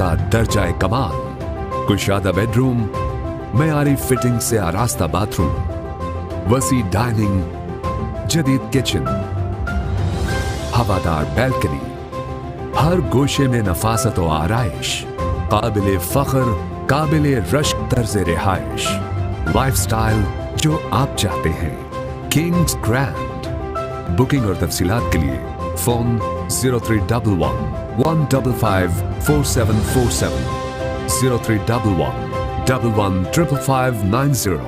दर्जाए कमाल, कुशादा बेडरूम, मयारी फिटिंग से आरास्ता बाथरूम, वसी डाइनिंग, जदीद किचन, हवादार बैल्कनी, हर गोशे में नफासत व आराइश, काबिले फख्र, काबिले रश्क तर्ज रिहाइश, लाइफस्टाइल जो आप चाहते हैं, किंग्स ग्रैंड। बुकिंग और तफसीलात के लिए phone 0311-155-4747, 0311-115590.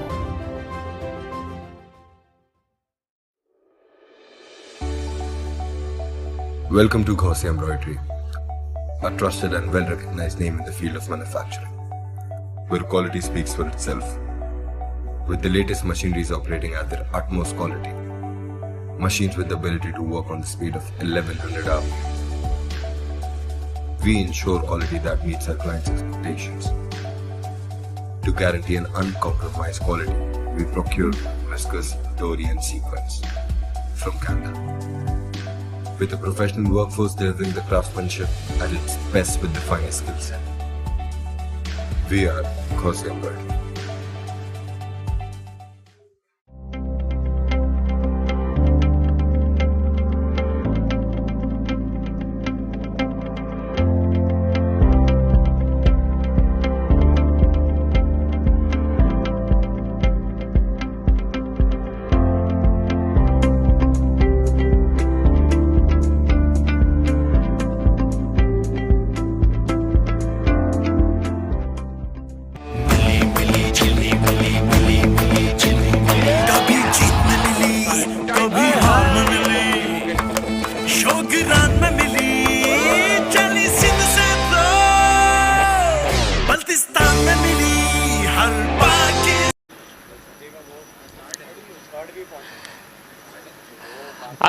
Welcome to Gauzy Embroidery, a trusted and well-recognized name in the field of manufacturing, where quality speaks for itself. With the latest machineries operating at their utmost quality, machines with the ability to work on the speed of 1100 hours, we ensure quality that meets our clients' expectations. To guarantee an uncompromised quality, we procure whiskers, dory and sequins from Canada. With a professional workforce delivering the craftsmanship at its best with the finest skill set. We are Gauzy Embroidery.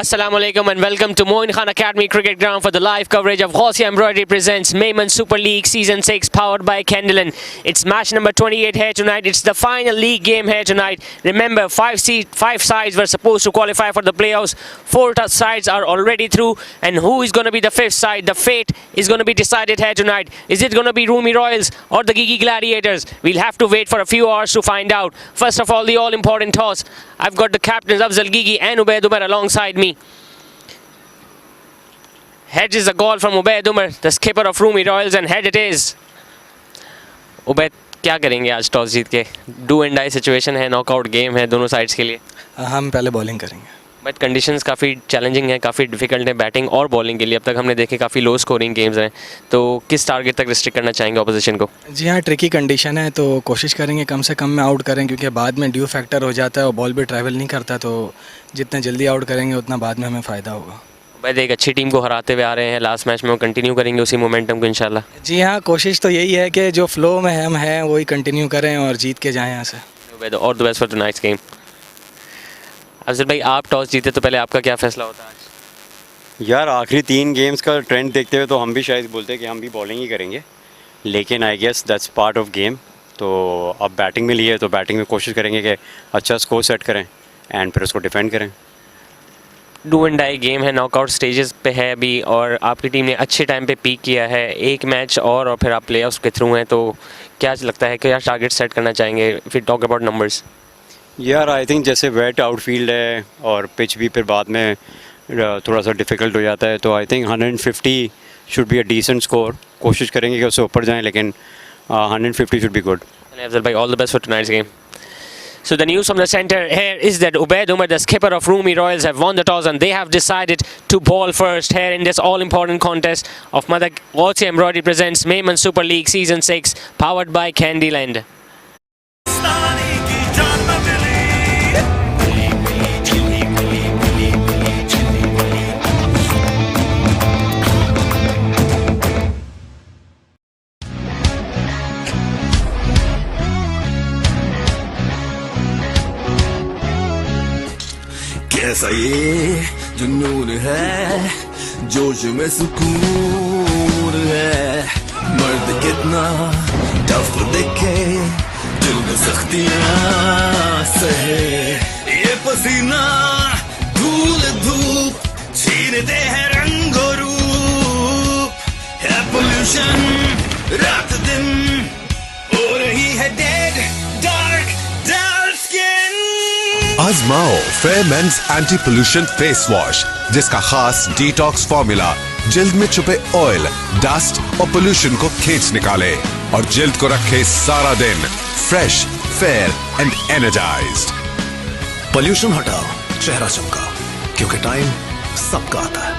Assalamualaikum and welcome to Moin Khan Academy Cricket Ground for the live coverage of Gauzy Embroidery presents Memon Super League Season 6 powered by Kendall. It's match number 28 here tonight. It's the final league game here tonight. Remember, five sides were supposed to qualify for the playoffs. 4 sides are already through. And who is going to be the 5th side? The fate is going to be decided here tonight. Is it going to be Roomi Royals or the Gigi Gladiators? We'll have to wait for a few hours to find out. First of all, the all-important toss. I've got the captains Afzal Gigi and Ubaid Umar alongside me. Head is a goal from Ubaid Umar, the skipper of Roomi Royals, and head it is. Ubaid, क्या करेंगे आज toss जीत के? Do and die situation है, knockout game है दोनों sides के लिए. हम पहले बॉलिंग करेंगे. बट कंडीशंस काफ़ी चैलेंजिंग है, काफ़ी डिफिकल्ट है बैटिंग और बॉलिंग के लिए. अब तक हमने देखे काफ़ी लो स्कोरिंग गेम्स हैं, तो किस टारगेट तक रिस्ट्रिक्ट करना चाहेंगे ऑपोजिशन को? जी हाँ, ट्रिकी कंडीशन है तो कोशिश करेंगे कम से कम में आउट करें, क्योंकि बाद में ड्यू फैक्टर हो जाता है और बॉल भी ट्रैवल नहीं करता, तो जितना जल्दी आउट करेंगे उतना बाद में हमें फ़ायदा होगा. भाई एक अच्छी टीम को हराते हुए आ रहे हैं लास्ट मैच में, वो कंटिन्यू करेंगे उसी मोमेंटम को इंशाल्लाह. जी हाँ, कोशिश तो यही है कि जो फ्लो में हम हैं वही कंटिन्यू करें और जीत के जाएँ यहाँ से. और the best for tonight's game. Afzal भाई, आप टॉस जीते तो पहले आपका क्या फैसला होता है आज? यार आखिरी 3 गेम्स का ट्रेंड देखते हुए तो हम भी शायद बोलते हैं कि हम भी बॉलिंग ही करेंगे, लेकिन I guess that's part of game. तो अब बैटिंग में लिए तो बैटिंग में कोशिश करेंगे कि अच्छा स्कोर सेट करें एंड फिर उसको डिफेंड करें. डू एंड डाई गेम है, नॉकआउट स्टेजेस पे है अभी, और आपकी टीम ने अच्छे टाइम पे पीक किया है. एक मैच और फिर आप प्लेऑफ्स के थ्रू हैं, तो क्या लगता है क्या टारगेट सेट करना चाहेंगे फिर टॉक अबाउट नंबर्स? यार आई थिंक जैसे वेट आउटफील्ड है और पिच भी फिर बाद में थोड़ा सा डिफ़िकल्ट हो जाता है, तो I think 150 should be a decent score. कोशिश करेंगे कि उससे ऊपर जाएं, लेकिन 150 should be good. Afzal bhai, all the best for tonight's game. So the news from the center here is that Ubaid Umar, the skipper of Roomi Royals, have won the toss and they have decided to ball first here in this all-important contest of Mother Gauzy Embroidery presents Memon Super League Season 6 powered by Candyland. कैसा ये जुनून है, जोश में सुकून है, मर्द कितना टफ दिखे, दिल में सख्तियां सहे, ये पसीना धूल धूप छीनते हैं रंगो रूप, है पोल्यूशन आजमाओ fair men's anti pollution face wash, जिसका खास डिटॉक्स फॉर्मूला जिल्द में छुपे ऑयल, डस्ट और पोल्यूशन को खींच निकाले और जिल्द को रखे सारा दिन fresh, fair and energised. Pollution हटाओ, चेहरा चमका, क्योंकि टाइम सबका आता है।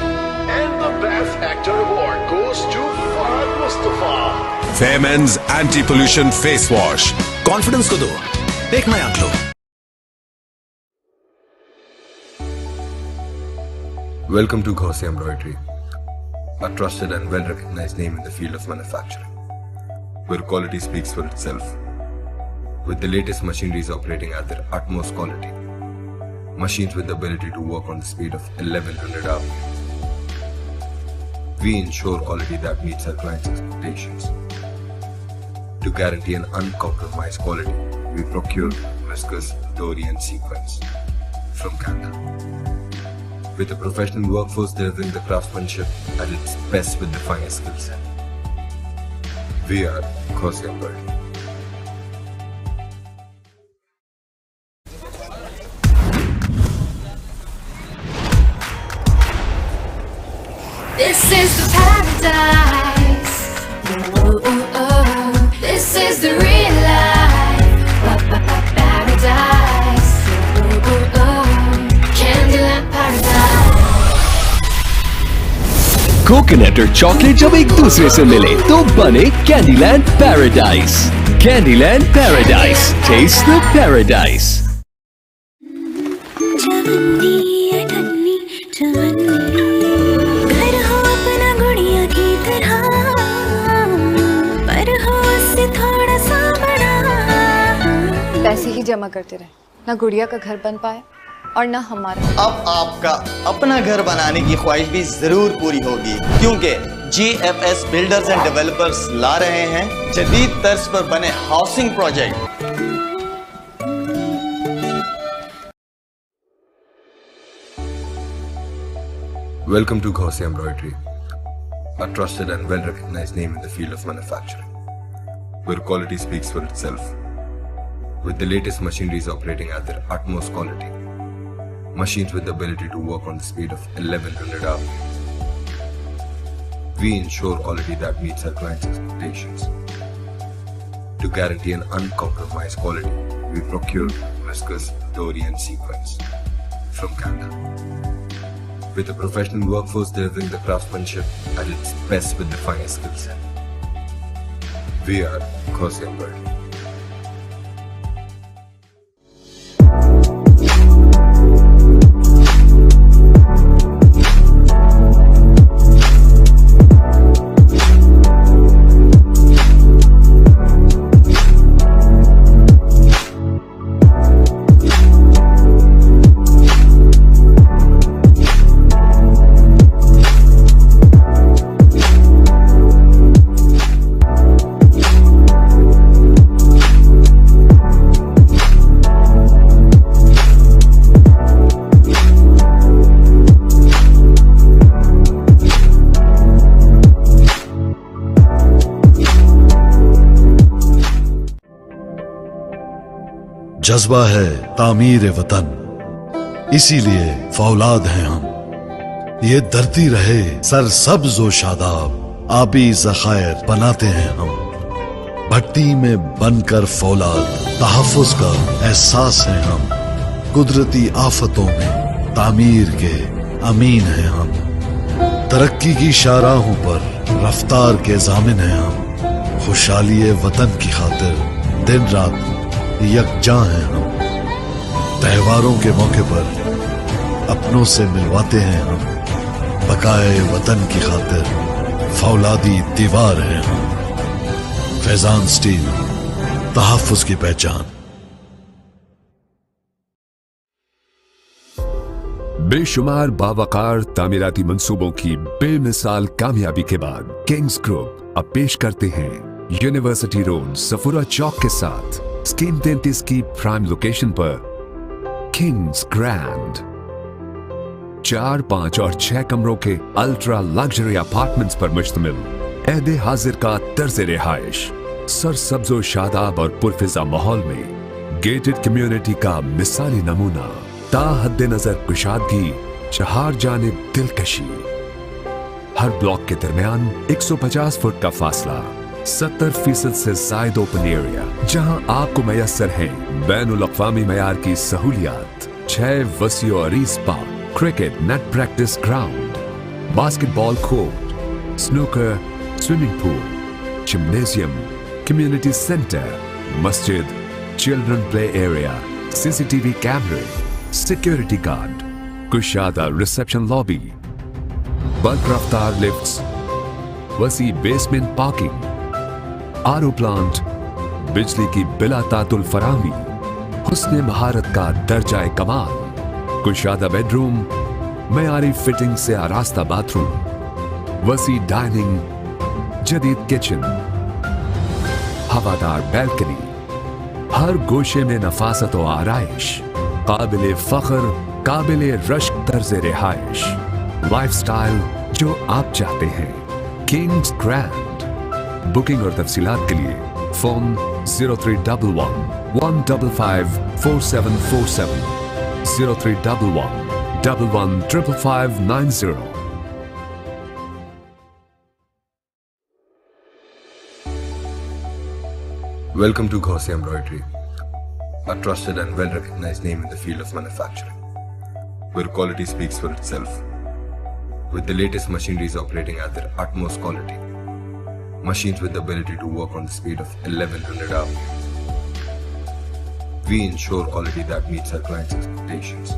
And the best actor award goes to Fahad Mustafa. Fair men's anti pollution face wash. Confidence को दो एक नया glow. Welcome to Gauzy Embroidery, a trusted and well-recognized name in the field of manufacturing, where quality speaks for itself. With the latest machineries operating at their utmost quality, machines with the ability to work on the speed of 1100 hours, we ensure quality that meets our clients' expectations. To guarantee an uncompromised quality, we procure viscose, dory and sequins from Canada. With a professional workforce delivering the craftsmanship at its best with the finest skill set. We are Gauzy Embroidery. This is the paradise. Oh, oh, oh. This is the real life. Paradise. Oh, oh, oh. Candyland paradise. Coconut और chocolate जब एक दूसरे से मिले तो बने Candyland paradise. Candyland paradise, taste the paradise. घर हो अपना गुड़िया की तरह, पर हो उससे थोड़ा सा बड़ा। पैसे ही जमा करते रहे, ना गुड़िया का घर बन पाए और ना हमारा। अब आपका अपना घर बनाने की ख्वाहिश भी जरूर पूरी होगी, क्योंकि GFS बिल्डर्स एंड डेवलपर्स ला रहे हैं जदीद तर्ज पर बने housing project. Welcome to Gauzy Embroidery, a trusted and well-recognized name in the field of manufacturing, where quality speaks for itself. With the latest machineries operating at their utmost quality, machines with the ability to work on the speed of 1100 hours, we ensure quality that meets our clients' expectations. To guarantee an uncompromised quality, we procure viscose, dory and sequins from Canada. With a professional workforce delivering the craftsmanship at its best with the finest skill set. We are Gauzy Embroidery. जज्बा है तामीर वतन, इसीलिए फौलाद हैं हम। ये धरती रहे सरसब्ज व शादाब, आबी ज़खायर बनाते हैं हम। भट्टी में बनकर फौलाद, तहफ़्फ़ुज़ का एहसास है हम। कुदरती आफतों में तामीर के अमीन हैं हम। तरक्की की शाहराहों पर रफ्तार के ज़ामिन हैं हम। खुशहाली वतन की खातिर दिन रात यकजा हैं हम। त्योहारों के मौके पर अपनों से मिलवाते हैं हम। बकाए वतन की खातिर फौलादी दीवार हैं हम। फैजान स्टील, तहफ़्फ़ुज़ की पहचान। बेशुमार बावकार तामीराती मंसूबों की बेमिसाल कामयाबी के बाद किंग्स ग्रुप अब पेश करते हैं यूनिवर्सिटी रोड सफुरा चौक के साथ स्कीम 33 की प्राइम लोकेशन पर किंग्स ग्रैंड 4, 5 और 6 कमरों के अल्ट्रा लग्जरी अपार्टमेंट्स पर मुश्तमिल ऐदे हाजिर का तर्ज रिहाइश सरसब्ज़ो शादाब और पुरफिजा माहौल में गेटेड कम्युनिटी का मिसाली नमूना ताहद्दे नजर कुशादगी, चार जानिब दिलकशी। हर ब्लॉक के दरमियान 150 फुट का फासला, 70% से जायद ओपन एरिया, जहां आपको मैसर है बैनुल अक़वामी मयार की सहूलियात। 6 वसी और अरीज park, cricket net practice ground, basketball court, snooker, swimming pool, gymnasium, community centre, मस्जिद, चिल्ड्रन प्ले एरिया, सीसीटीवी कैमरे, सिक्योरिटी गार्ड, कुशादा रिसेप्शन लॉबी, बल्क रफ्तार लिफ्ट्स, वसी बेसमेंट पार्किंग, आरओ प्लांट, बिजली की बिला तातुल फराहमी, हुस्ने महारत का दर्जाए कमाल, कुशादा बेडरूम, मयारी फिटिंग से आरास्ता बाथरूम, वसी डाइनिंग, जदीद किचन, हवादार बैल्कनी, हर गोशे में नफासत व आराइश, काबिले फख्र, काबिले रश्क तर्ज रिहाइश, लाइफस्टाइल जो आप चाहते हैं, किंग्स ग्रैंड। बुकिंग और तफसीलात के लिए phone 0311 155 4747, 0311 115590। Welcome to Gauzy Embroidery, a trusted and well-recognized name in the field of manufacturing, where quality speaks for itself. With the latest machineries operating at their utmost quality, machines with the ability to work on the speed of 1100 hours, we ensure quality that meets our clients' expectations.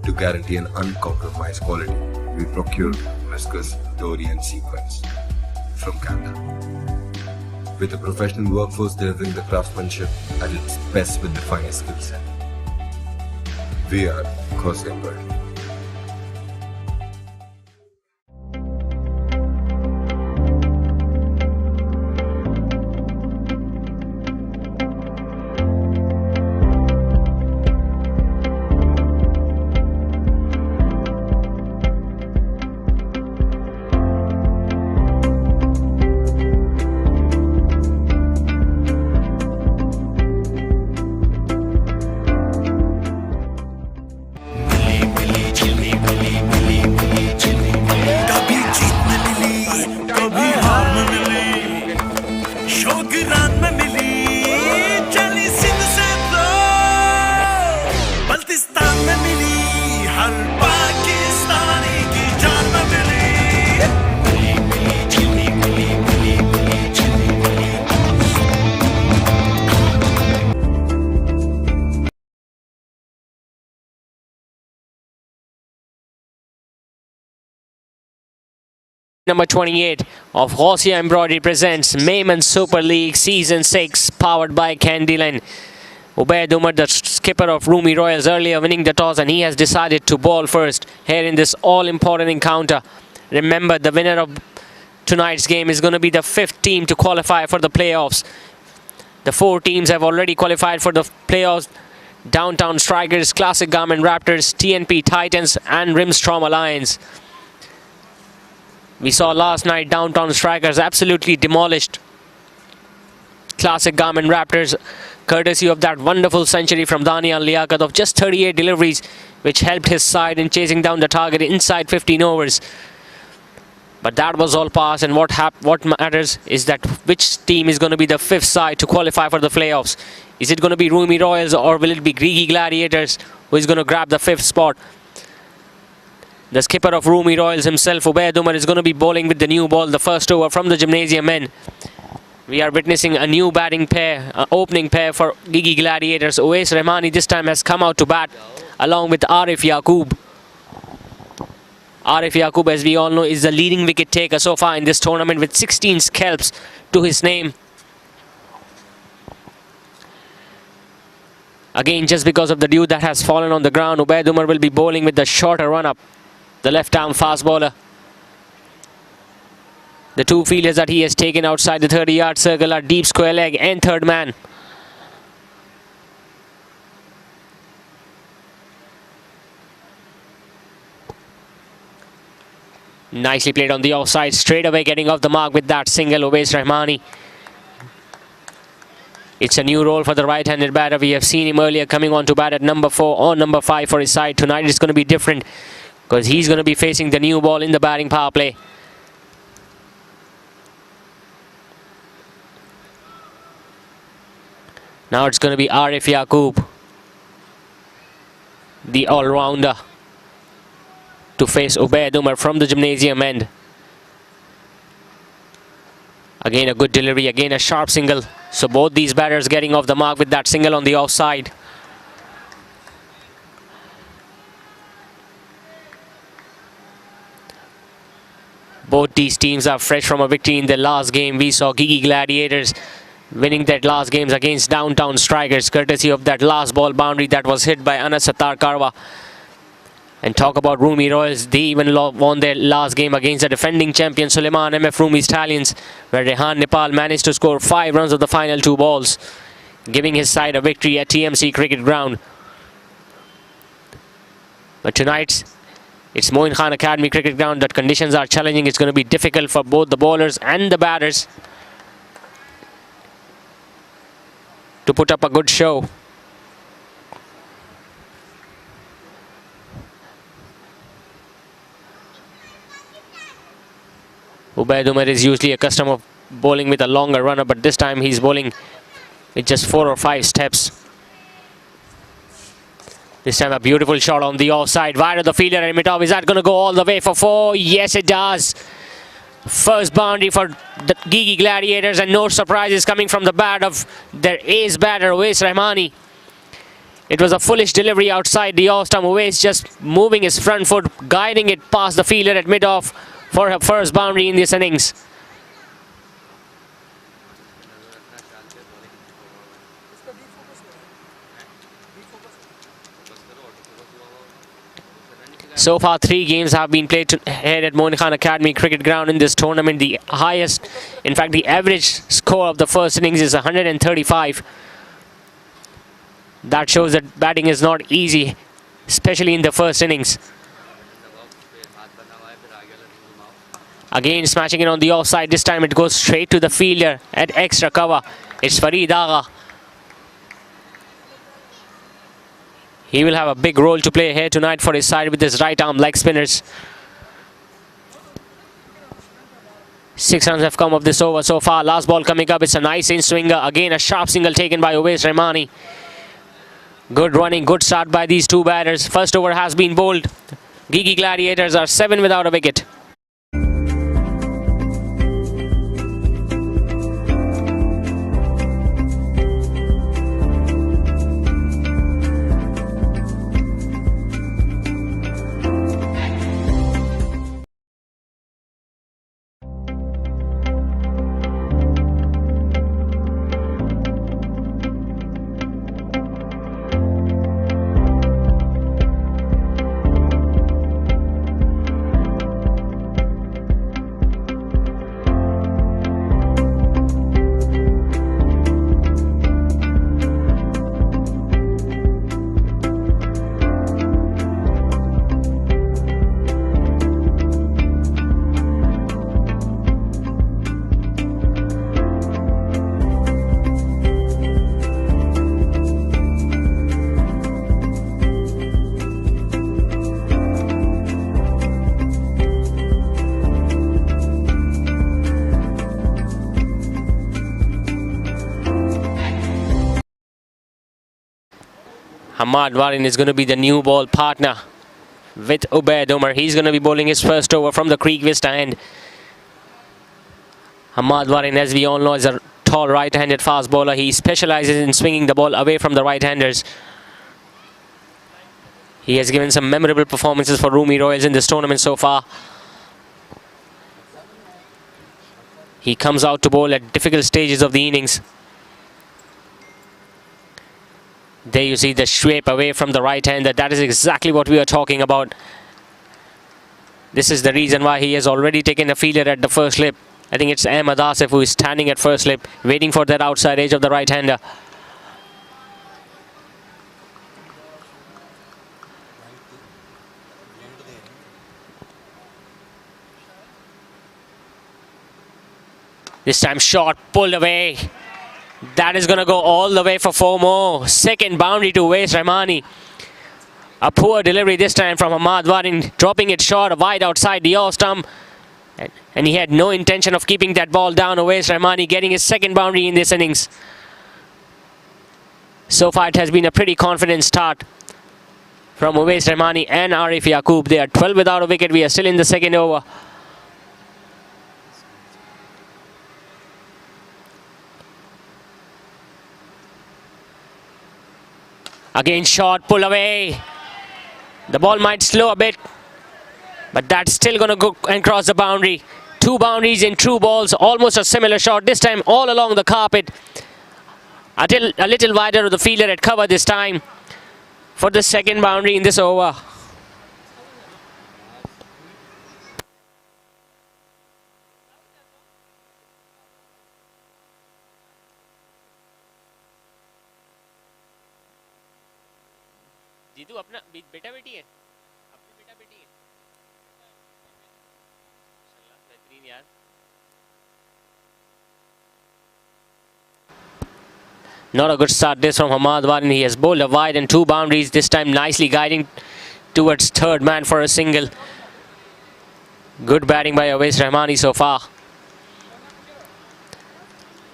To guarantee an uncompromised quality, we procure viscose, dory and sequins from Canada. With a professional workforce delivering the craftsmanship at its best with the finest skill set. We are Gauzy Embroidery. Number 28 of Gauzy Embroidery presents Memon Super League Season 6, powered by Candyland. Ubaid Umar, the skipper of Roomi Royals, earlier winning the toss, and he has decided to bowl first here in this all-important encounter. Remember, the winner of tonight's game is going to be the 5th team to qualify for the playoffs. The 4 teams have already qualified for the playoffs: Downtown Strikers, Classic Garment Raptors, TNP Titans and Rimstrom Alliance. We saw last night Downtown Strikers absolutely demolished Classic Garment Raptors, courtesy of that wonderful century from Daniel Liaquat of just 38 deliveries, which helped his side in chasing down the target inside 15 overs. But that was all past, and what matters is that which team is going to be the 5th side to qualify for the playoffs. Is it going to be Roomi Royals, or will it be Gigi Gladiators who is going to grab the 5th spot? The skipper of Roomi Royals himself, Ubaid Umar, is going to be bowling with the new ball, the first over from the Gymnasium men. We are witnessing a new batting pair, opening pair for Gigi Gladiators. Uwais Rahmani this time has come out to bat along with Arif Yaqub. Arif Yaqub, as we all know, is the leading wicket taker so far in this tournament with 16 scalps to his name. Again, just because of the dew that has fallen on the ground, Ubaid Umar will be bowling with the shorter run-up, the left-arm fast bowler. The 2 fielders that he has taken outside the 30-yard circle are deep square leg and third man. Nicely played on the offside, straight away getting off the mark with that single, Uwais Rahmani. It's a new role for the right-handed batter. We have seen him earlier coming on to bat at number 4 or number 5 for his side. Tonight it's going to be different because he's going to be facing the new ball in the batting power play. Now it's going to be Arif Yaqub, the all-rounder, to face Ubaid Umar from the gymnasium end. Again a good delivery, again a sharp single. So both these batters getting off the mark with that single on the offside. Both these teams are fresh from a victory in their last game. We saw Gigi Gladiators winning that last games against Downtown Strikers, courtesy of that last ball boundary that was hit by Anas Sattar Karwa. And talk about Roomi Royals, they even won their last game against the defending champion Suleiman MF Roomi Stallions, where Rehan Nepal managed to score 5 runs of the final 2 balls, giving his side a victory at TMC Cricket Ground. But tonight, it's Moin Khan Academy Cricket Ground. That conditions are challenging. It's going to be difficult for both the bowlers and the batters to put up a good show. Ubaid Umar is usually accustomed of bowling with a longer runner, but this time he's bowling with just 4 or 5 steps. This time a beautiful shot on the offside, wide of the fielder and Mitov. Is that going to go all the way for 4? Yes, it does. First boundary for the Gigi Gladiators, and no surprises coming from the bat of their ace batter, Uwais Rahmani. It was a foolish delivery outside the off-stump. Uwais just moving his front foot, guiding it past the fielder at mid-off for her first boundary in this innings. So far 3 games have been played here at Moin Khan Academy Cricket Ground in this tournament. The highest, in fact the average score of the first innings is 135. That shows that batting is not easy, especially in the first innings. Again smashing it on the offside. This time it goes straight to the fielder at extra cover. It's Fareed Agha. He will have a big role to play here tonight for his side with his right arm leg spinners. 6 runs have come of this over so far. Last ball coming up. It's a nice in-swinger. Again a sharp single taken by Uwais Rahmani. Good running, good start by these 2 batters. First over has been bowled. Gigi Gladiators are 7 without a wicket. Ahmad Warin is going to be the new ball partner with Ubaid Umar. He's going to be bowling his first over from the Creek Vista end. Ahmad Warin, as we all know, is a tall right-handed fast bowler. He specializes in swinging the ball away from the right-handers. He has given some memorable performances for Roomi Royals in this tournament so far. He comes out to bowl at difficult stages of the innings. There you see the sweep away from the right-hander. That is exactly what we are talking about. This is the reason why he has already taken a fielder at the first slip. I think it's Ahmed Asif who is standing at first slip, waiting for that outside edge of the right-hander. This time shot pulled away. That is going to go all the way for 4 more. Second boundary to Uwais Rahmani. A poor delivery this time from Ahmad Warin, dropping it short, wide outside the off stump. And he had no intention of keeping that ball down. Uwais Rahmani getting his second boundary in this innings. So far it has been a pretty confident start from Uwais Rahmani and Arif Yaqub. They are 12 without a wicket. We are still in the second over. Again short, pull away. The ball might slow a bit, but that's still going to go and cross the boundary. 2 boundaries in true balls, almost a similar shot. This time all along the carpet. A little wider of the fielder at cover this time for the second boundary in this over. Jeetu अपना बेटा बेटी है अपनी बेटा बेटी है बेहतरीन यार. Not a good start this from Ahmad Warin. He has bowled a wide and 2 boundaries, this time nicely guiding towards third man for a single. Good batting by Uwais Rahmani so far.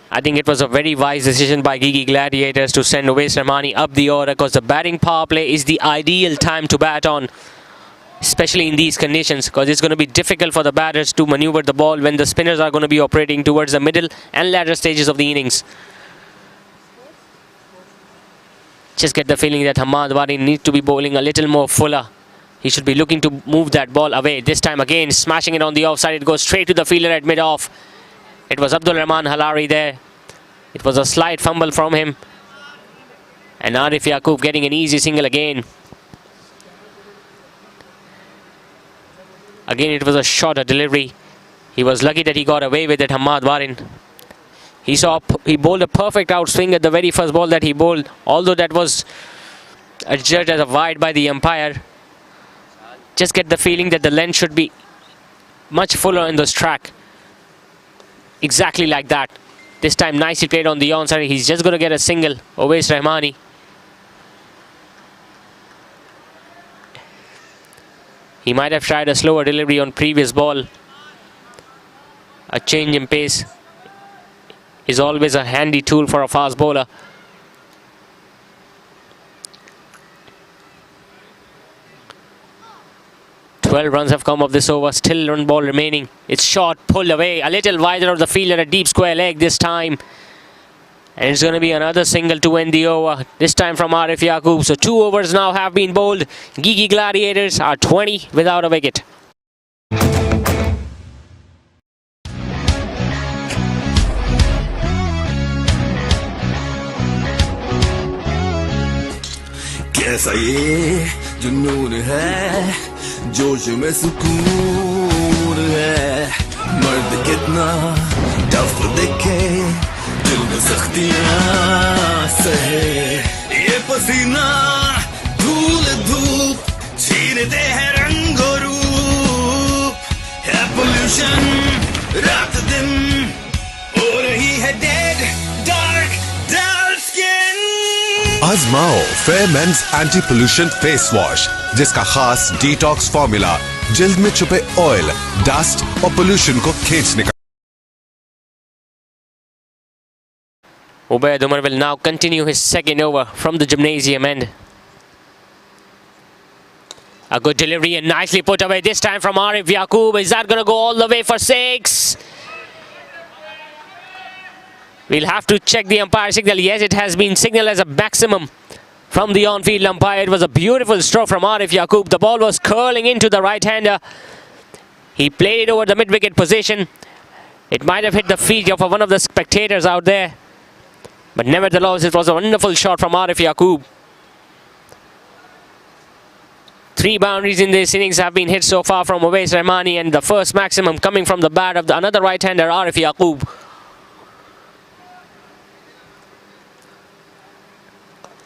I think it was a very wise decision by Gigi Gladiators to send Uwais Rahmani up the order, because the batting power play is the ideal time to bat on, especially in these conditions, because it's going to be difficult for the batters to maneuver the ball when the spinners are going to be operating towards the middle and latter stages of the innings. Just get the feeling that Ahmad Warin needs to be bowling a little more fuller. He should be looking to move that ball away. This time again smashing it on the offside. It goes straight to the fielder at mid-off. It was Abdul Rahman Halari there. It was a slight fumble from him. And Arif Yaqub getting an easy single again. Again it was a shorter delivery. He was lucky that he got away with it, Ahmad Warin. He bowled a perfect outswing at the very first ball that he bowled, although that was adjudged as a wide by the umpire. Just get the feeling that the length should be much fuller in this track. Exactly like that. This time nicely played on the onside. He's just going to get a single, Uwais Rahmani. He might have tried a slower delivery on previous ball. A change in pace is always a handy tool for a fast bowler. Twelve runs have come of this over, still one ball remaining. It's short, pulled away, a little wider of the fielder, a deep square leg this time. And it's going to be another single to end the over, this time from Arif Yaqub. So 2 overs now have been bowled. Gigi Gladiators are 20 without a wicket. कैसा ये जुनून है जोश में सुकून है मर्द कितना टफ दिखे दिल में सख्तियां सहे ये पसीना धूल धूप छीनते हैं रंगो रूप है पोल्यूशन रात दिन हो रही है डेड डार्क डार्क स्किन आजमाओ fair men's anti pollution face wash, जिसका खास डिटॉक्स फॉर्मूला जल्द में छुपे ऑयल, डस्ट और पोल्यूशन को खींच निकाल. Ubaid Umar will now continue his second over from the gymnasium end. A good delivery and nicely put away this time from Arif Yaqub. Is that going to go all the way for 6? We'll have to check the umpire signal. Yes, it has been signaled as a maximum from the on-field umpire. It was a beautiful stroke from Arif Yaqub. The ball was curling into the right-hander. He played it over the mid-wicket position. It might have hit the feet of one of the spectators out there. But nevertheless, it was a wonderful shot from Arif Yaqub. 3 boundaries in this innings have been hit so far from Uwais Rahmani, and the first maximum coming from the bat of another right-hander, Arif Yaqub.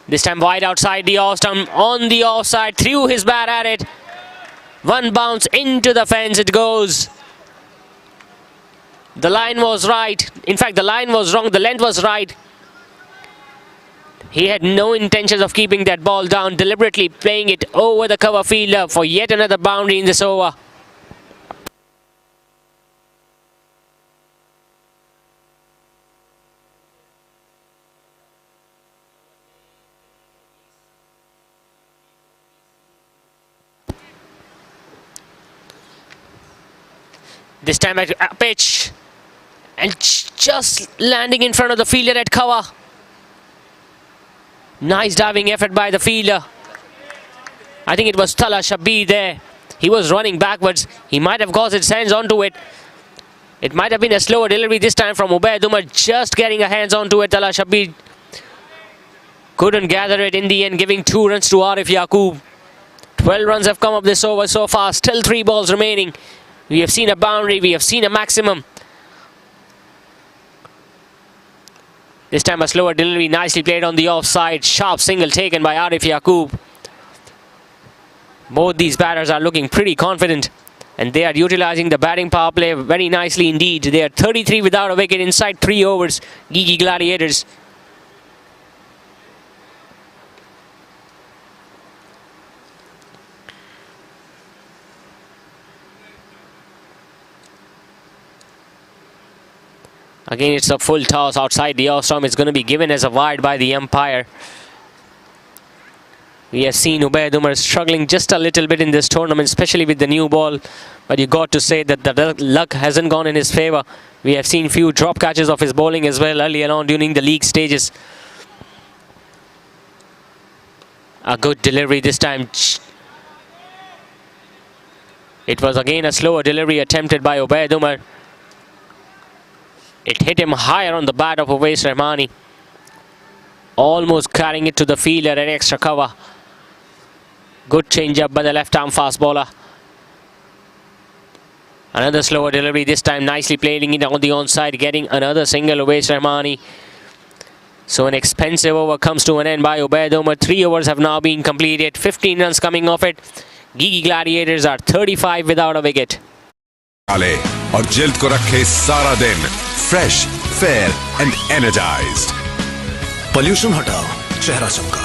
This time wide outside the off stump, on the offside, threw his bat at it. One bounce into the fence it goes. The line was right. In fact, the line was wrong. The length was right. He had no intentions of keeping that ball down, deliberately playing it over the cover fielder for yet another boundary in this over. This time at a pitch, and just landing in front of the fielder at cover. Nice diving effort by the fielder. I think it was Tala Shabir there. He was running backwards. He might have got his hands onto it. It might have been a slower delivery this time from Ubaid Umar, just getting a hands onto it. Tala Shabir couldn't gather it in the end, giving 2 runs to Arif Yaqub. 12 runs have come up this over so far. Still 3 balls remaining. We have seen a boundary. We have seen a maximum. This time a slower delivery, nicely played on the offside. Sharp single taken by Arif Yaqub. Both these batters are looking pretty confident, and they are utilizing the batting power play very nicely indeed. They are 33 without a wicket inside 3 overs. Gigi Gladiators. Again, it's a full toss outside the off stump. It's going to be given as a wide by the umpire. We have seen Ubaid Umar struggling just a little bit in this tournament, especially with the new ball. But you got to say that the luck hasn't gone in his favour. We have seen few drop catches of his bowling as well earlier on during the league stages. A good delivery this time. It was again a slower delivery attempted by Ubaid Umar. It hit him higher on the bat of Uwais Rahmani, almost carrying it to the fielder and extra cover. Good change-up by the left-arm fast bowler. Another slower delivery, this time nicely playing it on the onside, getting another single. Uwais Rahmani. So an expensive over comes to an end by Ubaid Umar. 3 overs have now been completed. 15 runs coming off it. Gigi Gladiators are 35 without a wicket. और जिल्द को रखे सारा दिन fresh, fair and energised. Pollution हटाओ, चेहरा चमका,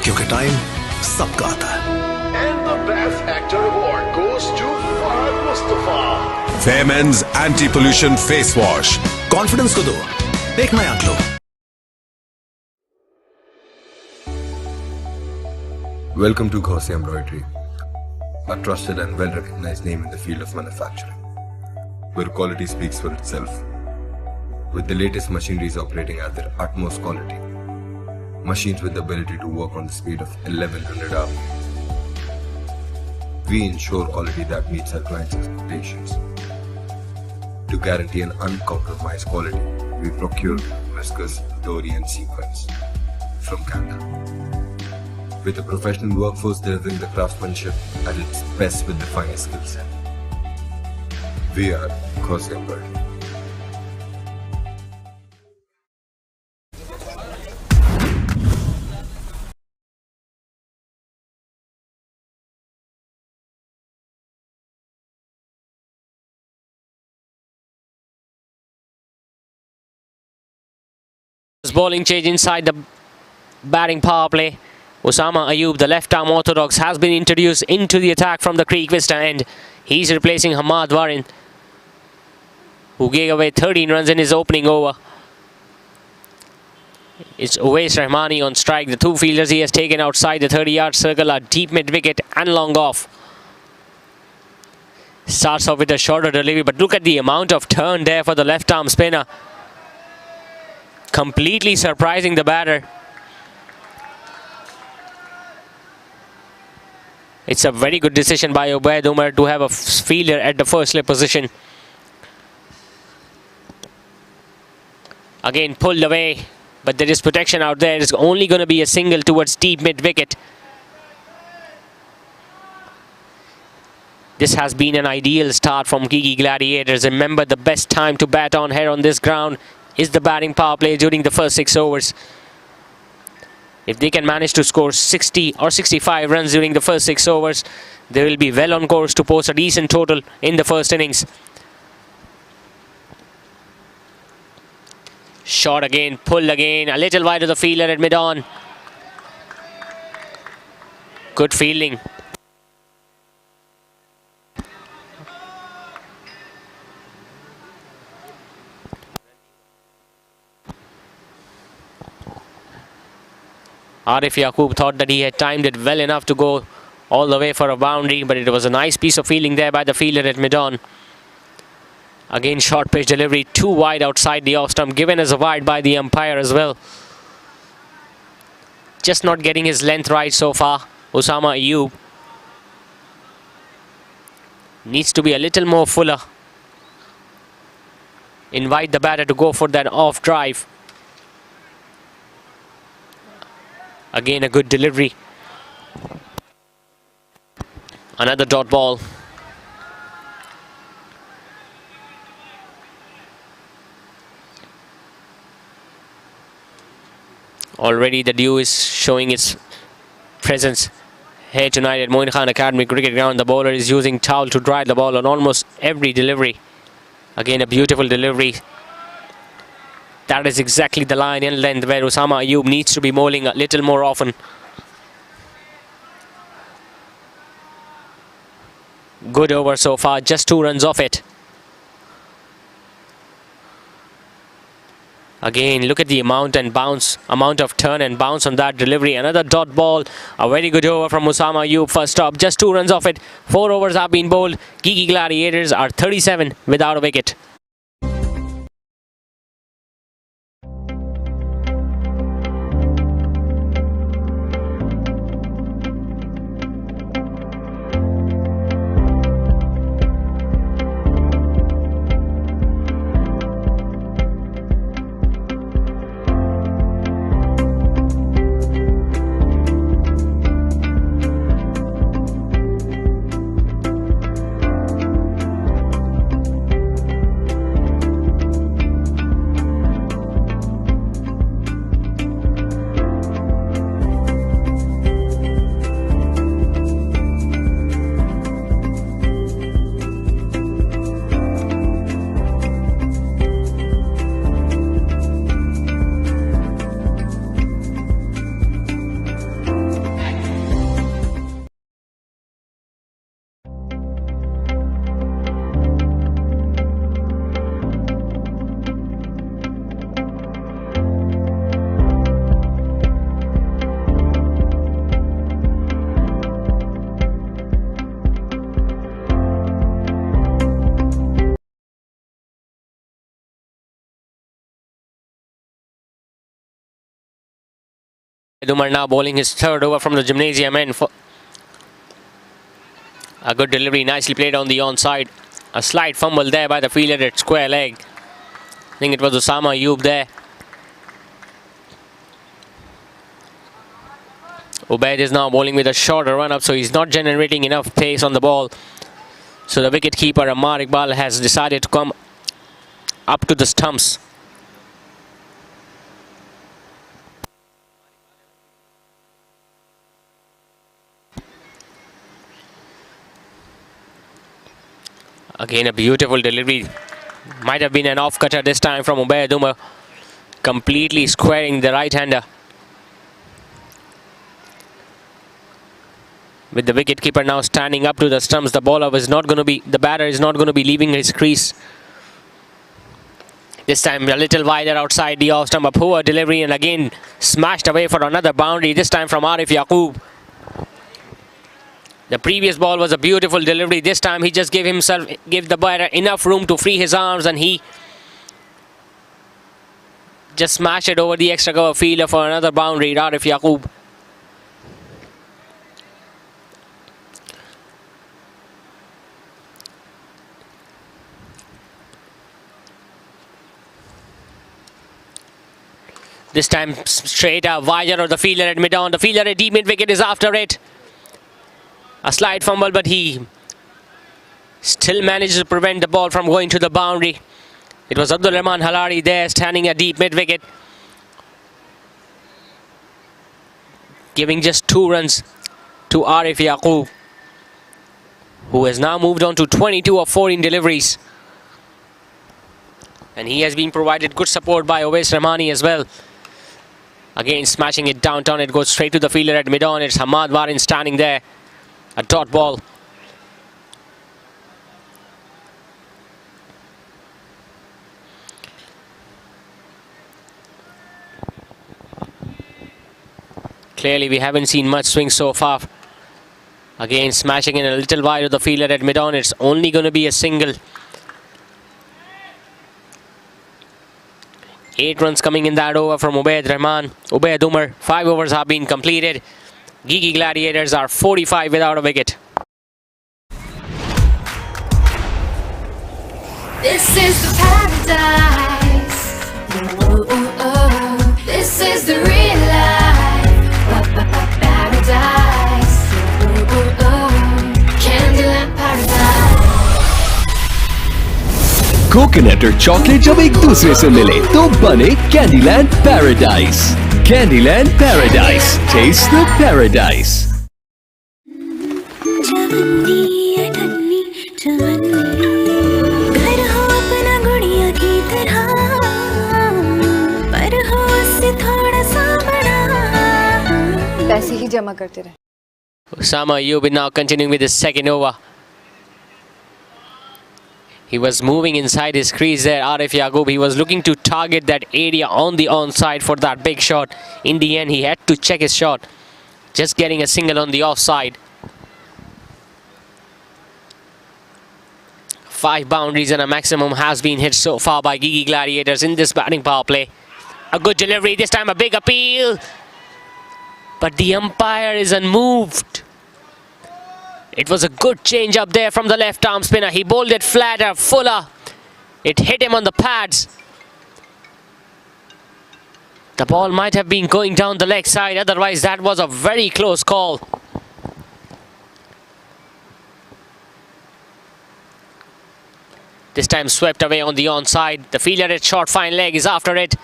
क्योंकि टाइम सबका आता है। And the best actor award goes to Fahad Mustafa. Memons anti-pollution face wash। Confidence को दो एक नया glow. Welcome to Gaussian Embroidery, a trusted and well-recognized name in the field of manufacturing, where quality speaks for itself. With the latest machineries operating at their utmost quality, machines with the ability to work on the speed of 1100 hours, we ensure quality that meets our clients' expectations. To guarantee an uncompromised quality, we procure viscose, dory and sequins from Canada. With a professional workforce delivering the craftsmanship at its best with the finest skill set. We are Gaussian Embroidery. Bowling change inside the batting power play. Osama Ayub, the left-arm orthodox, has been introduced into the attack from the Creek Vista end. He's replacing Hamad Warin, who gave away 13 runs in his opening over. It's Uwais Rahmani on strike. The 2 fielders he has taken outside the 30-yard circle are deep mid-wicket and long off. Starts off with a shorter delivery, but look at the amount of turn there for the left-arm spinner. Completely surprising the batter. It's a very good decision by Ubaid Umar to have a fielder at the first slip position. Again pulled away, but there is protection out there. It's only going to be a single towards deep mid-wicket. This has been an ideal start from Gigi Gladiators. Remember, the best time to bat on here on this ground is the batting power play during the first 6 overs. If they can manage to score 60 or 65 runs during the first 6 overs, they will be well on course to post a decent total in the first innings. Shot again, pulled again, a little wide of the fielder at mid-on. Good fielding. Arif Yaqub thought that he had timed it well enough to go all the way for a boundary, but it was a nice piece of fielding there by the fielder at mid-on. Again, short pitch delivery, too wide outside the off stump, given as a wide by the umpire as well. Just not getting his length right so far. Osama Ayub needs to be a little more fuller. Invite the batter to go for that off drive. Again, a good delivery. Another dot ball. Already the dew is showing its presence here tonight at Moin Khan Academy Cricket Ground. The bowler is using towel to dry the ball on almost every delivery. Again, a beautiful delivery. That is exactly the line in length where Osama Ayub needs to be bowling a little more often. Good over so far, just 2 runs off it. Again, look at the amount of turn and bounce on that delivery. Another dot ball. A very good over from Osama Ayub. First stop, just 2 runs off it. 4 overs have been bowled. Gigi Gladiators are 37 without a wicket. Umar now bowling his 3rd over from the gymnasium end. A good delivery, nicely played on the onside. A slight fumble there by the fielder at square leg. I think it was Osama Ayub there. Ubaid is now bowling with a shorter run-up, so he's not generating enough pace on the ball. So the wicket-keeper Ammar Iqbal has decided to come up to the stumps. Again, a beautiful delivery. Might have been an off-cutter this time from Ubaid Umar. Completely squaring the right-hander. With the wicket-keeper now standing up to the stumps, the batter is not going to be leaving his crease. This time a little wider outside the off stump. A poor delivery and again smashed away for another boundary, this time from Arif Yaqub. The previous ball was a beautiful delivery. This time he just gave the batter enough room to free his arms and he just smashed it over the extra cover fielder for another boundary, Arif Yaqub. This time straight up, wider of the fielder at mid-on. The fielder at deep mid-wicket is after it. A slight fumble, but he still manages to prevent the ball from going to the boundary. It was Abdul Rahman Halari there standing at deep mid-wicket, giving just 2 runs to Arif Yaqub, who has now moved on to 22 of 14 deliveries. And he has been provided good support by Owais Rahmani as well. Again smashing it downtown. It goes straight to the fielder at mid-on. It's Hamad Warin standing there. A dot ball. Clearly we haven't seen much swing so far. Again smashing in a little wide of the fielder at mid-on. It's only going to be a single. 8 runs coming in that over from Ubaid Rahman. Ubaid Umar. 5 overs have been completed. Gigi Gladiators are 45 without a wicket. This is the paradise. Ooh, ooh, oh. This is the real life. Paradise. Ooh, ooh, oh. Candyland paradise. Coconut और chocolate जब एक दूसरे से मिले तो बने Candyland paradise. Candyland paradise, taste the paradise. घर हो अपना गुड़िया की तरह, पर हो उससे थोड़ा सा बड़ा। पैसे ही जमा करते रहे। Osama Ayub now continuing with his second over. He was moving inside his crease there, Arif Yaqub. He was looking to target that area on the onside for that big shot. In the end, he had to check his shot. Just getting a single on the offside. 5 boundaries and a maximum has been hit so far by Gigi Gladiators in this batting power play. A good delivery, this time a big appeal. But the umpire is unmoved. It was a good change up there from the left arm spinner. He bowled it flatter, fuller. It hit him on the pads. The ball might have been going down the leg side. Otherwise, that was a very close call. This time swept away on the onside. The fielder at short fine leg is after it.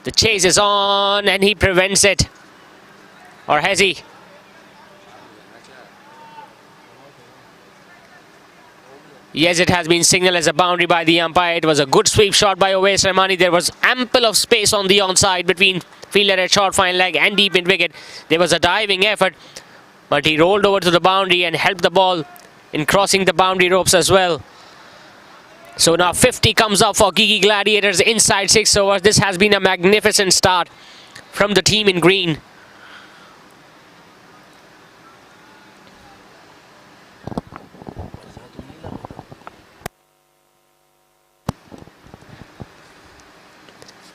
The chase is on and he prevents it. Or has he? Yes, it has been signaled as a boundary by the umpire. It was a good sweep shot by Owais Rahmani. There was ample of space on the onside between fielder at short fine leg and deep mid wicket. There was a diving effort, but he rolled over to the boundary and helped the ball in crossing the boundary ropes as well. So now 50 comes up for Gigi Gladiators inside 6 overs. This has been a magnificent start from the team in green.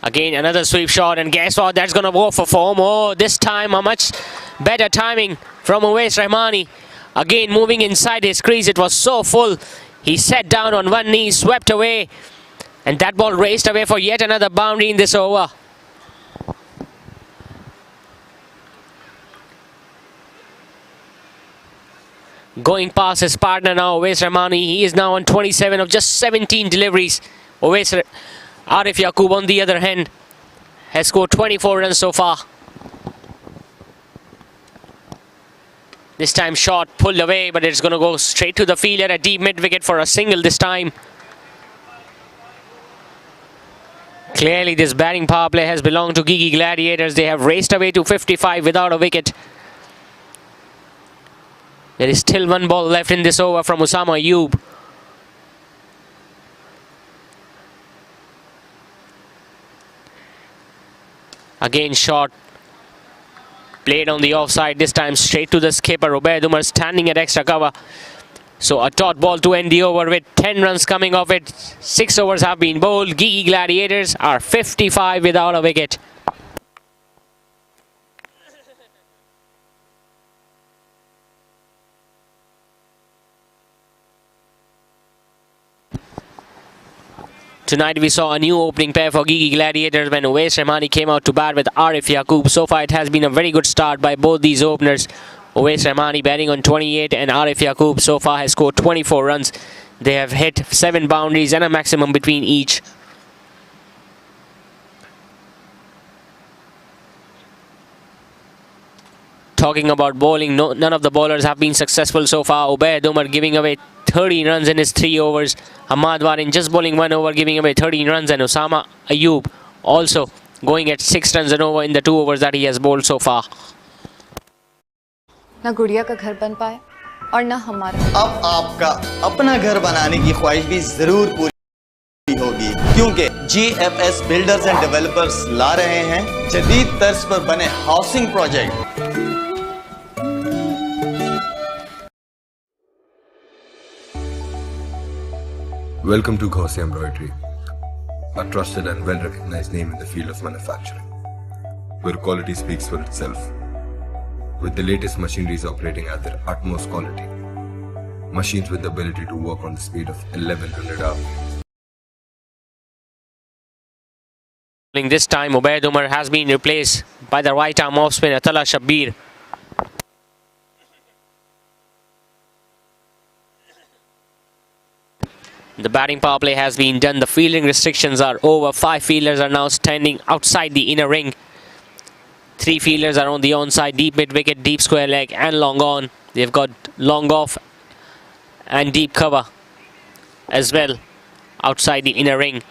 Again, another sweep shot, and guess what? That's going to go for 4 more. This time, a much better timing from Owais Rahmani. Again, moving inside his crease. It was so full. He sat down on one knee, swept away, and that ball raced away for yet another boundary in this over. Going past his partner now, Owais Rahmani. He is now on 27 of just 17 deliveries. Arif Yaqub, on the other hand, has scored 24 runs so far. This time shot pulled away, but it's going to go straight to the fielder at deep mid wicket for a single this time. Clearly this batting power play has belonged to Gigi Gladiators. They have raced away to 55 without a wicket. There is still 1 ball left in this over from Osama Ayub. Again shot played on the offside, this time straight to the skipper. Ubaid Umar standing at extra cover. So a dot ball to end the over with 10 runs coming off it. 6 overs have been bowled. Gigi Gladiators are 55 without a wicket. Tonight we saw a new opening pair for Gigi Gladiators when Owais Rahmani came out to bat with Arif Yaqub. So far it has been a very good start by both these openers. Owais Rahmani batting on 28 and Arif Yaqub so far has scored 24 runs. They have hit 7 boundaries and a maximum between each. Talking about bowling, none of the bowlers have been successful so far. Ubaid Umar giving away 30 runs in his 3 overs. Hamad Warin just bowling 1 over, giving away 13 runs. And Osama Ayub also going at 6 runs and over in the 2 overs that he has bowled so far. ना गुड़िया का घर बन पाए और ना हमारा। अब आपका अपना घर बनाने की ख्वाहिश भी जरूर पूरी होगी, क्योंकि GFS बिल्डर्स एंड डेवलपर्स ला रहे हैं जदीद तर्ज पर बने housing project. Welcome to Gaussian Embroidery, a trusted and well-recognized name in the field of manufacturing, where quality speaks for itself. With the latest machineries operating at their utmost quality, machines with the ability to work on the speed of 1100 hours. This time, Ubaid Umar has been replaced by the right-arm off-spinner Tala Shabbir. The batting power play has been done. The fielding restrictions are over. 5 fielders are now standing outside the inner ring. 3 fielders are on the onside, deep mid-wicket, deep square leg and long on. They've got long off and deep cover as well outside the inner ring.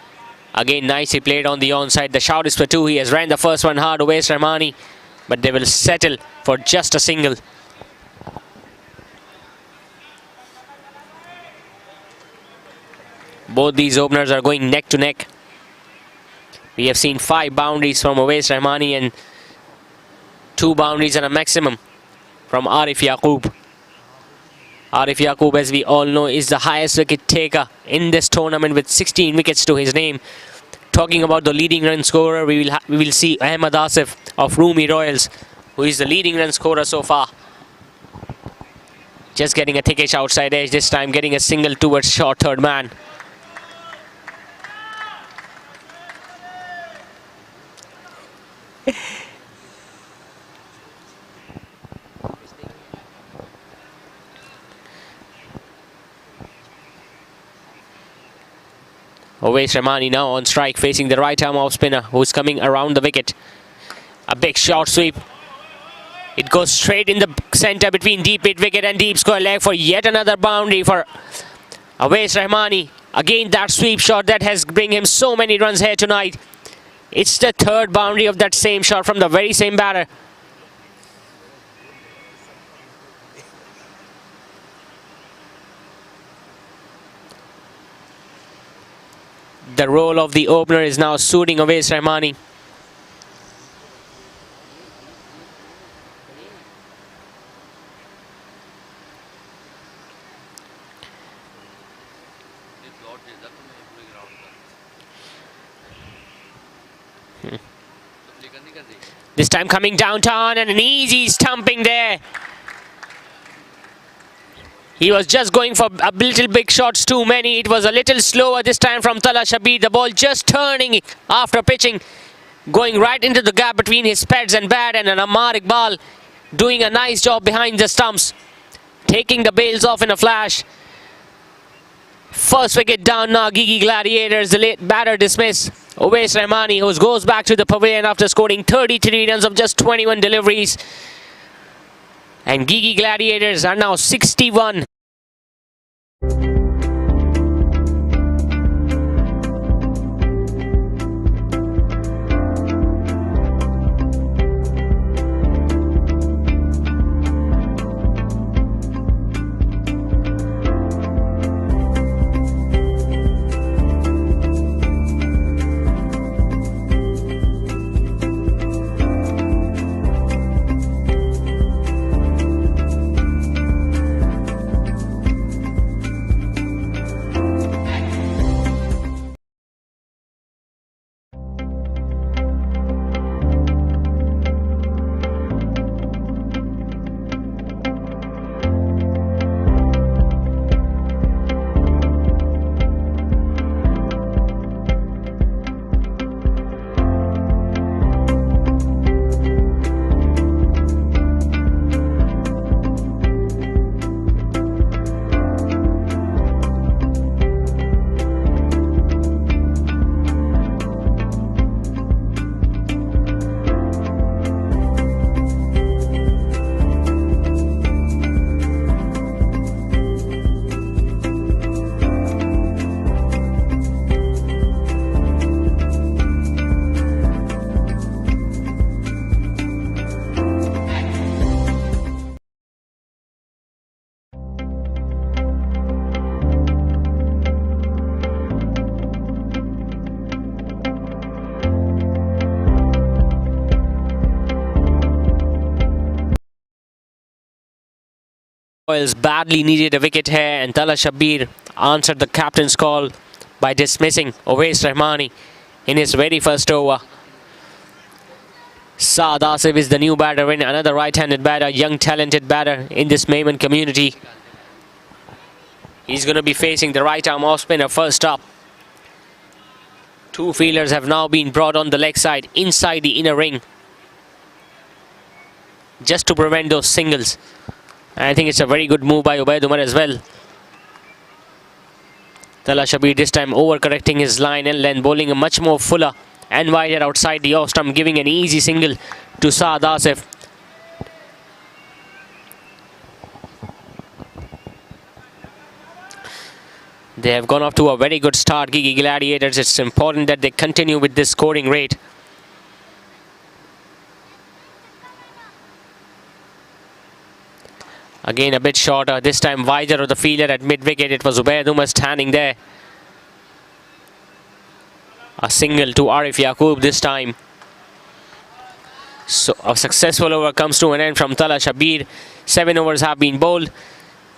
Again, nicely played on the onside. The shout is for 2. He has ran the first one hard, Uwais Rahmani, but they will settle for just a single. Both these openers are going neck to neck. We have seen 5 boundaries from Uwais Rahmani and 2 boundaries and a maximum from Arif Yaqub. Arif Yaqub, as we all know, is the highest wicket taker in this tournament with 16 wickets to his name. Talking about the leading run scorer, we will see Ahmed Asif of Roomi Royals, who is the leading run scorer so far. Just getting a thickish outside edge, this time getting a single towards short third man. Uwais Rahmani now on strike, facing the right arm off spinner who's coming around the wicket. A big short sweep. It goes straight in the centre between deep mid wicket and deep square leg for yet another boundary for Uwais Rahmani. Again, that sweep shot that has bring him so many runs here tonight. It's the 3rd boundary of that same shot from the very same batter. The role of the opener is now suiting Uwais Rahmani. This time coming downtown and an easy stumping there. He was just going for a little big shots too many. It was a little slower this time from Tala Shabbir. The ball just turning after pitching, going right into the gap between his pads and bat, and an Ammar Iqbal doing a nice job behind the stumps, taking the bails off in a flash. First wicket down now, Gigi Gladiators. The late batter dismissed. Uwais Rahmani, who goes back to the pavilion after scoring 33 runs of just 21 deliveries. And Gigi Gladiators are now 61. Oils badly needed a wicket here, and Tala Shabir answered the captain's call by dismissing Owais Rahmani in his very first over. Saad Asif is the new batter in, another right-handed batter, young talented batter in this Memon community. He's going to be facing the right-arm off-spinner first up. Two fielders have now been brought on the leg side inside the inner ring, just to prevent those singles. And I think it's a very good move by Ubaid Umar as well. Tala Shabir this time overcorrecting his line and then bowling a much more fuller and wider outside the off stump, giving an easy single to Saad Asif. They have gone off to a very good start, Gigi Gladiators. It's important that they continue with this scoring rate. Again a bit shorter, this time wider of the fielder at mid-wicket. It was Ubaid Umar standing there. A single to Arif Yaqub this time. So a successful over comes to an end from Tala Shabir. 7 overs have been bowled.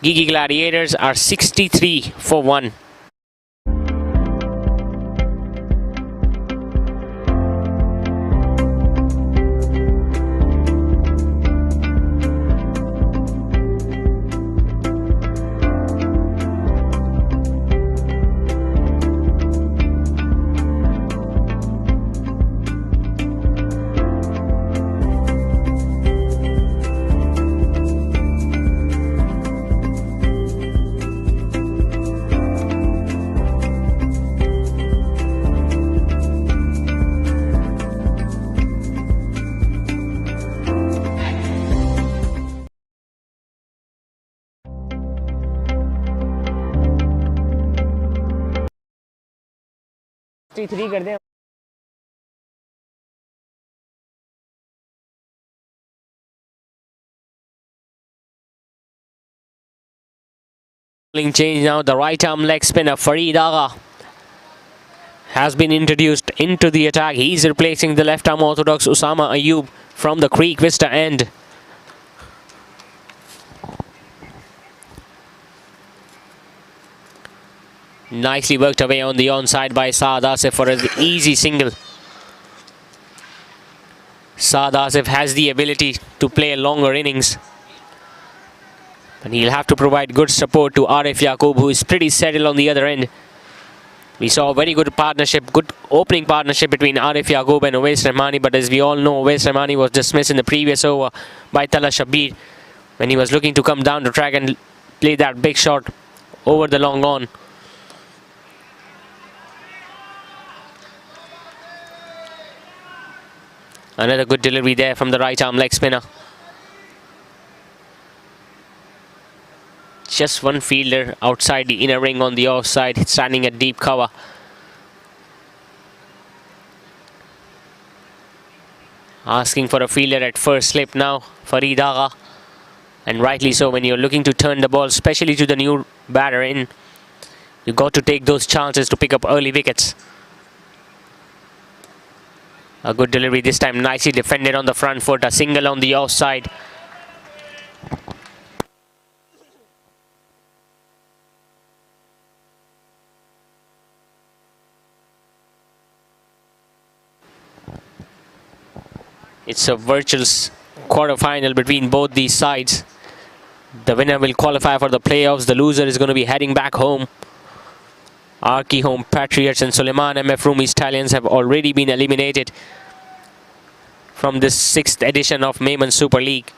Gigi Gladiators are 63 for 1. कर दें. Change now. The right arm leg spinner Farid Agha has been introduced into the attack. He's replacing the left arm orthodox Usama Ayub from the Creek Vista end. Nicely worked away on the onside by Saad Asif for an easy single. Saad Asif has the ability to play a longer innings, and he'll have to provide good support to Arif Yaqub, who is pretty settled on the other end. We saw a very good partnership, good opening partnership between Arif Yaqub and Owais Rahmani, but as we all know, Owais Rahmani was dismissed in the previous over by Tala Shabir when he was looking to come down the track and play that big shot over the long on. Another good delivery there from the right arm leg spinner. Just one fielder outside the inner ring on the offside, standing at deep cover. Asking for a fielder at first slip now, Farid Agha. And rightly so, when you're looking to turn the ball, especially to the new batter in, you got to take those chances to pick up early wickets. A good delivery this time, nicely defended on the front foot, a single on the offside. It's a virtual quarter-final between both these sides. The winner will qualify for the playoffs. The loser is going to be heading back home. Arki Home Patriots and Suleiman MF Roomi Stallions have already been eliminated from this 6th edition of Memon Super League.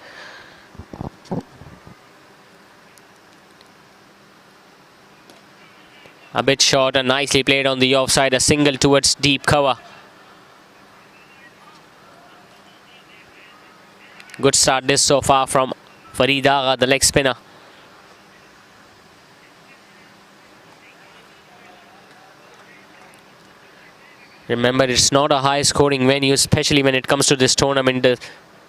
A bit short and nicely played on the offside, a single towards deep cover. Good start this so far from Farid Agha, the leg spinner. Remember, it's not a high scoring venue, especially when it comes to this tournament. The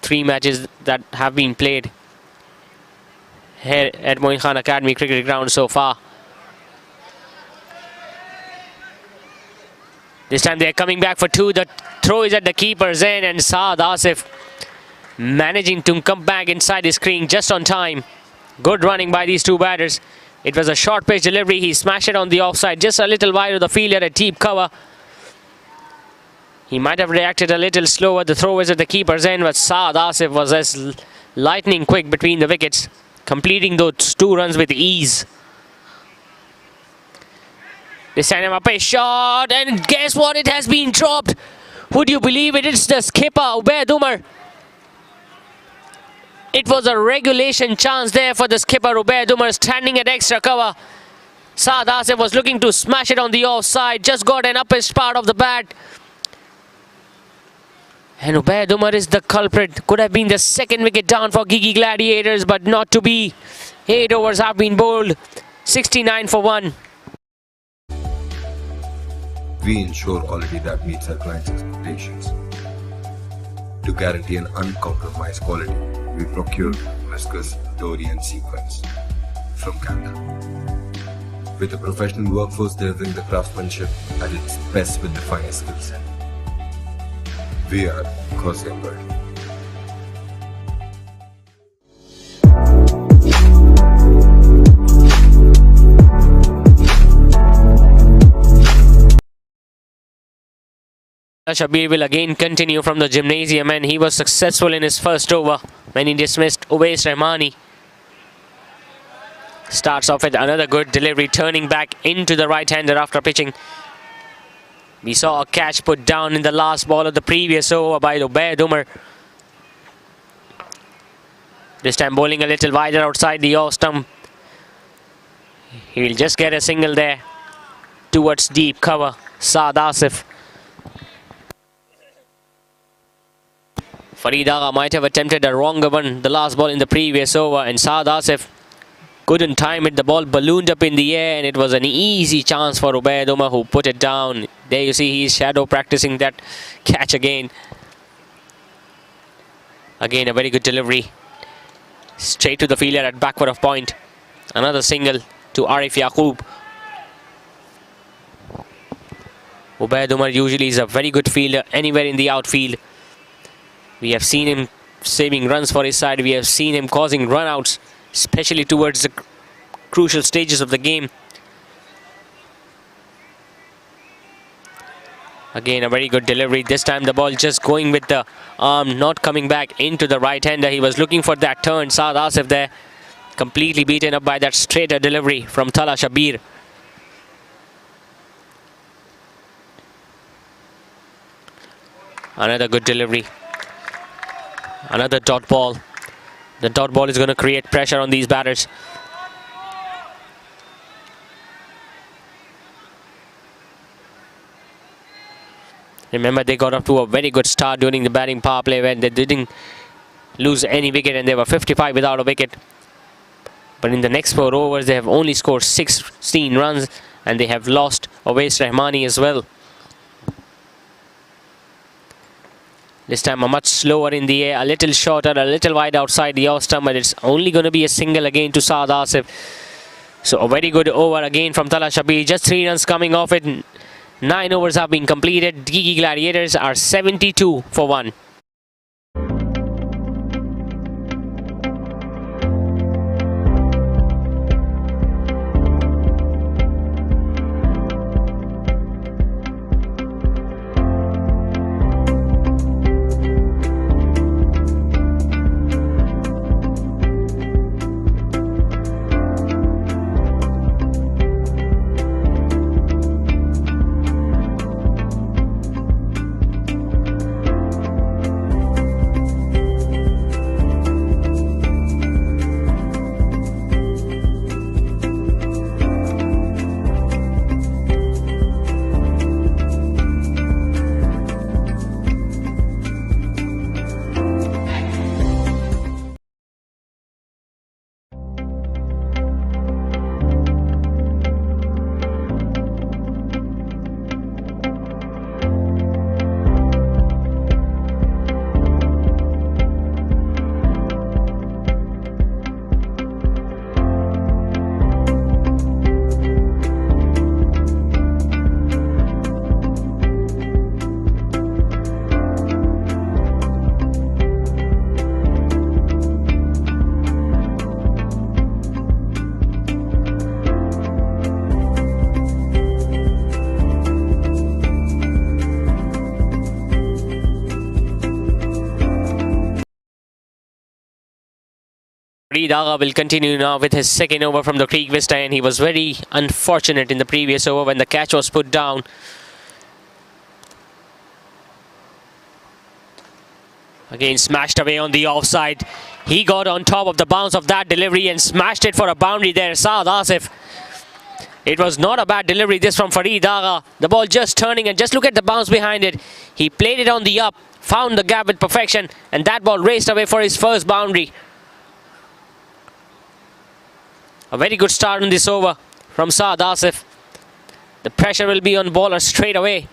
3 matches that have been played here at Moin Khan Academy Cricket Ground so far. This time they're coming back for 2. The throw is at the keeper's end, and Saad Asif managing to come back inside his screen just on time. Good running by these two batters. It was a short pitch delivery. He smashed it on the offside, just a little wide of the fielder, a deep cover. He might have reacted a little slower. The throw was at the keeper's end, but Saad Asif was as lightning quick between the wickets, completing those 2 runs with ease. This time up a shot, and guess what? It has been dropped. Would you believe it? It's the skipper, Ubaid Umar. It was a regulation chance there for the skipper, Ubaid Umar, standing at extra cover. Saad Asif was looking to smash it on the offside, just got an uppest part of the bat. And Ubaid Umar is the culprit. Could have been the 2nd wicket down for Gigi Gladiators, but not to be. 8 overs have been bowled. 69 for 1. We ensure quality that meets our clients' expectations. To guarantee an uncompromised quality, we procure viscose Dorian sequence from Canada. With a professional workforce delivering the craftsmanship at its best with the finest skill set. We are Cosembird. Shabir will again continue from the gymnasium, and he was successful in his first over when he dismissed Uwais Rahmani. Starts off with another good delivery, turning back into the right-hander after pitching. We saw a catch put down in the last ball of the previous over by Ubaid Umar. This time bowling a little wider outside the off stump. He will just get a single there towards deep cover. Saad Asif. Farid Agha might have attempted a wronger one the last ball in the previous over, and Saad Asif couldn't time it. The ball ballooned up in the air, and it was an easy chance for Ubaid Umar, who put it down. There you see he's shadow practicing that catch again. Again a very good delivery. Straight to the fielder at backward of point. Another single to Arif Yaqub. Ubaid Umar usually is a very good fielder anywhere in the outfield. We have seen him saving runs for his side. We have seen him causing run-outs, especially towards the crucial stages of the game. Again, a very good delivery. This time the ball just going with the arm, not coming back into the right-hander. He was looking for that turn. Saad Asif there, completely beaten up by that straighter delivery from Tala Shabir. Another good delivery. Another dot ball. The dot ball is going to create pressure on these batters. Remember, they got off to a very good start during the batting power play when they didn't lose any wicket, and they were 55 without a wicket. But in the next 4 overs, they have only scored 16 runs, and they have lost Uwais Rahmani as well. This time a much slower in the air, a little shorter, a little wide outside the off stump, but it's only going to be a single again to Saad Asif. So a very good over again from Tala Shabir. Just 3 runs coming off it. 9 overs have been completed. Gigi Gladiators are 72 for 1. Farid Agha will continue now with his second over from the Creek Vista, and he was very unfortunate in the previous over when the catch was put down. Again smashed away on the offside. He got on top of the bounce of that delivery and smashed it for a boundary there. Saad Asif. It was not a bad delivery this from Farid Agha. The ball just turning, and just look at the bounce behind it. He played it on the up, found the gap with perfection, and that ball raced away for his first boundary. A very good start on this over from Saad Asif. The pressure will be on bowler straight away.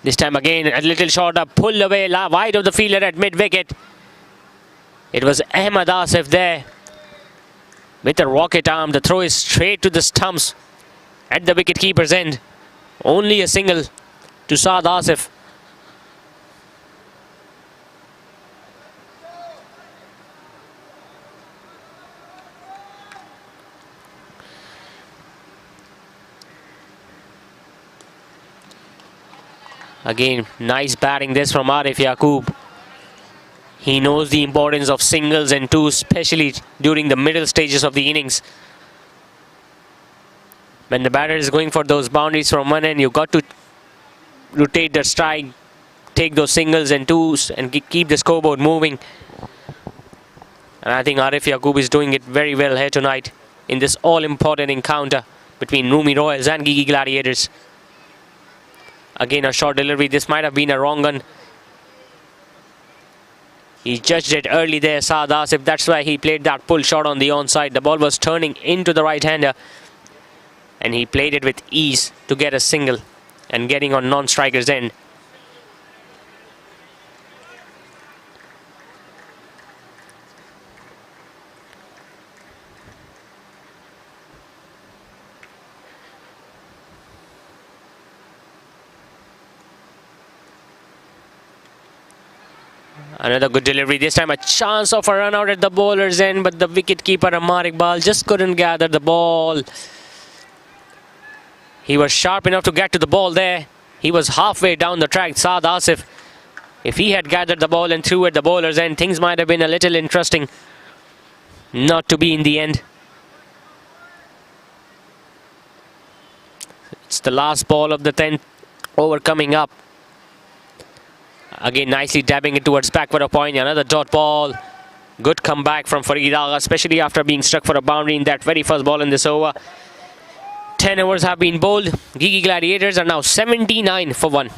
This time again a little shorter, pulled away wide of the fielder at mid-wicket. It was Ahmed Asif there with a rocket arm. The throw is straight to the stumps at the wicket-keeper's end. Only a single to Saad Asif. Again, nice batting this from Arif Yaqub. He knows the importance of singles and twos, especially during the middle stages of the innings. When the batter is going for those boundaries from one end, you've got to rotate the strike, take those singles and twos and keep the scoreboard moving. And I think Arif Yaqub is doing it very well here tonight in this all-important encounter between Roomi Royals and Gigi Gladiators. Again, a short delivery. This might have been a wrong one. He judged it early there, Saad Asif. That's why he played that pull shot on the onside. The ball was turning into the right-hander, and he played it with ease to get a single and getting on non-striker's end. Another good delivery. This time a chance of a run out at the bowler's end, but the wicket-keeper Ammar Iqbal just couldn't gather the ball. He was sharp enough to get to the ball there. He was halfway down the track, Saad Asif. If he had gathered the ball and threw at the bowler's end, things might have been a little interesting. Not to be in the end. It's the last ball of the 10th over coming up. Again, nicely dabbing it towards back for a point. Another dot ball. Good comeback from Farid Agha, especially after being struck for a boundary in that very first ball in this over. 10 overs have been bowled. Gigi Gladiators are now 79 for 1.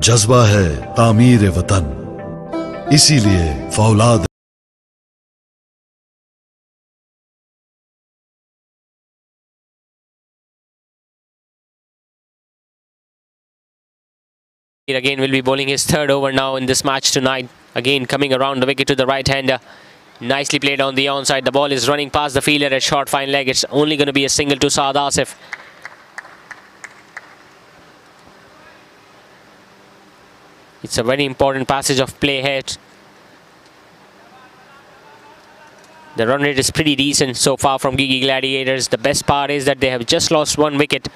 जज्बा है तामीर वतन, इसीलिए फौलाद Again will be bowling his third over now in this match tonight. Again coming around the wicket to the right-hander. Nicely played on the onside. The ball is running past the fielder at short fine leg. It's only going to be a single to Saad Asif. It's a very important passage of play here. The run rate is pretty decent so far from Gigi Gladiators. The best part is that they have just lost one wicket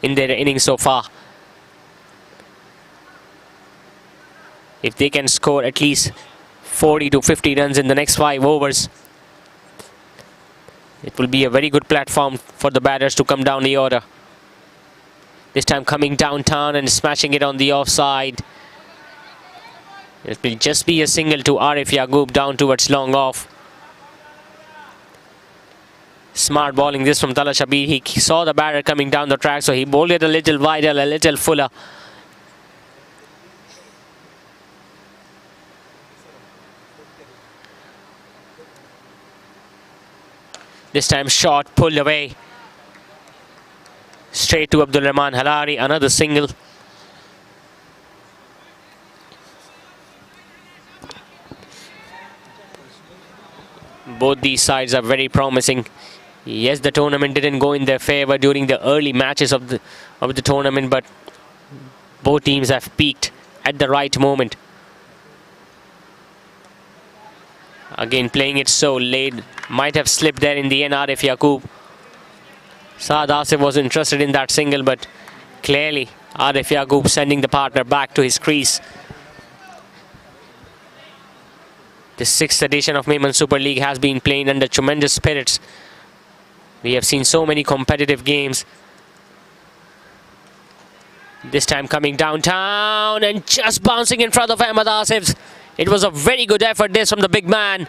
in their innings so far. If they can score at least 40 to 50 runs in the next 5 overs, it will be a very good platform for the batters to come down the order. This time coming downtown and smashing it on the offside. It will just be a single to Arif Yaqub down towards long off. Smart bowling this from Tala Shabir. He saw the batter coming down the track, so he bowled it a little wider, a little fuller. This time shot pulled away. Straight to Abdul Rahman Halari, another single. Both these sides are very promising. Yes, the tournament didn't go in their favor during the early matches of the tournament, but both teams have peaked at the right moment. Again, playing it so late, might have slipped there in the end. Arif Yaqub. Saad Asif was interested in that single, but clearly Arif Yaqub sending the partner back to his crease. The 6th edition of Memon Super League has been played under tremendous spirits. We have seen so many competitive games. This time coming downtown and just bouncing in front of Ahmed Asif. It was a very good effort this from the big man.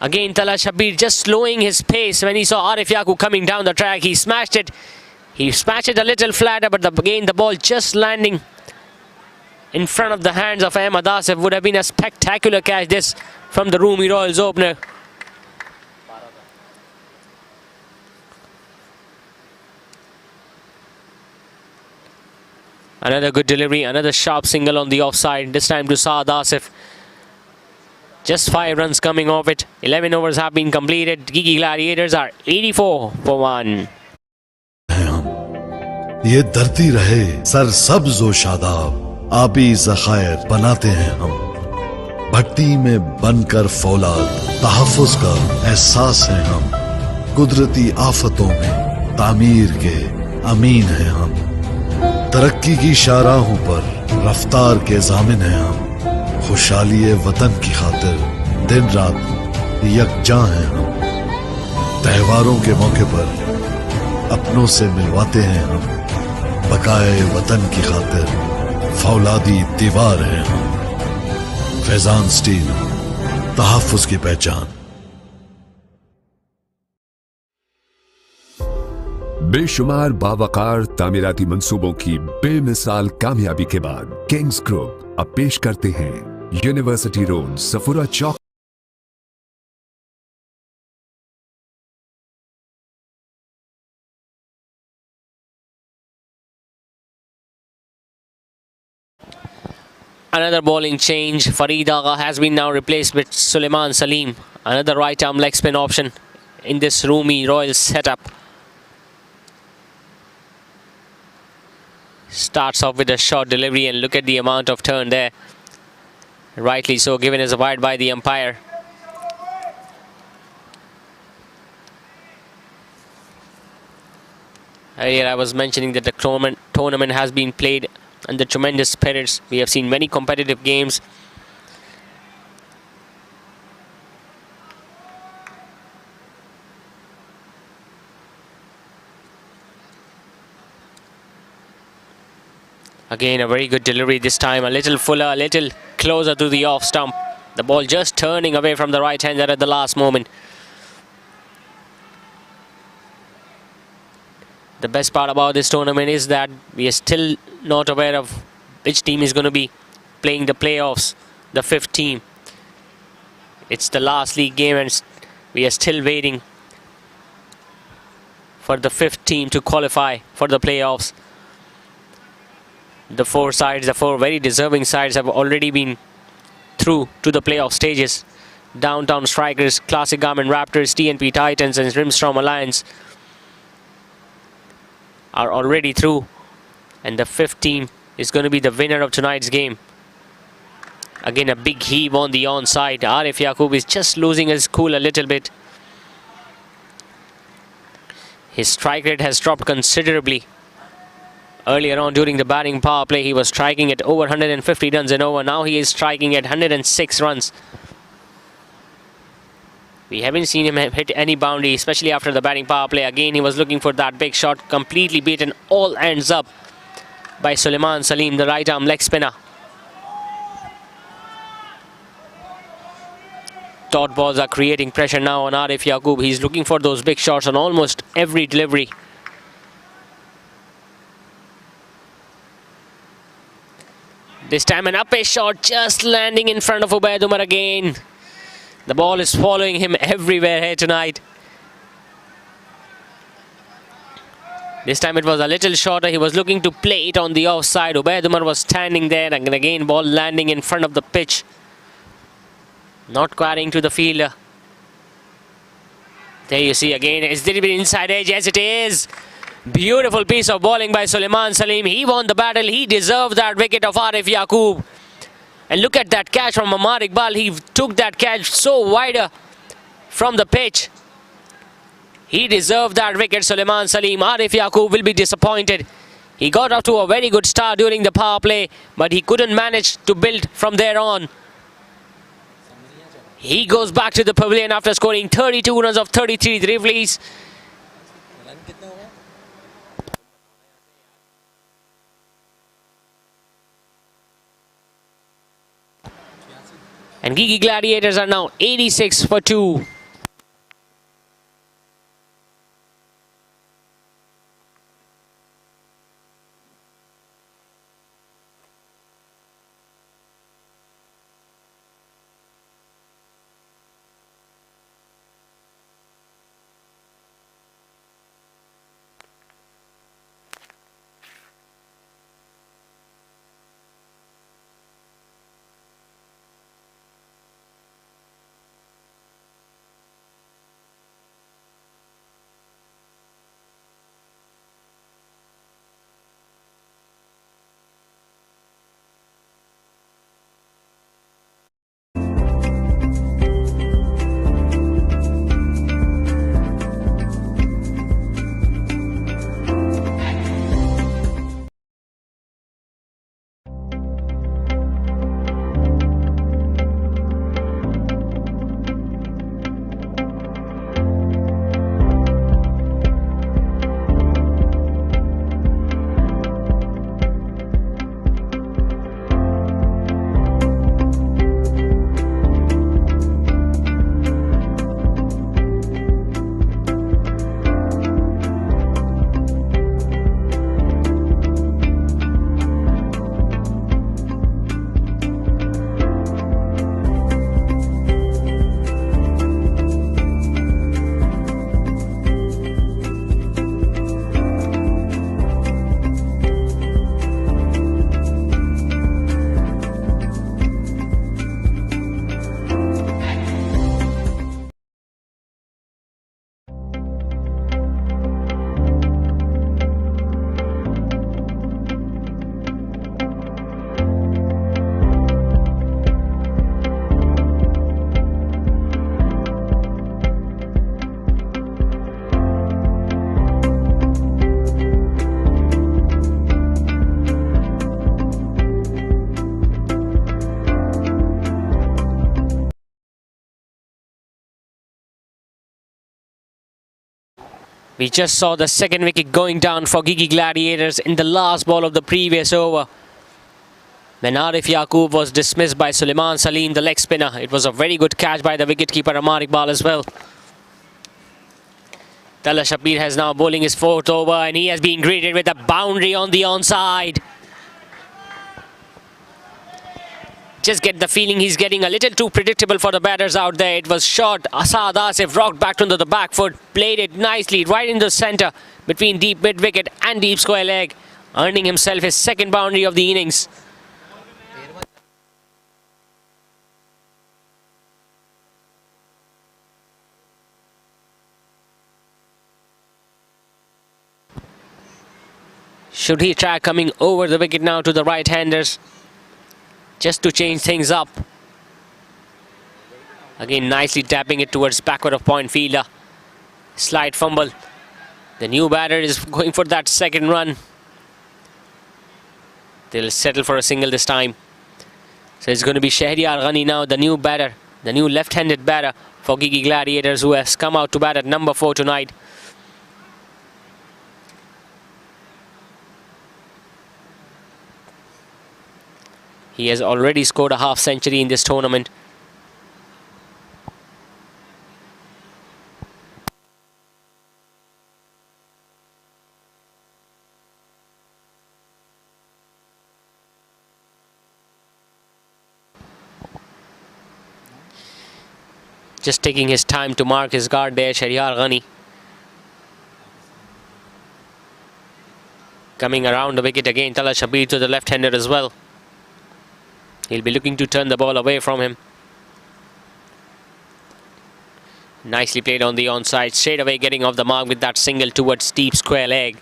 Again, Talha Shabir just slowing his pace when he saw Arif Yaqub coming down the track. He smashed it. He smashed it a little flatter, but again the ball just landing in front of the hands of Ahmed Asif. Would have been a spectacular catch this from the Roomi Royals opener. Another good delivery, another sharp single on the offside, this time to Saad Asif. Just 5 runs coming off it. 11 overs have been completed. Gigi Gladiators are 84 for 1. ये धरती रहे सरसब्ज व शादाब, आबी ज़खायर बनाते हैं हम। भट्टी में बनकर फौलाद, तहफ़्फ़ुज़ का एहसास है हम। कुदरती आफतों में तामीर के अमीन हैं हम। तरक्की की शाहराहों पर रफ्तार के ज़ामिन हैं हम। खुशहाली वतन की खातिर दिन रात यकजां हैं हम। त्योहारों के मौके पर अपनों से मिलवाते हैं हम। बकाए वतन की खातिर फौलादी दीवार हैं हम। फैजान स्टील, तहफ़्फ़ुज़ की पहचान। बेशुमार बावकार तामीराती मंसूबों की बेमिसाल कामयाबी के बाद किंग्स ग्रुप अब पेश करते हैं university road Safoora Chowk. Another bowling change. Farid Agha has been now replaced with Suleiman Salim. Another right arm leg spin option in this Roomi Royals setup. Starts off with a short delivery and look at the amount of turn there. Rightly so, given as a wide by the umpire. Earlier I was mentioning that the tournament has been played under tremendous spirits. We have seen many competitive games. Again, a very good delivery this time. A little fuller, a little closer to the off stump. The ball just turning away from the right hander at the last moment. The best part about this tournament is that we are still not aware of which team is going to be playing the playoffs, the 5th team. It's the last league game and we are still waiting for the 5th team to qualify for the playoffs. The 4 sides, the 4 very deserving sides have already been through to the playoff stages. Downtown Strikers, Classic Garment Raptors, TNP Titans and Rimstrom Alliance are already through, and the 5th team is going to be the winner of tonight's game. Again, a big heave on the onside. Arif Yaqub is just losing his cool a little bit. His strike rate has dropped considerably. Earlier on during the batting power play, he was striking at over 150 runs and over. Now he is striking at 106 runs. We haven't seen him hit any boundary, especially after the batting power play. Again, he was looking for that big shot, completely beaten. All ends up by Suleiman Salim, the right arm leg spinner. Dot balls are creating pressure now on Arif Yaqub. He's looking for those big shots on almost every delivery. This time an up-pace shot just landing in front of Ubaid Umar again. The ball is following him everywhere here tonight. This time it was a little shorter. He was looking to play it on the offside. Ubaid Umar was standing there, and again ball landing in front of the pitch. Not carrying to the fielder. There you see again. Is there been inside edge? Yes, it is. Beautiful piece of bowling by Suleiman Salim. He won the battle. He deserved that wicket of Arif Yaqub. And look at that catch from Amar Iqbal. He took that catch so wider from the pitch. He deserved that wicket, Suleiman Salim. Arif Yaqub will be disappointed. He got off to a very good start during the power play, but he couldn't manage to build from there on. He goes back to the pavilion after scoring 32 runs of 33 deliveries. And Gigi Gladiators are now 86 for 2. We just saw the second wicket going down for Gigi Gladiators in the last ball of the previous over. When Arif Yaqub was dismissed by Suleiman Salim, the leg spinner. It was a very good catch by the wicketkeeper Amar Iqbal as well. Tala Shabir has now bowling his fourth over, and he has been greeted with a boundary on the onside. Just get the feeling he's getting a little too predictable for the batters out there. It was short. Asad Asif rocked back onto the back foot, played it nicely right in the centre between deep mid wicket and deep square leg, earning himself his second boundary of the innings. Should he try coming over the wicket now to the right-handers, just to change things up? Again, nicely tapping it towards backward of point fielder. Slight fumble. The new batter is going for that second run. They'll settle for a single this time. So it's going to be Shahryar Ghani now, the new batter, the new left-handed batter for Gigi Gladiators, who has come out to bat at number 4 tonight. He has already scored a half century in this tournament. Just taking his time to mark his guard there, Shahryar Ghani. Coming around the wicket again, Tala Shabir to the left-hander as well. He'll be looking to turn the ball away from him. Nicely played on the onside, straight away getting off the mark with that single towards deep square leg.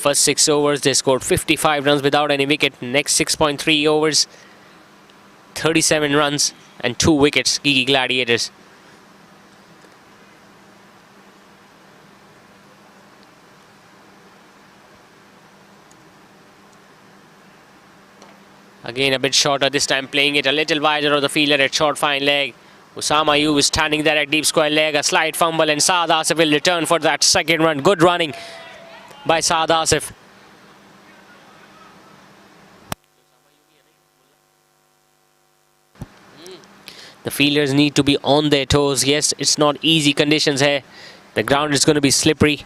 First 6 overs, they scored 55 runs without any wicket. Next 6.3 overs, 37 runs and 2 wickets, Gigi Gladiators. Again a bit shorter, this time playing it a little wider of the fielder at short fine leg. Usama Ayub is standing there at deep square leg, a slight fumble, and Saad Asif will return for that second run. Good running by Saad Asif. The fielders need to be on their toes. Yes, it's not easy conditions here. The ground is going to be slippery,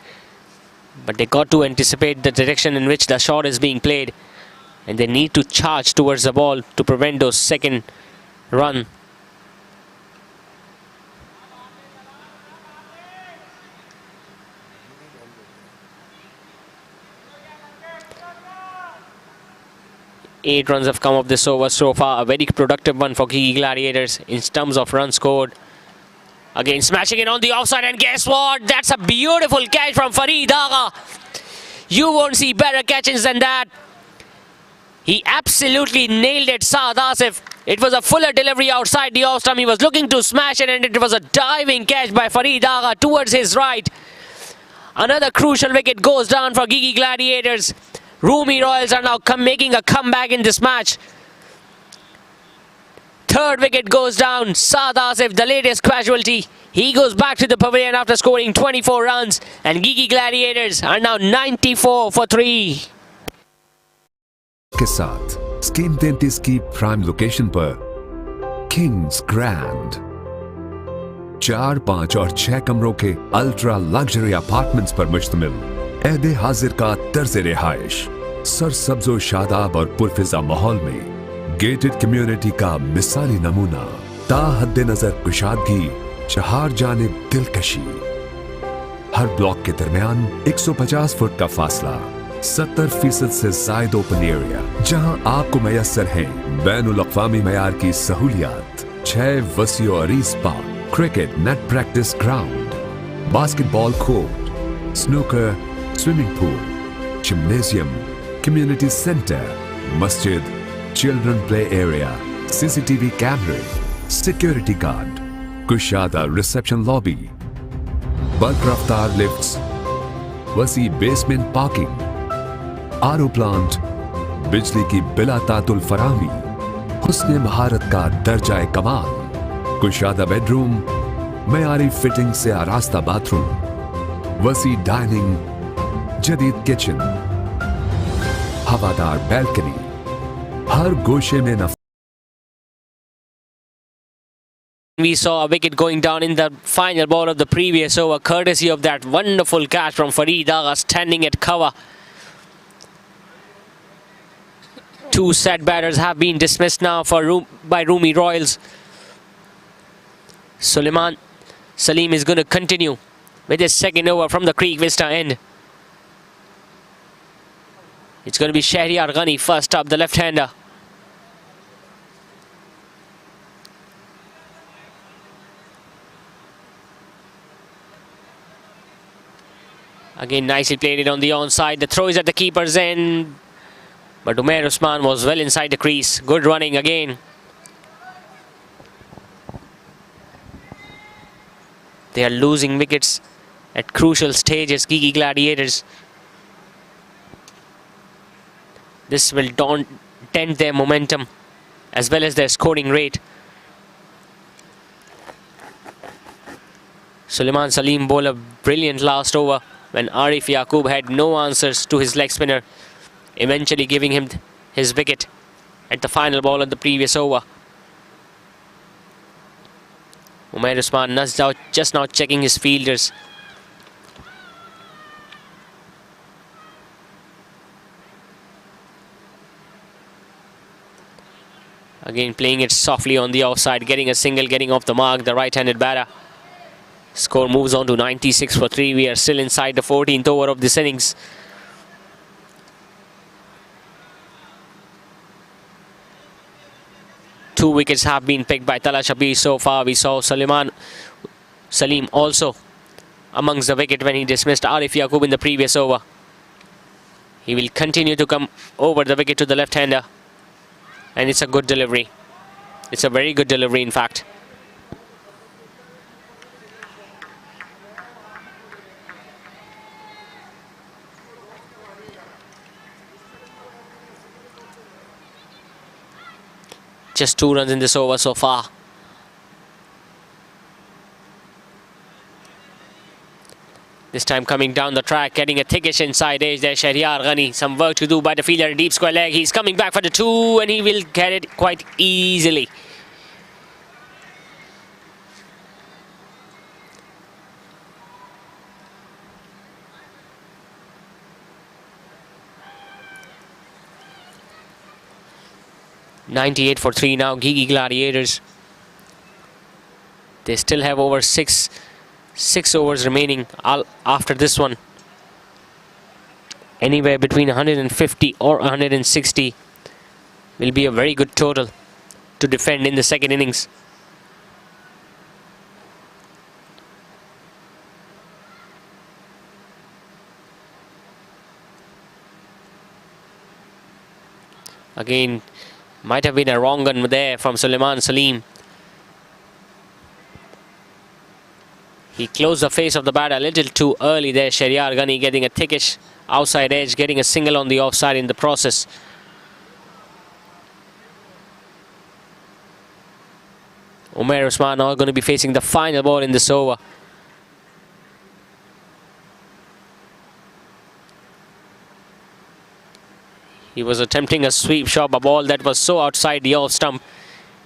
but they got to anticipate the direction in which the shot is being played, and they need to charge towards the ball to prevent those second run. Eight runs have come off this over so far. A very productive one for Gigi Gladiators in terms of runs scored. Again smashing it on the offside, and guess what? That's a beautiful catch from Farid Agha. You won't see better catches than that. He absolutely nailed it, Saad Asif. It was a fuller delivery outside the off stump. He was looking to smash it, and it was a diving catch by Farid Agha towards his right. Another crucial wicket goes down for Gigi Gladiators. Roomi Royals are now making a comeback in this match. Third wicket goes down. Saad Asif, the latest casualty. He goes back to the pavilion after scoring 24 runs. And Gigi Gladiators are now 94 for 3. के साथ scheme 33 की prime location पर Kings grand 4, 5 और 6 कमरों के ultra luxury apartments पर मुश्तमिल ऐदे हाजिर का तर्ज रिहाइश सरसब्जो शादाब और पुरफिजा माहौल में गेटेड कम्युनिटी का मिसाली नमूना ताहद्दे नजर कुशादगी चहार जानिब दिलकशी हर ब्लॉक के दरमियान 150 फुट का फासला 70% से जायद ओपन एरिया जहां आपको मैसर है बैनुल अक़वामी मयार की सहूलियात 6 वसी और अरीज park cricket net practice ground basketball court snooker swimming pool, gymnasium, community center, masjid, children play area, CCTV camera, security guard, kushada reception lobby, bulk raftar lifts, wasi basement parking, RO plant, बिजली की बिला तातुल फरामी, हुस्न महारत का दर्जा कमाल, कुशादा bedroom, मयारी fitting से आरास्ता बाथरूम, वसी डाइनिंग, जदीद किचन, हवादार बैल्कनी, हर गोशे में enough. We saw a wicket going down in the final ball of the previous over, courtesy of that wonderful catch from Farid Agha standing at cover. 2 set batters have been dismissed now by Roomi Royals. Suleiman Salim is going to continue with his second over from the Creek Vista end. It's going to be Shahryar Ghani first up, the left-hander. Again, nicely played it on the onside. The throw is at the keeper's end. But Umair Usman was well inside the crease. Good running again. They are losing wickets at crucial stages, Gigi Gladiators. This will dent their momentum as well as their scoring rate. Suleiman Salim bowled a brilliant last over when Arif Yaqub had no answers to his leg spinner, eventually giving him his wicket at the final ball of the previous over. Umair Usman nudged out, just now checking his fielders. Again playing it softly on the offside, getting a single, getting off the mark, the right-handed batter. Score moves on to 96 for 3. We are still inside the 14th over of this innings. Two wickets have been picked by Tala Shabir so far. We saw Salim also amongst the wicket when he dismissed Arif Yaqub in the previous over. He will continue to come over the wicket to the left-hander. And it's a good delivery. It's a very good delivery, in fact. Just 2 runs in this over so far. This time coming down the track, getting a thickish inside edge there, Shahryar Ghani. Some work to do by the fielder, deep square leg. He's coming back for the 2 and he will get it quite easily. .98 for 3 now, Gigi Gladiators. They still have over six overs remaining after this one. Anywhere between 150 or 160 will be a very good total to defend in the second innings. Again, might have been a wrong one there from Suleiman Salim. He closed the face of the bat a little too early there. Shahryar Ghani getting a thickish outside edge, getting a single on the offside in the process. Umair Usman now going to be facing the final ball in this over. He was attempting a sweep shot, a ball that was so outside the off stump.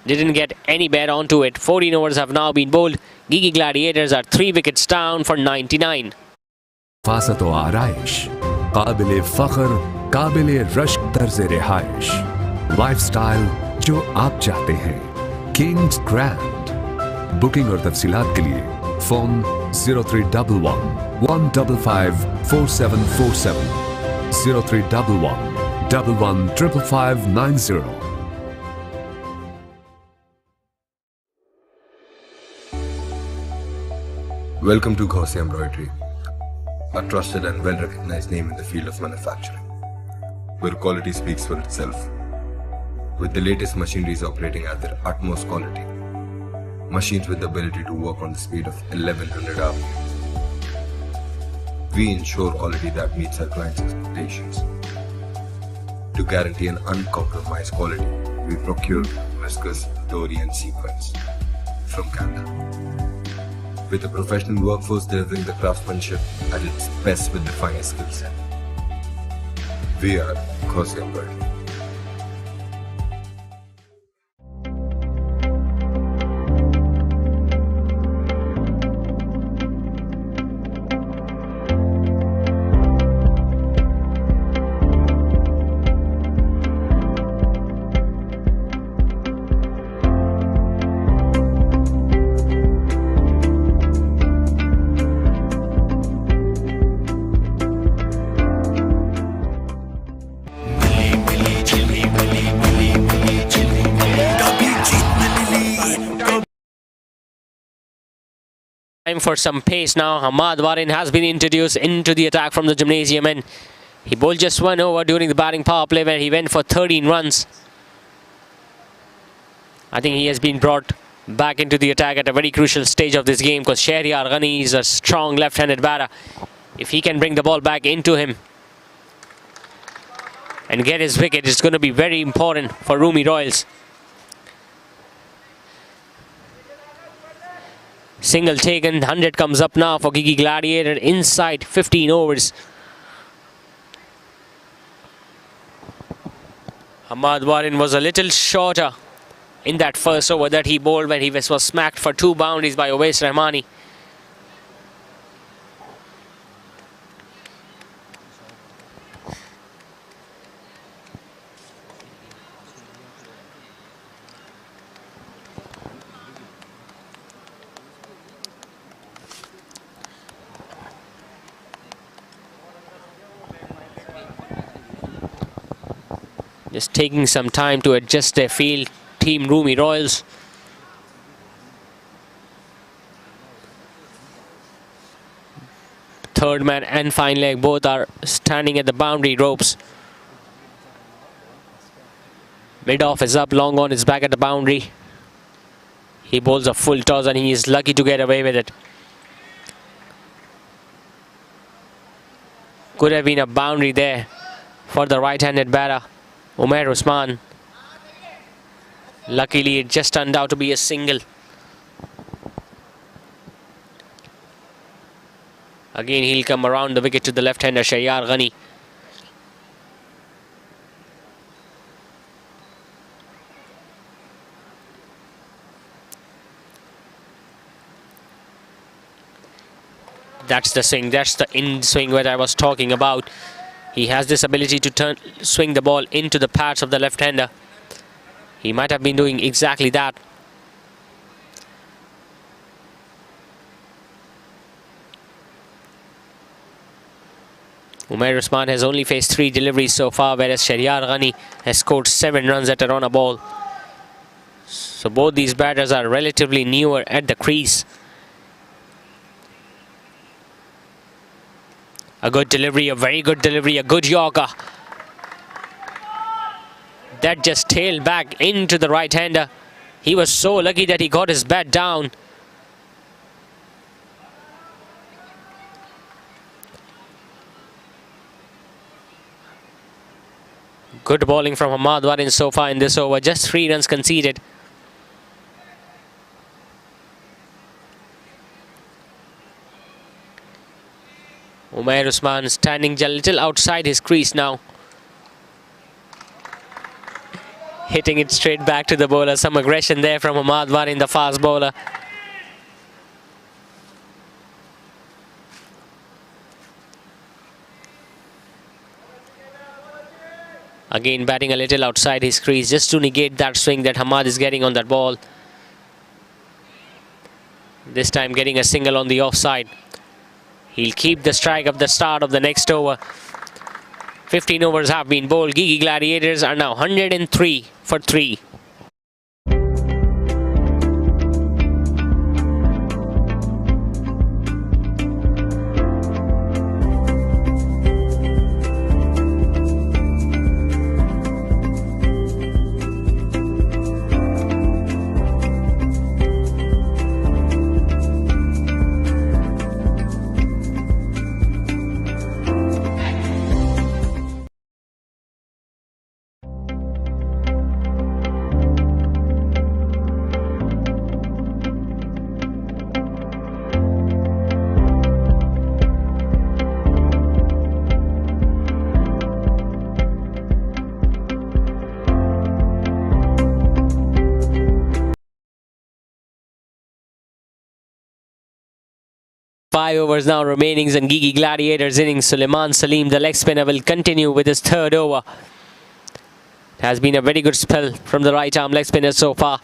Didn't get any bat onto it. 14 overs have now been bowled. Gigi Gladiators are 3 wickets down for 99. फासत व आराइश काबिल फख्र काबिल रश्क तर्ज रिहाइश lifestyle जो आप चाहते हैं Kings grand booking और तफसीलात के लिए phone 0311 155 4747 0311 115590. Welcome to Gaussian Embroidery, a trusted and well-recognized name in the field of manufacturing, where quality speaks for itself. With the latest machineries operating at their utmost quality, machines with the ability to work on the speed of 1100 RPM, we ensure quality that meets our clients' expectations. To guarantee an uncompromised quality, we procure viscose, dory and sequins from Canada. With a professional workforce delivering the craftsmanship at its best with the finest skill set. We are Gaussian Embroidery. Time for some pace now. Hamad Warin has been introduced into the attack from the gymnasium and he bowled just 1 over during the batting power play where he went for 13 runs. I think he has been brought back into the attack at a very crucial stage of this game because Shahryar Ghani is a strong left-handed batter. If he can bring the ball back into him and get his wicket, it's going to be very important for Roomi Royals. Single taken, 100 comes up now for Gigi Gladiator inside 15 overs. Hamad Warin was a little shorter in that first over that he bowled when he was smacked for 2 boundaries by Owais Rahmani. Just taking some time to adjust their field. Team Roomi Royals. Third man and fine leg both are standing at the boundary ropes. Mid-off is up, long on is back at the boundary. He bowls a full toss and he is lucky to get away with it. Could have been a boundary there for the right-handed batter, Umair Usman. Luckily, it just turned out to be a single. Again, he'll come around the wicket to the left-hander, Shayyar Ghani. That's the swing, that's the in swing that I was talking about. He has this ability to swing the ball into the pads of the left-hander. He might have been doing exactly that. Umair Usman has only faced 3 deliveries so far, whereas Shayyar Ghani has scored 7 runs at a run a ball. So both these batters are relatively newer at the crease. A good delivery, a very good delivery, a good Yorker. That just tailed back into the right-hander. He was so lucky that he got his bat down. Good bowling from Hamad Warin so far in this over. Just 3 runs conceded. Umair Usman standing a little outside his crease now. Hitting it straight back to the bowler. Some aggression there from Hamad Warin, the fast bowler. Again batting a little outside his crease just to negate that swing that Hamad is getting on that ball. This time getting a single on the offside. He'll keep the strike at the start of the next over. 15 overs have been bowled. Gigi Gladiators are now 103 for 3. Five overs now remaining in Gigi Gladiators innings. Suleiman Salim, the leg spinner, will continue with his 3rd over. It has been a very good spell from the right arm leg spinner so far.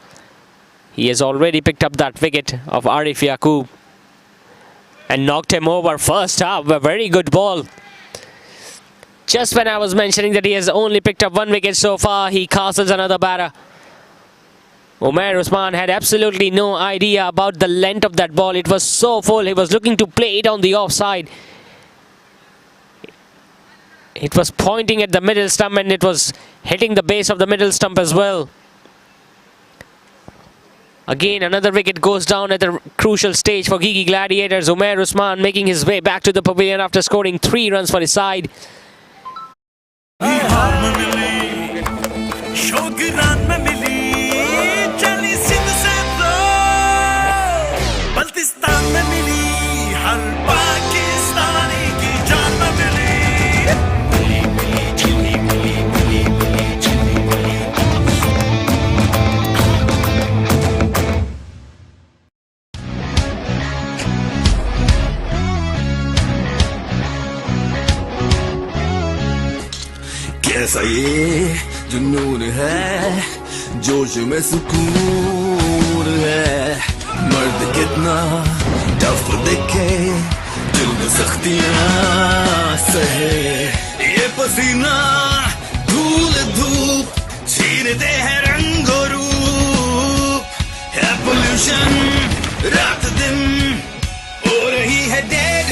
He has already picked up that wicket of Arif Yaqub and knocked him over first half. A very good ball. Just when I was mentioning that he has only picked up 1 wicket so far, he castles another batter. Umair Usman had absolutely no idea about the length of that ball. It was so full. He was looking to play it on the offside. It was pointing at the middle stump and it was hitting the base of the middle stump as well. Again, another wicket goes down at the crucial stage for Gigi Gladiators. Umair Usman making his way back to the pavilion after scoring 3 runs for his side. कैसा ये जुनून है, जोश में सुकून है, मर्द कितना टफ दिखे, दिल में सख्तियां सहे, ये पसीना धूल धूल धूप छीनते हैं रंगो रूप है पोल्यूशन रात दिन हो रही है डेड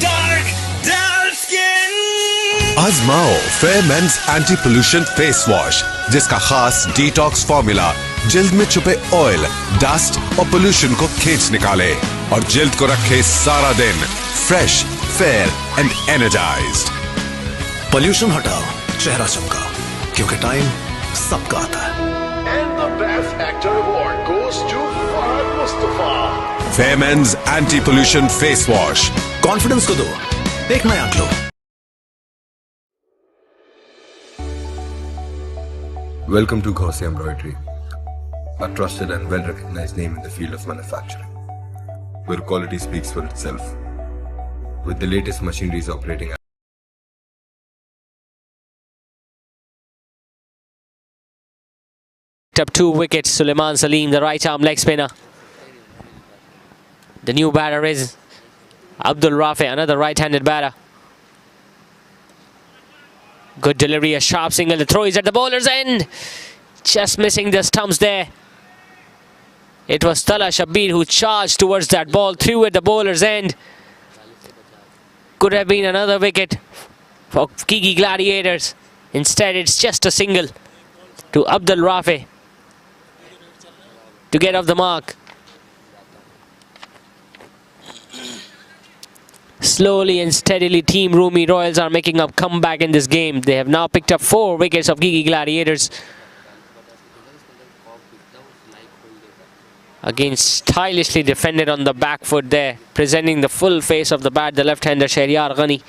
डार्क डार्क स्किन। आजमाओ fair men's anti pollution face wash जिसका खास डिटॉक्स फॉर्मूला जिल्द में छुपे ऑयल, डस्ट और पोल्यूशन को खींच निकाले और जिल्द को रखे सारा दिन fresh, fair and energised. Pollution हटाओ, चेहरा चमका, क्योंकि टाइम सबका आता है। And the best actor award goes to Fahad Mustafa. Fair men's anti pollution face wash. Confidence को दो एक नया glow. Welcome to Gaussian Embroidery, a trusted and well-recognized name in the field of manufacturing, where quality speaks for itself. With the latest machineries operating at Up 2 wickets, Suleiman Salim, the right arm leg spinner. The new batter is Abdul Rafi, another right-handed batter. Good delivery, a sharp single. The throw is at the bowler's end. Just missing the stumps there. It was Tala Shabbir who charged towards that ball, threw at the bowler's end. Could have been another wicket for Gigi Gladiators. Instead, it's just a single to Abdul Rafi to get off the mark. Slowly and steadily, Team Roomi Royals are making a comeback in this game. They have now picked up 4 wickets of Gigi Gladiators. Again, stylishly defended on the back foot there, presenting the full face of the bat, the left-hander Shahryar Ghani.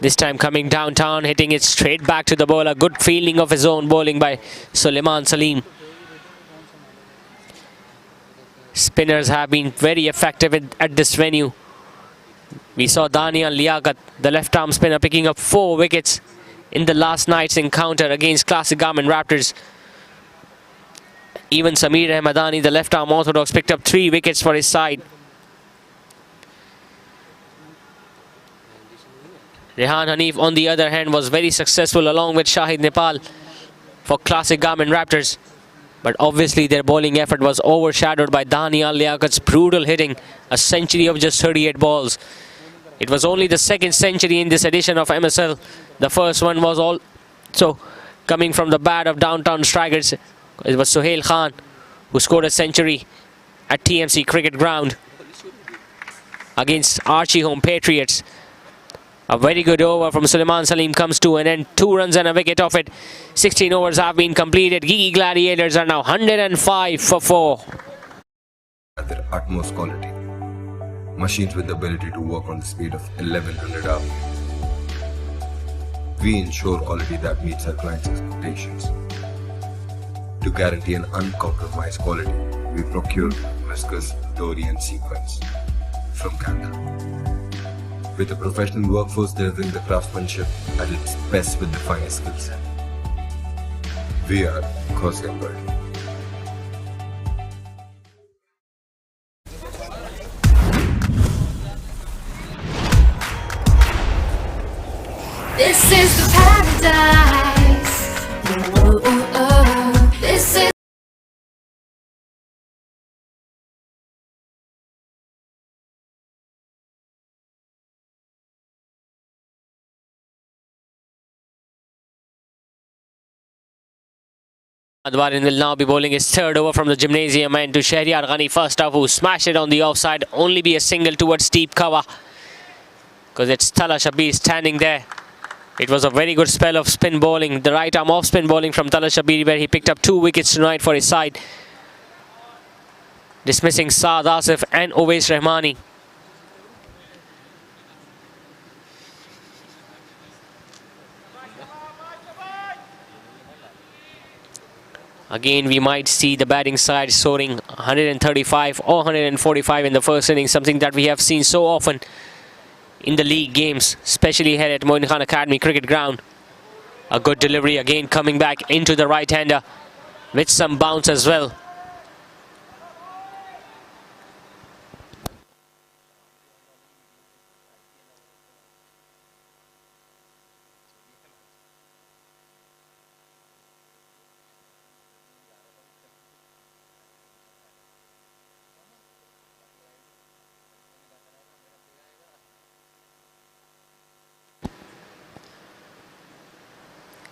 This time coming downtown, hitting it straight back to the bowler. Good fielding of his own bowling by Suleiman Salim. Spinners have been very effective at this venue. We saw Daniel Liaquat, the left arm spinner, picking up 4 wickets in the last night's encounter against Classic Garment Raptors. Even Sameer Ahmadani, the left arm orthodox, picked up 3 wickets for his side. Rehan Hanif, on the other hand, was very successful along with Shahid Nepal for Classic Garment Raptors. But obviously their bowling effort was overshadowed by Daniel Liaquat's brutal hitting, a century of just 38 balls. It was only the second century in this edition of MSL. The first one was also coming from the bat of downtown strikers. It was Sohail Khan who scored a century at TMC Cricket Ground against Archie Home Patriots. A very good over from Suleiman Salim comes to an end. 2 runs and a wicket off it. 16 overs have been completed. Gigi Gladiators are now 105 for 4. At their utmost quality. Machines with the ability to work on the speed of 1100 hours. We ensure quality that meets our clients' expectations. To guarantee an uncompromised quality, we procure viscose, dory and sequins from Canada. With a professional workforce delivering the craftsmanship at its best with the finest skill set. We are Gaussian Embroidery. This is the paradise. Oh, oh, oh. This is Adwarin will now be bowling his 3rd over from the gymnasium and to Shahryar Ghani first off, who smashed it on the offside. Only be a single towards deep cover because it's Tala Shabbir standing there. It was a very good spell of spin bowling, the right arm off spin bowling from Tala Shabbir, where he picked up 2 wickets tonight for his side, dismissing Saad Asif and Owais Rahmani. Again, we might see the batting side soaring 135 or 145 in the first innings, something that we have seen so often in the league games, especially here at Moin Khan Academy Cricket Ground. A good delivery again coming back into the right-hander with some bounce as well.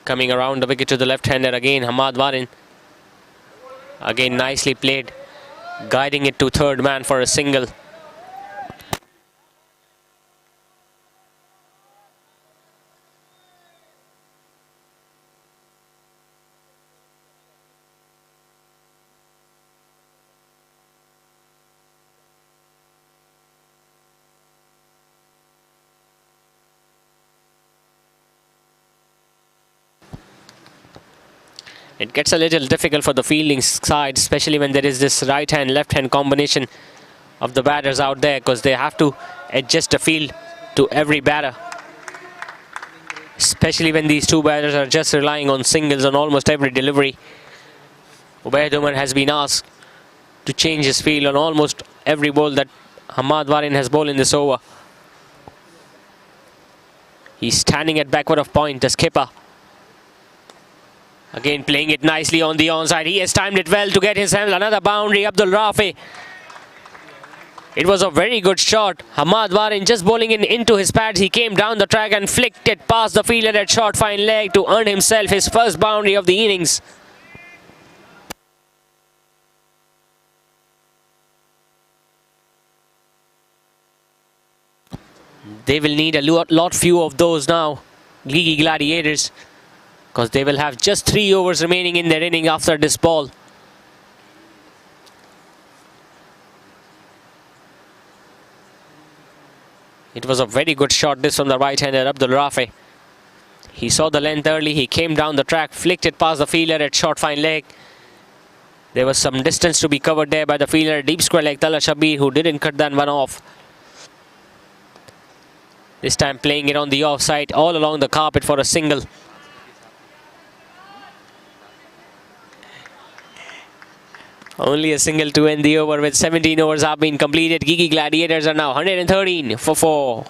Coming around the wicket to the left-hander again, Hamad Warin. Again, nicely played, guiding it to third man for a single. It gets a little difficult for the fielding side, especially when there is this right-hand, left-hand combination of the batters out there, because they have to adjust the field to every batter. Especially when these two batters are just relying on singles on almost every delivery. Ubaid Umar has been asked to change his field on almost every ball that Hamad Warin has bowled in this over. He's standing at backward of point, the skipper. Again playing it nicely on the onside. He has timed it well to get himself another boundary. Abdul Rafi. It was a very good shot. Hamad Warin just bowling into his pads. He came down the track and flicked it past the fielder at short fine leg to earn himself his first boundary of the innings. They will need a lot few of those now, Gigi Gladiators, because they will have just 3 overs remaining in their inning after this ball. It was a very good shot, this from the right-hander Abdul Rafi. He saw the length early, he came down the track, flicked it past the fielder at short fine leg. There was some distance to be covered there by the fielder, deep square leg Tala Shabir, who didn't cut that one off. This time playing it on the offside, all along the carpet for a single. Only a single to end the over with 17 overs have been completed. Gigi Gladiators are now 113 for 4.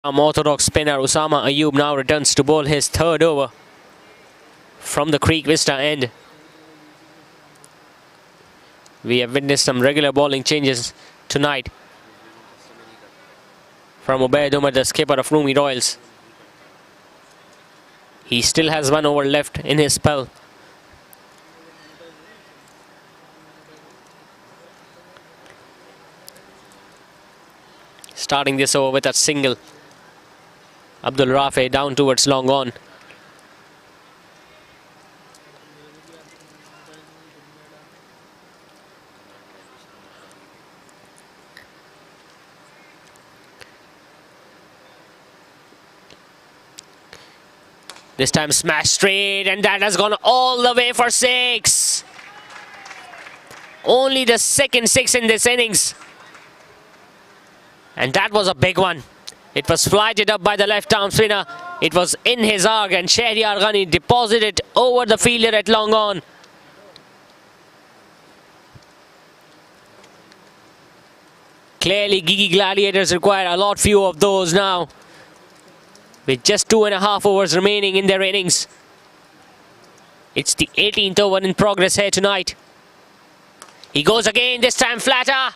Orthodox spinner Usama Ayub now returns to bowl his third over from the Creek Vista end. We have witnessed some regular bowling changes tonight from Ubaid Umar, the skipper of Roomi Royals. He still has 1 over left in his spell. Starting this over with a single. Abdul Rafi down towards long on. This time smash straight, and that has gone all the way for 6. Only the second 6 in this innings. And that was a big one. It was flighted up by the left-arm spinner. It was in his arc, and Shahryar Ghani deposited over the fielder at long on. Clearly, Gigi Gladiators require a lot few of those now, with just 2.5 overs remaining in their innings. It's the 18th over in progress here tonight. He goes again, this time flatter.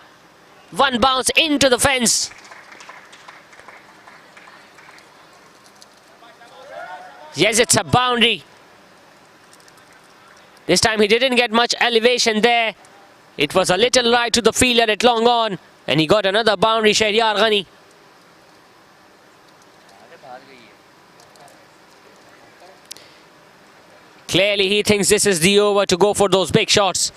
One bounce into the fence. Yes, it's a boundary. This time he didn't get much elevation there. It was a little right to the fielder at long on, and he got another boundary, Shahryar Ghani. Clearly he thinks this is the over to go for those big shots.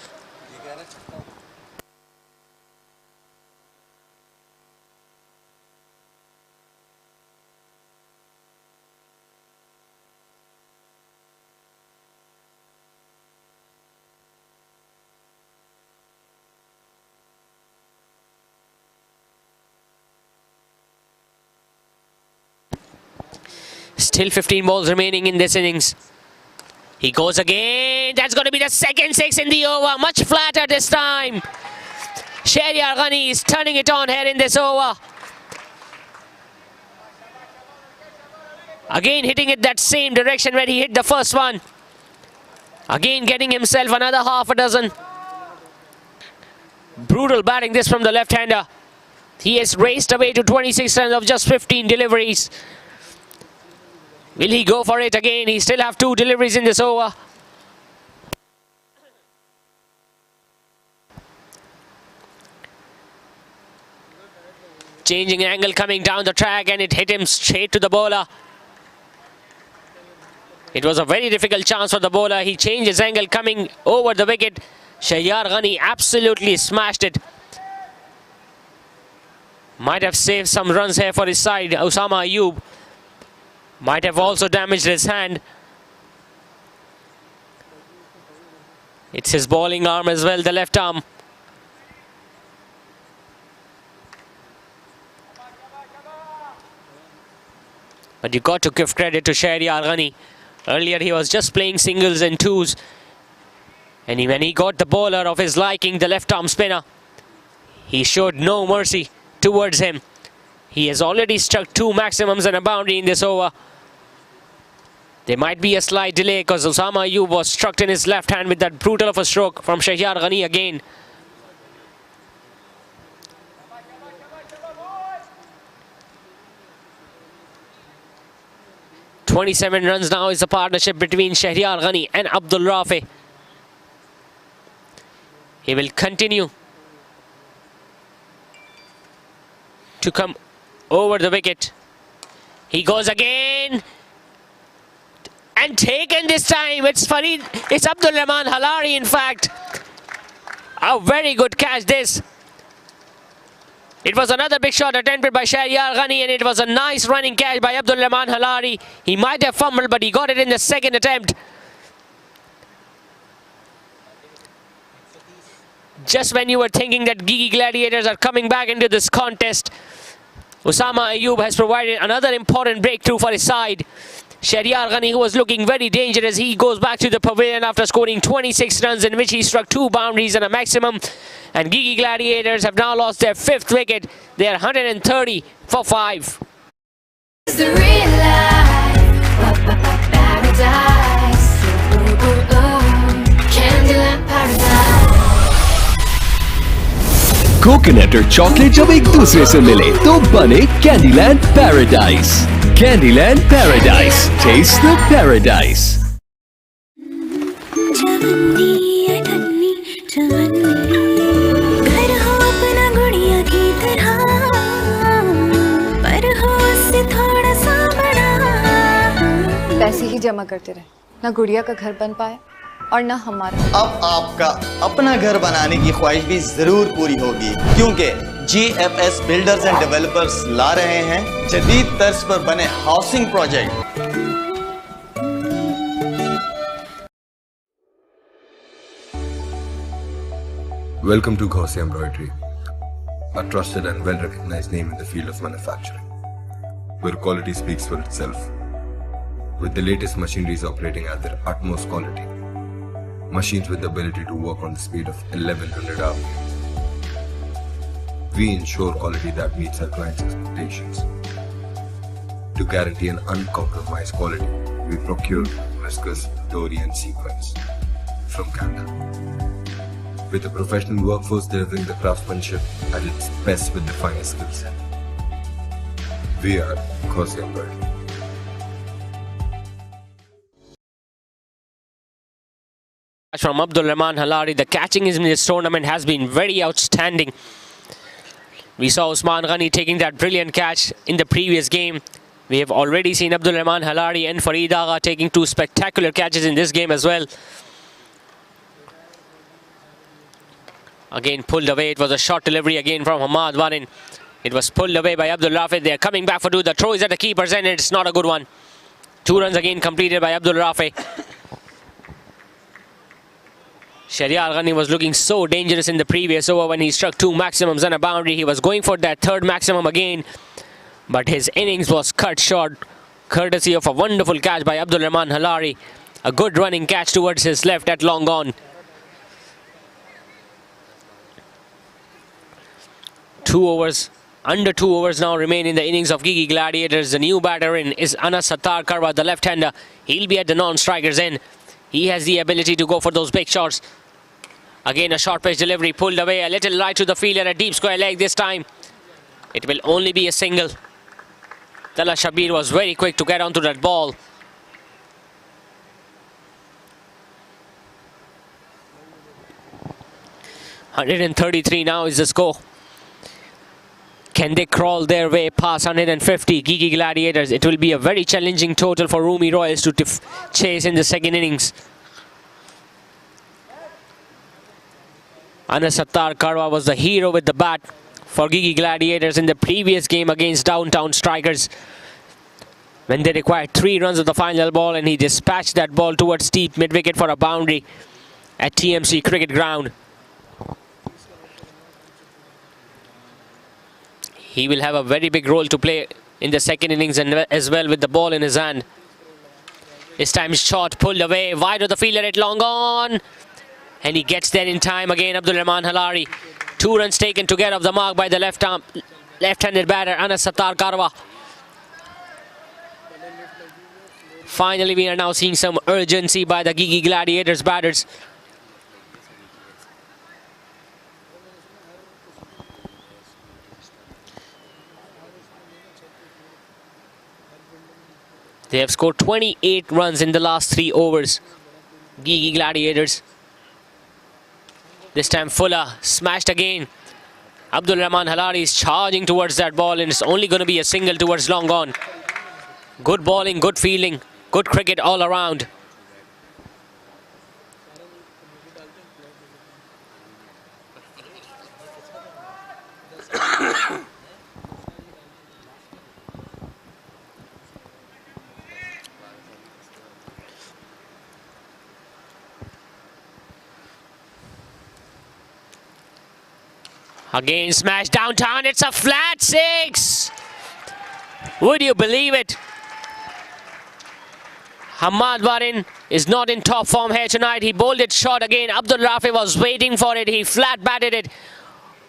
Still 15 balls remaining in this innings. He goes again. That's going to be the second six in the over. Much flatter this time. Shahryar Ghani is turning it on here in this over. Again hitting it that same direction where he hit the first one. Again getting himself another half a dozen. Brutal batting this from the left-hander. He has raced away to 26 runs of just 15 deliveries. Will he go for it again? He still have 2 deliveries in this over. Changing angle coming down the track, and it hit him straight to the bowler. It was a very difficult chance for the bowler. He changed his angle coming over the wicket. Shahryar Ghani absolutely smashed it. Might have saved some runs here for his side. Usama Ayub might have also damaged his hand. It's his bowling arm as well, the left arm. But you got to give credit to Shahryar Ghani. Earlier he was just playing singles and twos. And when he got the bowler of his liking, the left arm spinner, he showed no mercy towards him. He has already struck 2 maximums and a boundary in this over. There might be a slight delay because Usama Ayub was struck in his left hand with that brutal of a stroke from Shahryar Ghani again. "27 runs now is the partnership between Shahryar Ghani and Abdul Rafi. He will continue to come over the wicket. He goes again. And taken this time. It's Farid. It's Abdul Rahman Halari, in fact. A very good catch this. It was another big shot attempted by Shahryar Ghani, and it was a nice running catch by Abdul Rahman Halari. He might have fumbled, but he got it in the second attempt. Just when you were thinking that Gigi Gladiators are coming back into this contest, Usama Ayub has provided another important breakthrough for his side. Shahryar Ghani, who was looking very dangerous, he goes back to the pavilion after scoring 26 runs, in which he struck 2 boundaries and a maximum. And Gigi Gladiators have now lost their 5th wicket. They are 130 for 5. It's the real life, paradise. Candyland paradise. Coconut और chocolate जब एक दूसरे से मिले तो बने Candyland paradise. Candyland paradise, taste the paradise. घर हो अपना गुड़िया की तरह, पर हो उससे थोड़ा सा बड़ा। पैसे ही जमा करते रहे, ना गुड़िया का घर बन पाए और ना हमारा। अब आपका अपना घर बनाने की ख्वाहिश भी जरूर पूरी होगी, क्योंकि GFS बिल्डर्स एंड डेवलपर्स ला रहे हैं जदीद तर्ज पर बने housing project. Welcome to Gauzy Embroidery, a trusted and well-recognized name in the field of manufacturing, where quality speaks for itself. With the latest machineries operating at their utmost quality, machines with the ability to work on the speed of 1100 hours. We ensure quality that meets our clients' expectations. To guarantee an uncompromised quality, we procure viscose, dory and sequins from Canada. With a professional workforce delivering the craftsmanship at its best with the finest skill set. We are Gauzy Embroidery. From Abdul Rahman Halari, the catching in this tournament has been very outstanding. We saw Usman Ghani taking that brilliant catch in the previous game. We have already seen Abdul Rahman Halari and Farid Agha taking 2 spectacular catches in this game as well. Again pulled away. It was a short delivery again from Hamad Warin. It was pulled away by Abdul Rafi. They are coming back for 2. The throw is at the keeper's end. It's not a good one. 2 runs again completed by Abdul Rafi. Shahryar Ghani was looking so dangerous in the previous over when he struck 2 maximums and a boundary. He was going for that 3rd maximum again, but his innings was cut short courtesy of a wonderful catch by Abdul Rahman Halari. A good running catch towards his left at long on. 2 overs, under 2 overs now remain in the innings of Gigi Gladiators. The new batter in is Anas Sattar Karwa, the left-hander. He'll be at the non-strikers end. He has the ability to go for those big shots. Again, a short pitch delivery pulled away, a little right to the fielder, a deep square leg this time. It will only be a single. Tala Shabir was very quick to get onto that ball. .133 now is the score. Can they crawl their way past 150? Gigi Gladiators. It will be a very challenging total for Roomi Royals to chase in the second innings. Anas Sattar Karwa was the hero with the bat for Gigi Gladiators in the previous game against Downtown Strikers, when they required 3 runs of the final ball, and he dispatched that ball towards deep mid-wicket for a boundary at TMC Cricket Ground. He will have a very big role to play in the second innings and as well with the ball in his hand. This time shot pulled away, wide of the fielder at long on. And he gets there in time again, Abdul Rahman Halari. 2 runs taken to get off the mark by the left-handed batter, Anas Sattar Karwa. Finally, we are now seeing some urgency by the Gigi Gladiators batters. They have scored 28 runs in the last 3 overs. Gigi Gladiators. This time Fuller smashed again. Abdul Rahman Halari is charging towards that ball, and it's only going to be a single towards long on. Good bowling, good fielding, good cricket all around. Again, smash downtown. It's a flat 6. Would you believe it? Hamad Warin is not in top form here tonight. He bowled it short again. Abdul Rafi was waiting for it. He flat batted it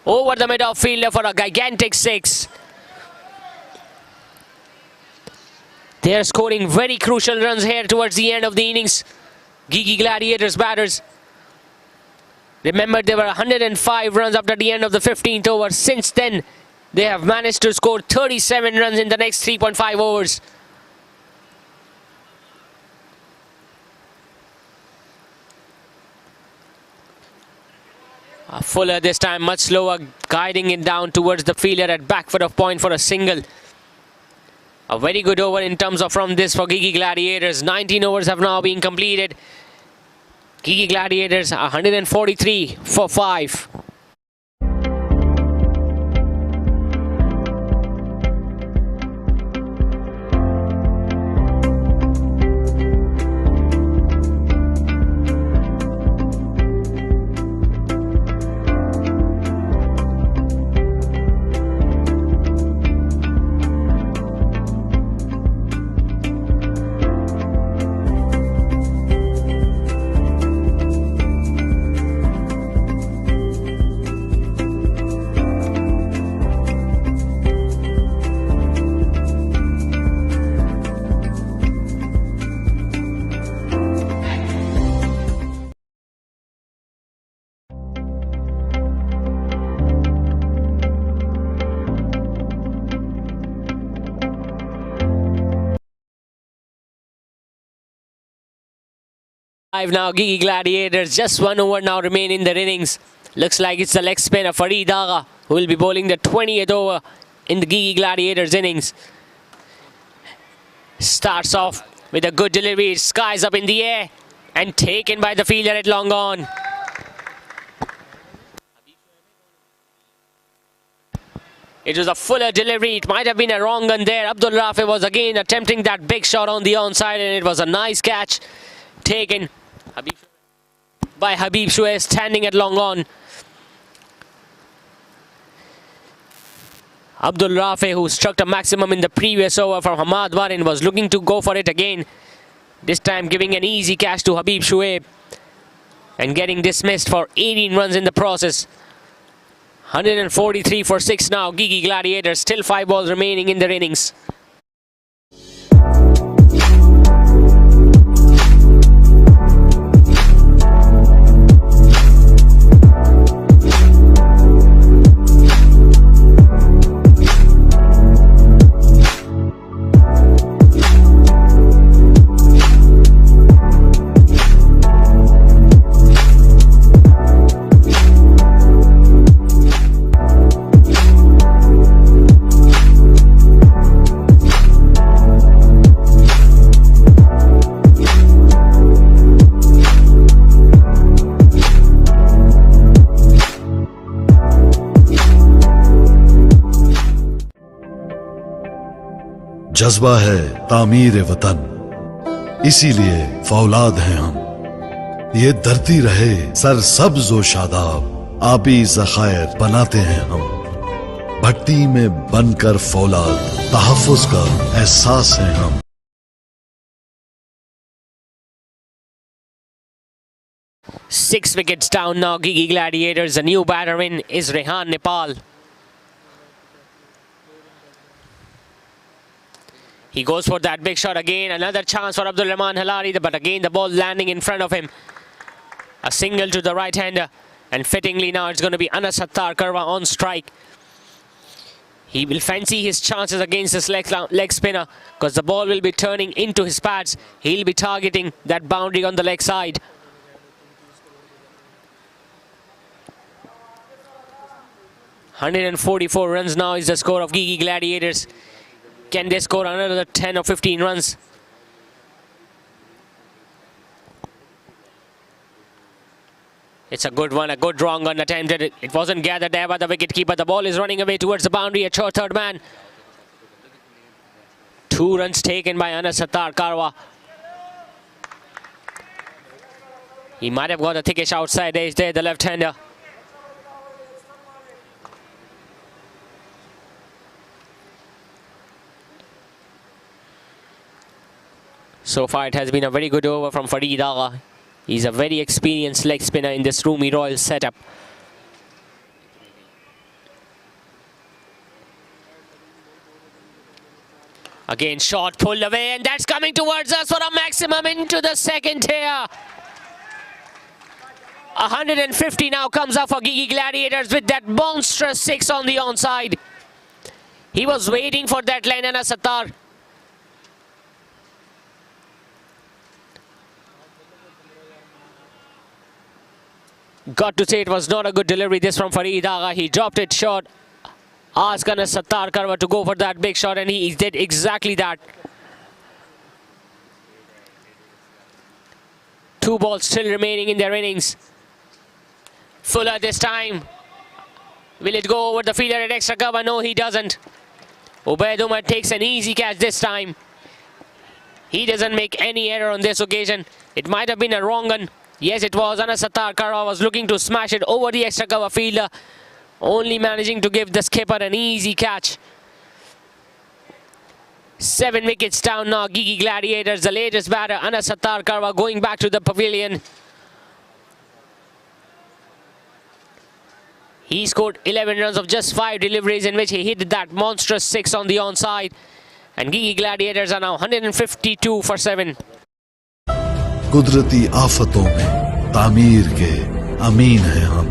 over the mid-off fielder for a gigantic 6. They are scoring very crucial runs here towards the end of the innings. Gigi Gladiators batters. Remember, there were 105 runs after the end of the 15th over. Since then, they have managed to score 37 runs in the next 3.5 overs. Fuller this time much slower, guiding it down towards the fielder at back foot of point for a single. A very good over in terms of from this for Gigi Gladiators. 19 overs have now been completed. Gigi Gladiators 143 for 5. Now Gigi Gladiators, just 1 over now remain in their innings. Looks like it's the leg spinner Farid Agha who will be bowling the 20th over in the Gigi Gladiators innings. Starts off with a good delivery, skies up in the air and taken by the fielder at long on. It was a Fuller delivery. It might have been a wrong one there. Abdul Rafi was again attempting that big shot on the onside, and it was a nice catch taken by Habib Shuaib standing at long on. Abdul Rafi, who struck a maximum in the previous over from Hamad Warin, was looking to go for it again. This time giving an easy catch to Habib Shuaib and getting dismissed for 18 runs in the process. 143 for 6 now. Gigi Gladiators, still 5 balls remaining in their innings. जज्बा है तामीर वतन, इसीलिए फौलाद हैं हम। ये धरती रहे सर सब्ज व शादाब, आबी ज़खायर बनाते हैं हम। भट्टी में बनकर फौलाद, तहफ़्फ़ुज़ का एहसास है हम। 6 wickets down now, Gigi Gladiators. A new batter in is Rehan Nepal. He goes for that big shot again. Another chance for Abdul Rahman Halari, but again the ball landing in front of him. A single to the right-hander. And fittingly now it's going to be Anas Sattar Karwa on strike. He will fancy his chances against this leg spinner because the ball will be turning into his pads. He'll be targeting that boundary on the leg side. ...144 runs now is the score of Gigi Gladiators. Can they score another 10 or 15 runs? It's a good one, a good wrong gun attempted. It wasn't gathered there by the wicketkeeper. The ball is running away towards the boundary. A short third man. 2 runs taken by Anas Sattar Karwa. He might have got a thickish outside edge there, the left-hander. So far it has been a very good over from Farid Agha. He's a very experienced leg spinner in this Roomi Royal setup. Again, shot pulled away, and that's coming towards us for a maximum into the second here. 150 now comes up for Gigi Gladiators with that monstrous 6 on the onside. He was waiting for that line, Anas Sattar. Got to say it was not a good delivery this from Farid Agha. He dropped it short. Asked Anas Sattar Karwa to go for that big shot, and he did exactly that. 2 balls still remaining in their innings. Fuller this time. Will it go over the fielder at extra cover? No, he doesn't. Ubaid Umar takes an easy catch this time. He doesn't make any error on this occasion. It might have been a wrong one. Yes, it was. Anas Sattar Karwa was looking to smash it over the extra cover fielder, only managing to give the skipper an easy catch. 7 wickets down now, Gigi Gladiators. The latest batter, Anas Sattar Karwa, going back to the pavilion. He scored 11 runs of just 5 deliveries, in which he hit that monstrous 6 on the onside. And Gigi Gladiators are now 152 for 7. कुदरती आफतों में तामीर के अमीन हैं हम।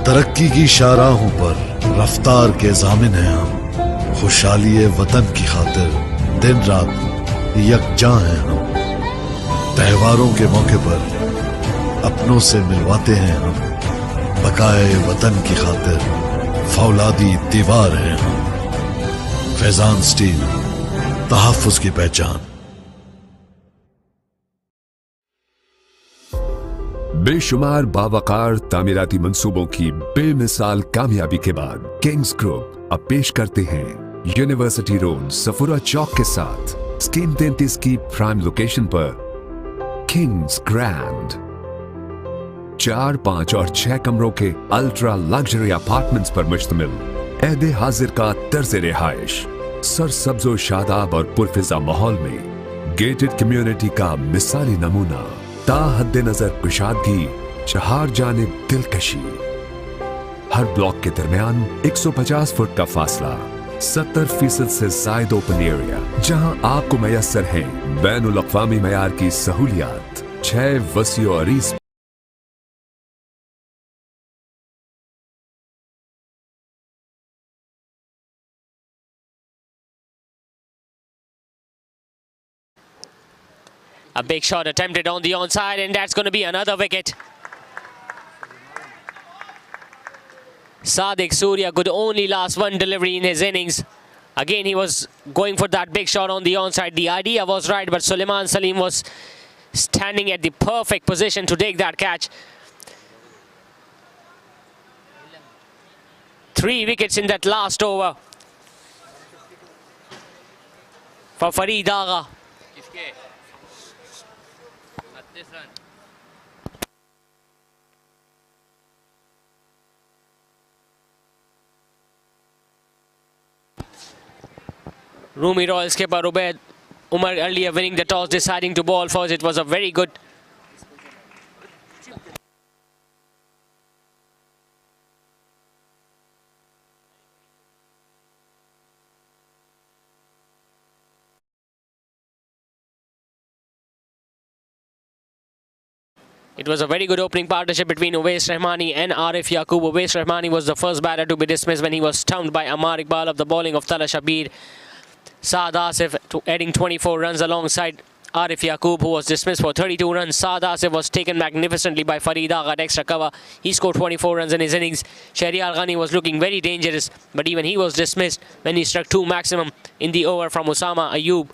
तरक्की की शाहराहों पर रफ्तार के जामिन हैं हम। खुशहाली वतन की खातिर दिन रात यकजा हैं हम। त्योहारों के मौके पर अपनों से मिलवाते हैं हम। बकाए वतन की खातिर फौलादी दीवार हैं हम। फैजान स्टील, तहफ़्फ़ुज़ की पहचान। बेशुमार बावकार तामीराती मंसूबों की बेमिसाल कामयाबी के बाद किंग्स ग्रुप अब पेश करते हैं यूनिवर्सिटी रोड सफुरा चौक के साथ स्कीम 33 की प्राइम लोकेशन पर किंग्स ग्रैंड 4, 5 और 6 कमरों के अल्ट्रा लग्जरी अपार्टमेंट्स पर मुश्तमिल ऐद हाजिर का तर्ज रिहाइश, सरसब्जो शादाब और पुरफिजा माहौल में गेटेड कम्युनिटी का मिसाली नमूना, ताहद नजर कुशादगी, चार जानिब दिलकशी, हर ब्लॉक के दरमियान 150 फुट का फासला, 70% से जायद ओपन एरिया, जहां आपको मैसर है बैनुल अक़वामी मयार की सहूलियात, 6 वसी और Areej. A big shot attempted on the onside, and that's going to be another wicket. Sadiq Surya could only last one delivery in his innings. Again, he was going for that big shot on the onside. The idea was right, but Suleiman Salim was standing at the perfect position to take that catch. 3 wickets in that last over for Farid Agha. Roomi Royal skipper Ubaid Umar earlier winning the toss, deciding to bowl first. It was a very good opening partnership between Uwais Rahmani and Arif Yaqub. Uwais Rahmani was the first batter to be dismissed when he was stumped by Amar Iqbal of the bowling of Tala Shabir. Saad Asif adding 24 runs alongside Arif Yaqub, who was dismissed for 32 runs. Saad Asif was taken magnificently by Farid Agha at extra cover. He scored 24 runs in his innings. Shahryar Ghani was looking very dangerous, but even he was dismissed when he struck 2 maximum in the over from Usama Ayub.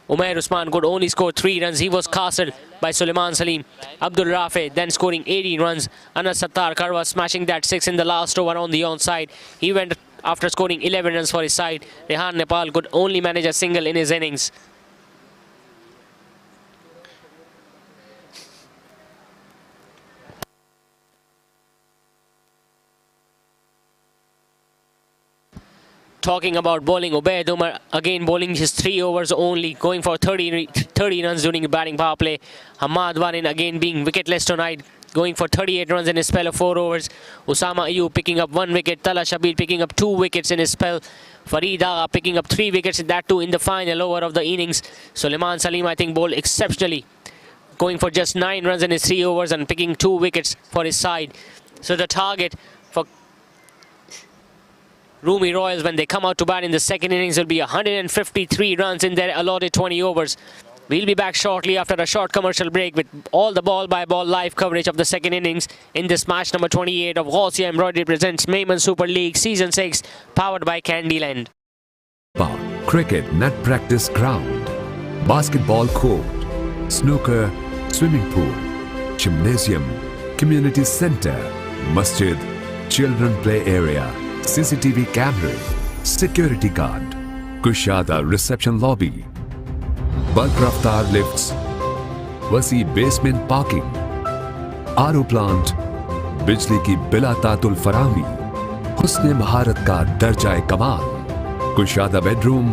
Umair Usman could only score 3 runs. He was castled by Suleiman Salim. Abdul Rafi then scoring 18 runs. Anas Sattar Karwa smashing that 6 in the last over on the onside. He went after scoring 11 runs for his side. Rehan Nepal could only manage a single in his innings. Talking about bowling, Ubaid Umar again bowling his 3 overs only, going for 30 runs during the batting power play. Hamad Warin again being wicketless tonight, going for 38 runs in his spell of 4 overs. Usama Ayub picking up 1 wicket. Tala Shabir picking up 2 wickets in his spell. Farid Agha picking up 3 wickets, that too in the final over of the innings. Suleiman Salim, I think, bowled exceptionally, going for just 9 runs in his 3 overs and picking 2 wickets for his side. So the target for Roomi Royals when they come out to bat in the second innings will be 153 runs in their allotted 20 overs. We'll be back shortly after a short commercial break with all the ball-by-ball live coverage of the second innings in this match number 28 of Ghaussia Embroidery presents Memon Super League Season 6, powered by Candyland. Park, cricket net practice ground, basketball court, snooker, swimming pool, gymnasium, community center, masjid, children play area, CCTV camera, security guard, Kushada reception lobby, bulk raftar lifts, वसी basement parking, RO plant, बिजली की बिला तातुल फरामी, हुस्न महारत का दर्जा कमाल, कुशादा bedroom,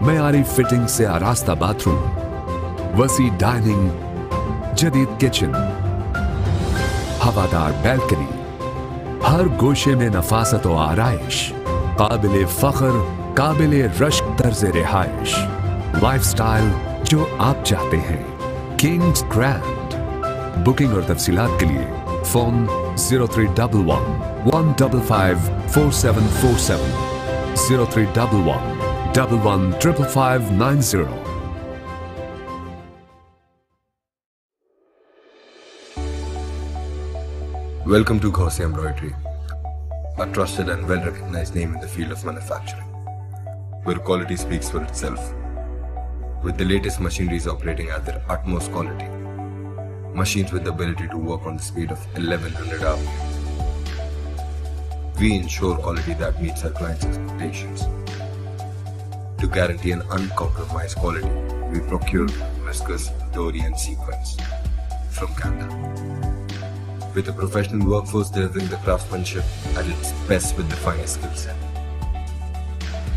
मयारी फिटिंग से आरास्ता बाथरूम, वसी डाइनिंग, जदीद किचन, हवादार बैल्कनी, हर गोशे में नफासत और आराइश, काबिले फख्र, काबिले रश्क तर्ज रिहाइश, लाइफस्टाइल जो आप चाहते हैं, किंग्स ग्रैंड। बुकिंग और तफसीलात के लिए phone 0311 155 4747 0311 115590। Welcome to Ghaussia Embroidery, a trusted and well-recognized name in the field of manufacturing, where quality speaks for itself. With the latest machineries operating at their utmost quality, machines with the ability to work on the speed of 1100 RPM. We ensure quality that meets our clients' expectations. To guarantee an uncompromised quality, we procure viscose, dory and sequins from Canada. With a professional workforce delivering the craftsmanship at its best with the finest skill set.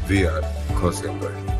We are Khose Embroidery.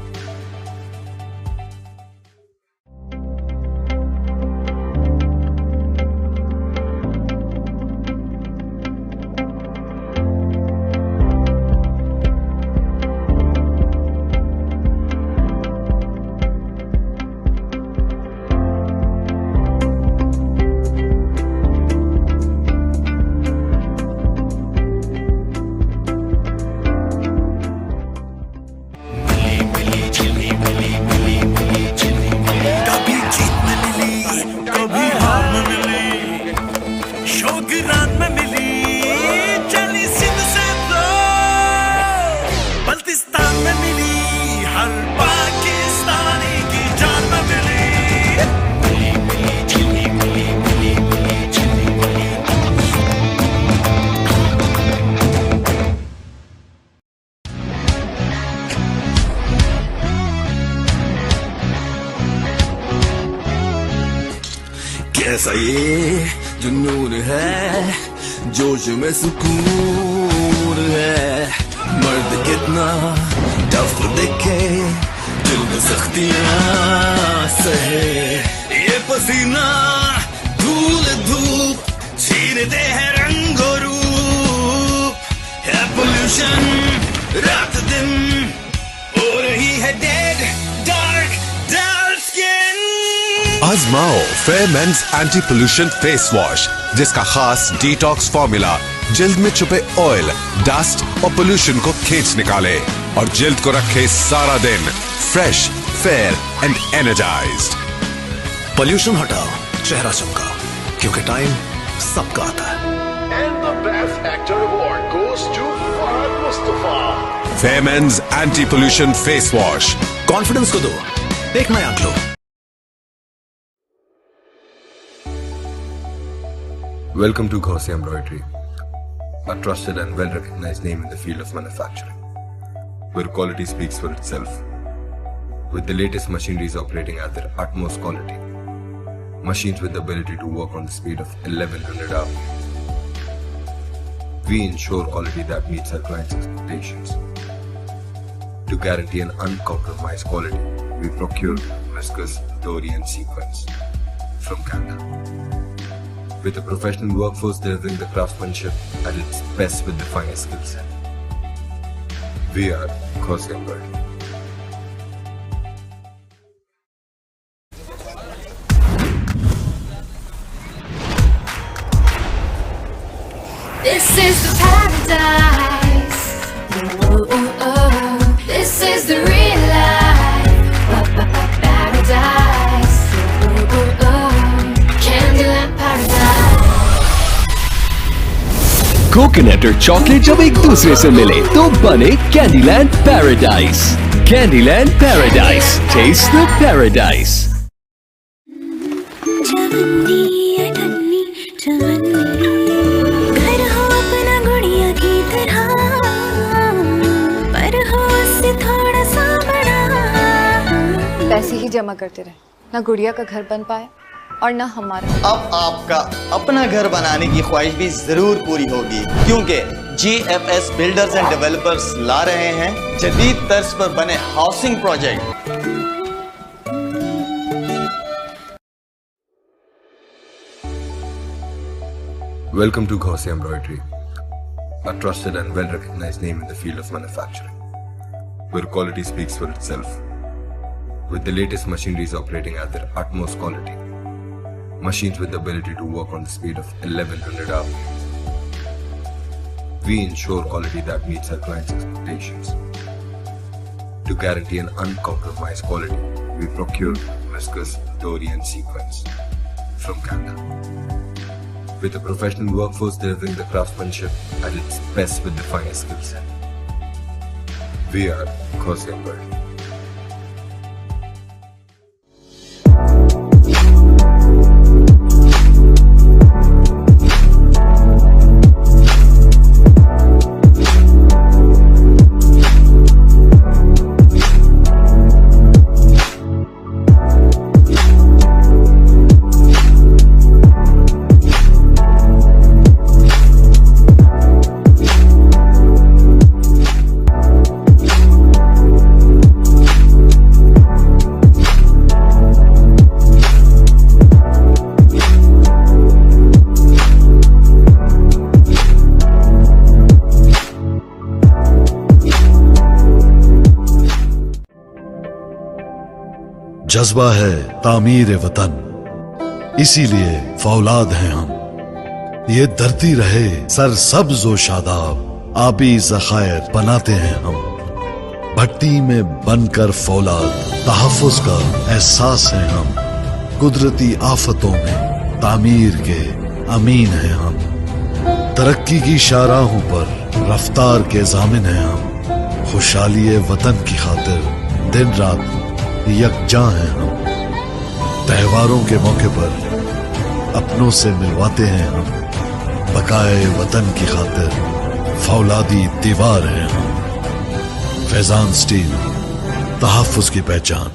कभी जीत में मिली कभी हार में मिली शौक रात में मिली चली सिंध से तो बल्तिस्तान में मिली हर पाकिस्तानी की जान में मिली कैसा ये जुनून है जोश में सुकून है मर्द कितना टफ दिखे दिल में सख्तियां सहे ये पसीना धूल धूप छीनते हैं रंगो रूप है पोल्यूशन रात दिन हो रही है डेड डार्क डार्क स्किन आजमाओ fair men's anti pollution face wash जिसका खास डिटॉक्स फॉर्मूला जल्द में छुपे ऑयल, डस्ट और पोल्यूशन को खींच निकाले और जल्द को रखे सारा दिन fresh, fair and energised. Pollution हटाओ, चेहरा चमका, क्योंकि टाइम सबका आता है। And the best actor award goes to Fahad Mustafa. Fair men's anti pollution face wash. Confidence को दो एक नया glow. Welcome to Khose Embroidery, a trusted and well-recognized name in the field of manufacturing, where quality speaks for itself. With the latest machineries operating at their utmost quality, machines with the ability to work on the speed of 1100 hours, we ensure quality that meets our clients' expectations. To guarantee an uncompromised quality, we procure viscose, Dorian sequence from Canada. With a professional workforce delivering the craftsmanship at its best with the finest skill set. We are Khose Embroidery. This is the paradise. Ooh, ooh, oh. This is the real life. Paradise. Ooh, ooh, oh. Candyland paradise. Coconut और chocolate जब एक दूसरे से मिले तो बने Candyland paradise. Candyland paradise, taste the paradise. घर हो अपना गुड़िया की तरह, पर हो उससे थोड़ा सा बड़ा। पैसे ही जमा करते रहे, ना गुड़िया का घर बन पाए और ना हमारा। अब आपका अपना घर बनाने की ख्वाहिश भी जरूर पूरी होगी, क्योंकि GFS बिल्डर्स एंड डेवलपर्स ला रहे हैं जदीद तर्ज पर बने housing project. Welcome to Khose Embroidery, a trusted and well-recognized name in the field of manufacturing, where quality speaks for itself. With the latest machineries operating at their utmost quality, machines with the ability to work on the speed of 1100 hours, we ensure quality that meets our clients' expectations. To guarantee an uncompromised quality, we procure viscose, Dorian sequence from Canada. With a professional workforce delivering the craftsmanship at its best with the finest skill set. We are Khose Embroidery. जज्बा है तामीर वतन, इसीलिए फौलाद हैं हम। ये धरती रहे सर सब्ज व शादाब, आबी ज़खायर बनाते हैं हम। भट्टी में बनकर फौलाद, तहफ़्फ़ुज़ का एहसास है हम। कुदरती आफतों में तामीर के अमीन हैं हम। तरक्की की शाहराहों पर रफ्तार के ज़ामिन हैं हम। खुशहाली वतन की खातिर दिन रात यकजां हैं हम। त्योहारों के मौके पर अपनों से मिलवाते हैं हम। बकाए वतन की खातिर फौलादी दीवार हैं हम। फैजान स्टील, तहफ़्फ़ुज़ की पहचान।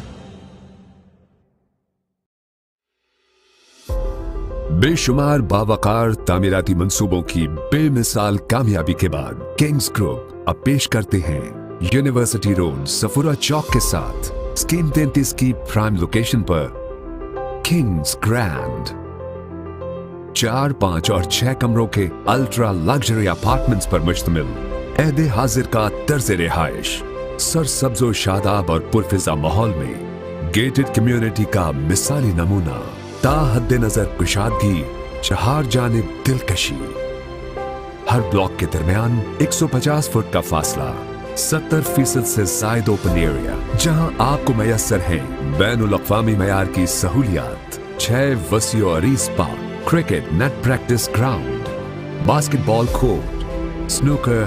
बेशुमार बावकार तामीराती मंसूबों की बेमिसाल कामयाबी के बाद किंग्स ग्रुप अब पेश करते हैं यूनिवर्सिटी रोड सफुरा चौक के साथ स्कीम 33 की प्राइम लोकेशन पर किंग्स ग्रैंड। 4, 5 और 6 कमरों के अल्ट्रा लग्जरी अपार्टमेंट्स पर मुश्तमिल ऐदे हाजिर का तर्ज रिहाइश सरसब्ज़ो शादाब और पुरफिजा माहौल में गेटेड कम्युनिटी का मिसाली नमूना। ताहद्दे नजर कुशादगी, चार जानिब दिलकशी। हर ब्लॉक के दरमियान 150 फुट का फासला, 70% से जायद ओपन एरिया, जहां आपको मैसर है बैनुल अक़वामी मयार की सहूलियात। 6 वसी और अरीज़ park, cricket net practice ground, basketball court, snooker,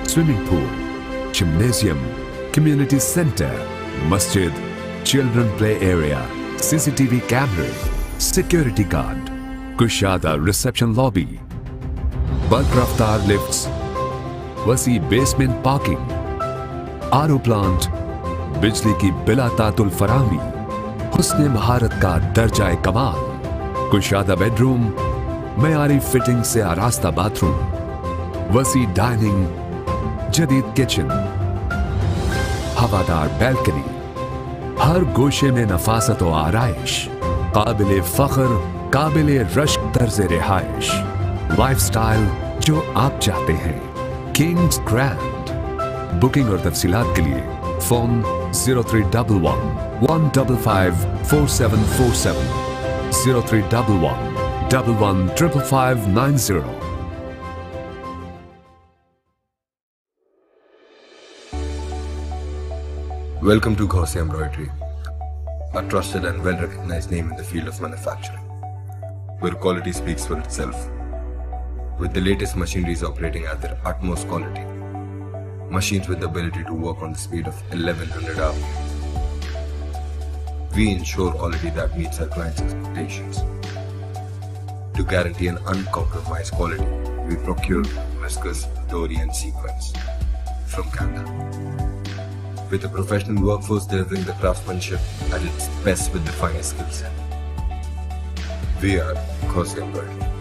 swimming pool, gymnasium, community centre, मस्जिद, चिल्ड्रन प्ले एरिया, सीसीटीवी कैमरे, सिक्योरिटी गार्ड, कुशादा रिसेप्शन लॉबी, बल्क रफ्तार लिफ्ट्स, वसी बेसमेंट पार्किंग, आरओ प्लांट, बिजली की बिला तातुल फराहमी, हुस्ने महारत का दर्जाए कमाल, कुशादा बेडरूम, मयारी फिटिंग से आरास्ता बाथरूम, वसी डाइनिंग, जदीद किचन, हवादार बैल्कनी, हर गोशे में नफासत व आराइश, काबिले फख्र, काबिले रश्क तर्ज रिहाइश, लाइफस्टाइल जो आप चाहते हैं। Kings grand. बुकिंग और तफसीलात के लिए phone 0311 155 4747 0311 115590। Welcome to Gaussian Embroidery, a trusted and well-recognized name in the field of manufacturing, where quality speaks for itself. With the latest machineries operating at their utmost quality, machines with the ability to work on the speed of 1100 hours, we ensure quality that meets our clients' expectations. To guarantee an uncompromised quality, we procure viscose, dory and sequins from Canada. With a professional workforce delivering the craftsmanship at its best with the finest skill set. We are Gaussian Embroidery.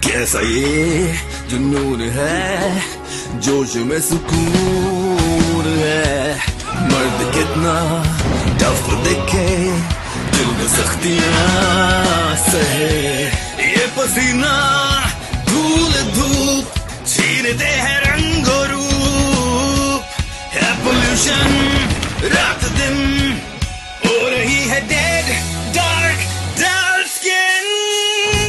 कैसा ये जुनून है, जोश में सुकून है। मर्द कितना टफ दिखे, दिल में सख्तियां सहे। ये पसीना धूल धूप छीनते हैं रंग और रूप। है पोल्यूशन रात दिन, हो रही है डेड डार्क डार्क स्किन।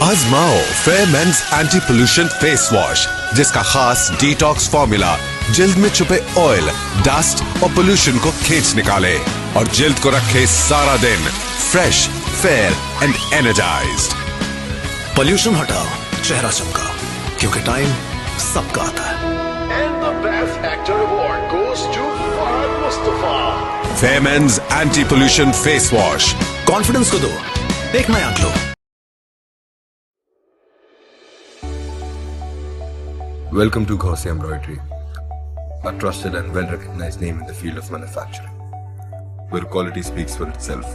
आजमाओ fair men's anti pollution face wash, जिसका खास डिटॉक्स फॉर्मूला जिल्द में छुपे ऑयल, डस्ट और पोल्यूशन को खींच निकाले और जिल्द को रखे सारा दिन fresh, fair and energised. Pollution हटाओ, चेहरा चमका, क्योंकि टाइम सबका आता है। And the best actor award goes to Fahad Mustafa. Memon's anti-pollution face wash. Confidence को दो, एक नया glow. Welcome to Gauzy Embroidery, a trusted and well-recognized name in the field of manufacturing, where quality speaks for itself.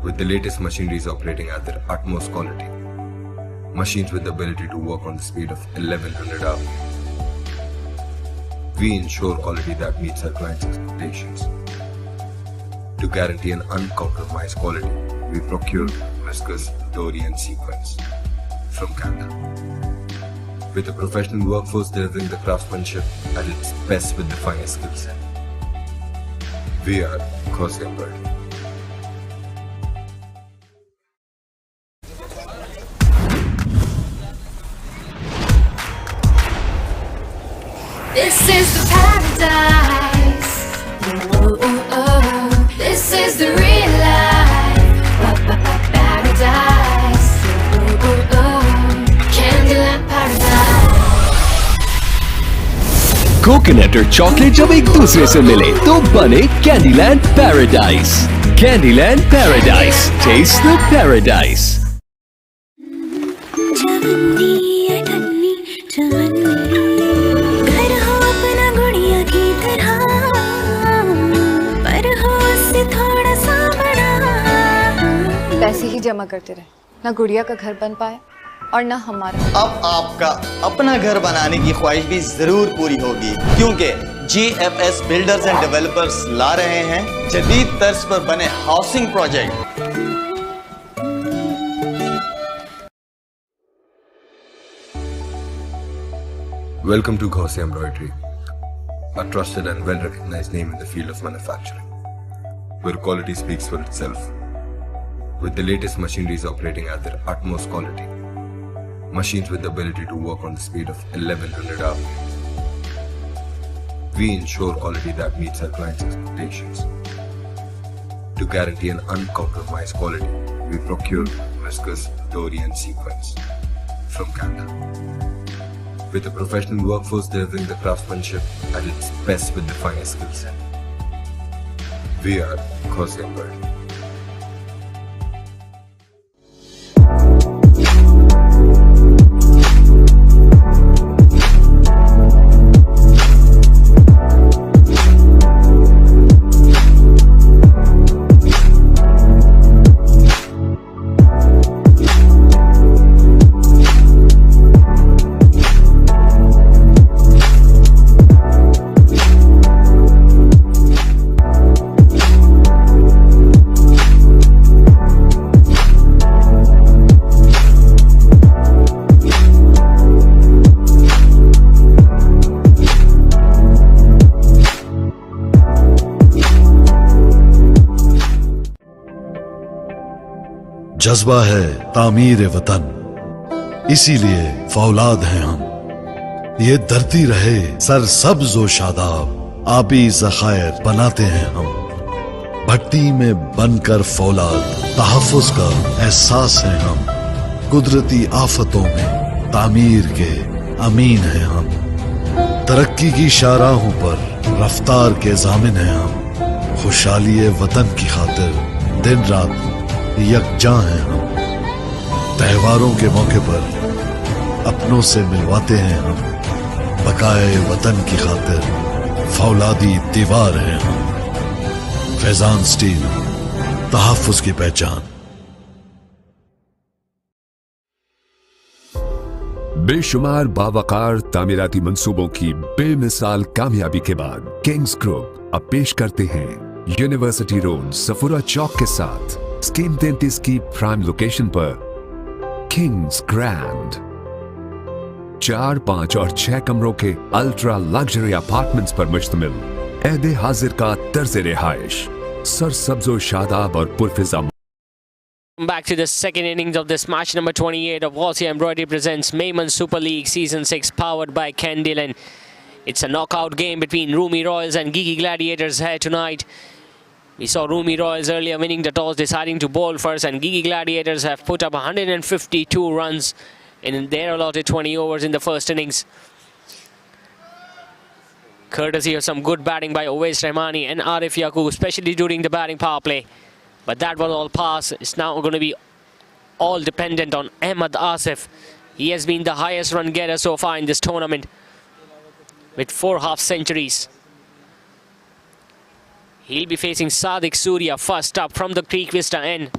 With the latest machineries operating at their utmost quality, machines with the ability to work on the speed of 1100 hours, we ensure quality that meets our clients' expectations. To guarantee an uncompromised quality, we procure viscose, dory and sequins from Canada. With a professional workforce delivering the craftsmanship at its best with the finest skill set. We are Gauzy Embroidery. This is the paradise. Ooh, ooh, oh. This is the real life. Paradise. Ooh, ooh, oh. Candyland paradise. Coconut और chocolate जब एक दूसरे से मिले तो बने Candyland paradise. Candyland paradise, taste the paradise. पैसे ही जमा करते रहे, ना गुड़िया का घर बन पाए और ना हमारा। अब आपका अपना घर बनाने की ख्वाहिश भी जरूर पूरी होगी, क्योंकि GFS बिल्डर्स एंड डेवलपर्स ला रहे हैं जदीद तर्ज पर बने housing project. Welcome to Gauzy Embroidery, a trusted and well-recognized name in the field of manufacturing, where quality speaks for itself. With the latest machineries operating at their utmost quality, machines with the ability to work on the speed of 1100 hours, we ensure quality that meets our clients' expectations. To guarantee an uncompromised quality, we procure viscose, dory and sequins from Canada. With a professional workforce delivering the craftsmanship at its best with the finest skill set. We are Gauzy Embroidery. जज्बा है तामीर वतन, इसीलिए फौलाद हैं हम। ये धरती रहे सर सब्ज व शादाब, आबी ज़खायर बनाते हैं हम। भट्टी में बनकर फौलाद, तहफ़्फ़ुज़ का एहसास है हम। कुदरती आफतों में तामीर के अमीन हैं हम। तरक्की की शाहराहों पर रफ्तार के ज़ामिन हैं हम। खुशहाली वतन की खातिर दिन रात यकजां हैं हम। त्योहारों के मौके पर अपनों से मिलवाते हैं हम। बकाए वतन की खातिर फौलादी दीवार हैं हम। फैजान स्टील, तहफ़्फ़ुज़ की पहचान। बेशुमार बावकार तामीराती मंसूबों की बेमिसाल कामयाबी के बाद किंग्स ग्रुप अब पेश करते हैं यूनिवर्सिटी रोड सफुरा चौक के साथ स्कीम 33 की प्राइम लोकेशन पर किंग्स ग्रैंड 4, 5 और 6 कमरों के अल्ट्रा लग्जरी अपार्टमेंट्स पर मुश्तमिल ऐदे हाजिर का तर्ज रिहाइश सरसब्ज़ो शादाब और पुरफिजा। Back to the second innings of this match number 28 of Gauzy Embroidery presents Memon Super League Season 6 powered by Candyland. It's a knockout game between Roomi Royals and Gigi Gladiators here tonight. We saw Roomi Royals earlier winning the toss, deciding to bowl first, and Gigi Gladiators have put up 152 runs in their allotted 20 overs in the first innings. Courtesy of some good batting by Owais Rahmani and Arif Yaqub, especially during the batting power play. But that was all pass. It's now going to be all dependent on Ahmed Asif. He has been the highest run getter so far in this tournament, with 4 half centuries. He'll be facing Sadiq Surya first up from the Creek Vista end.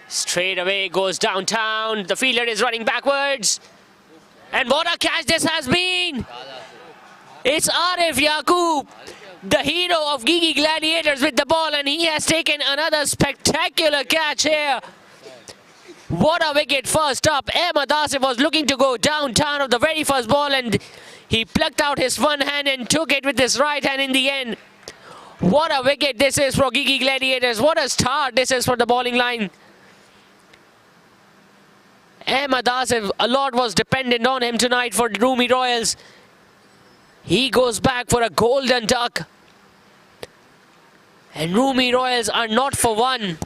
Straight away goes downtown. The fielder is running backwards. And what a catch this has been! It's Arif Yaqub, the hero of Gigi Gladiators, with the ball, and he has taken another spectacular catch here. What a wicket first up. Ahmed Asif was looking to go downtown of the very first ball, and he plucked out his one hand and took it with his right hand in the end. What a wicket this is for Gigi Gladiators. What a start this is for the bowling line. Ahmed Asif, a lot was dependent on him tonight for Roomi Royals. He goes back for a golden duck. And Roomi Royals are not for one.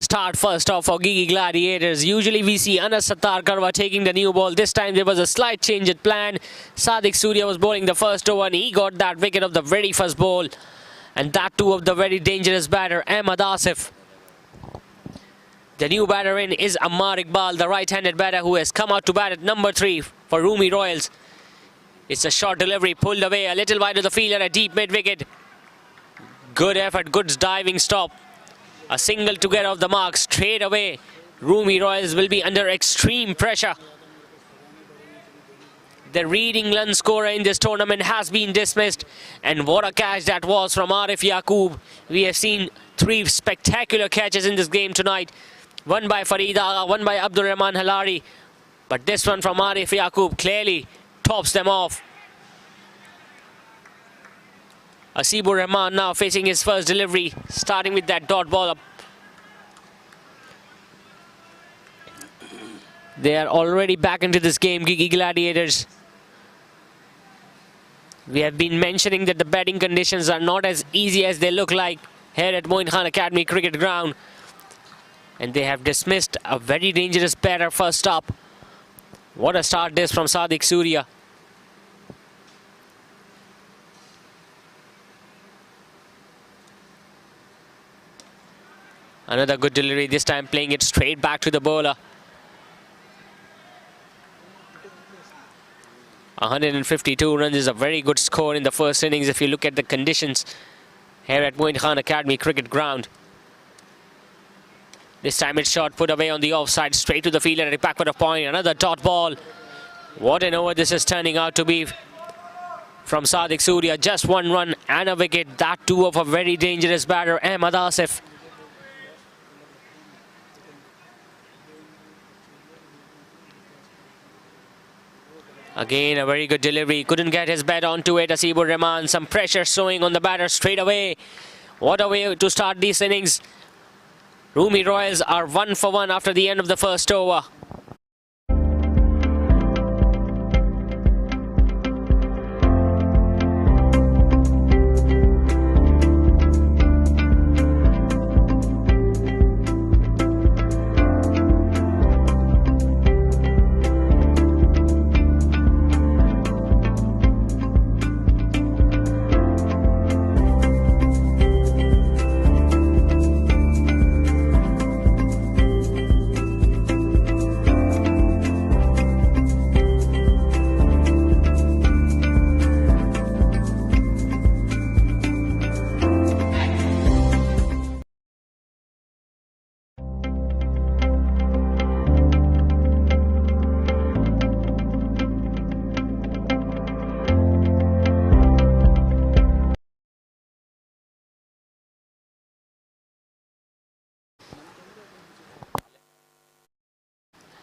Start first off for Gigi Gladiators. Usually we see Anas Sattar Karwa taking the new ball. This time there was a slight change at plan. Sadiq Surya was bowling the first over, and he got that wicket of the very first ball. And that too of the very dangerous batter, Ahmed Asif. The new batter in is Ammar Iqbal, the right-handed batter who has come out to bat at number 3 for Roomi Royals. It's a short delivery, pulled away a little wide of the fielder, a deep mid-wicket. Good effort, good diving stop. A single to get off the mark straight away. Roomi Royals will be under extreme pressure. The leading run scorer in this tournament has been dismissed. And what a catch that was from Arif Yaqub. We have seen 3 spectacular catches in this game tonight. One by Farid Agha, one by Abdur Rahman Halari. But this one from Arif Yaqub clearly tops them off. Asibur Rahman now facing his first delivery, starting with that dot ball up. They are already back into this game, Gigi Gladiators. We have been mentioning that the batting conditions are not as easy as they look like here at Moin Khan Academy Cricket Ground. And they have dismissed a very dangerous batter first up. What a start this from Sadiq Surya. Another good delivery, this time playing it straight back to the bowler. 152 runs is a very good score in the first innings if you look at the conditions here at Moin Khan Academy Cricket Ground. This time it's shot put away on the offside, straight to the fielder at the backward of point. Another dot ball. What an over this is turning out to be from Sadiq Surya. Just 1 run and a wicket. That too of a very dangerous batter, Ahmed Asif. Again, a very good delivery. Couldn't get his bat onto it. Asibur Rahman, some pressure showing on the batter straight away. What a way to start these innings. Roomi Royals are 1 for 1 after the end of the first over.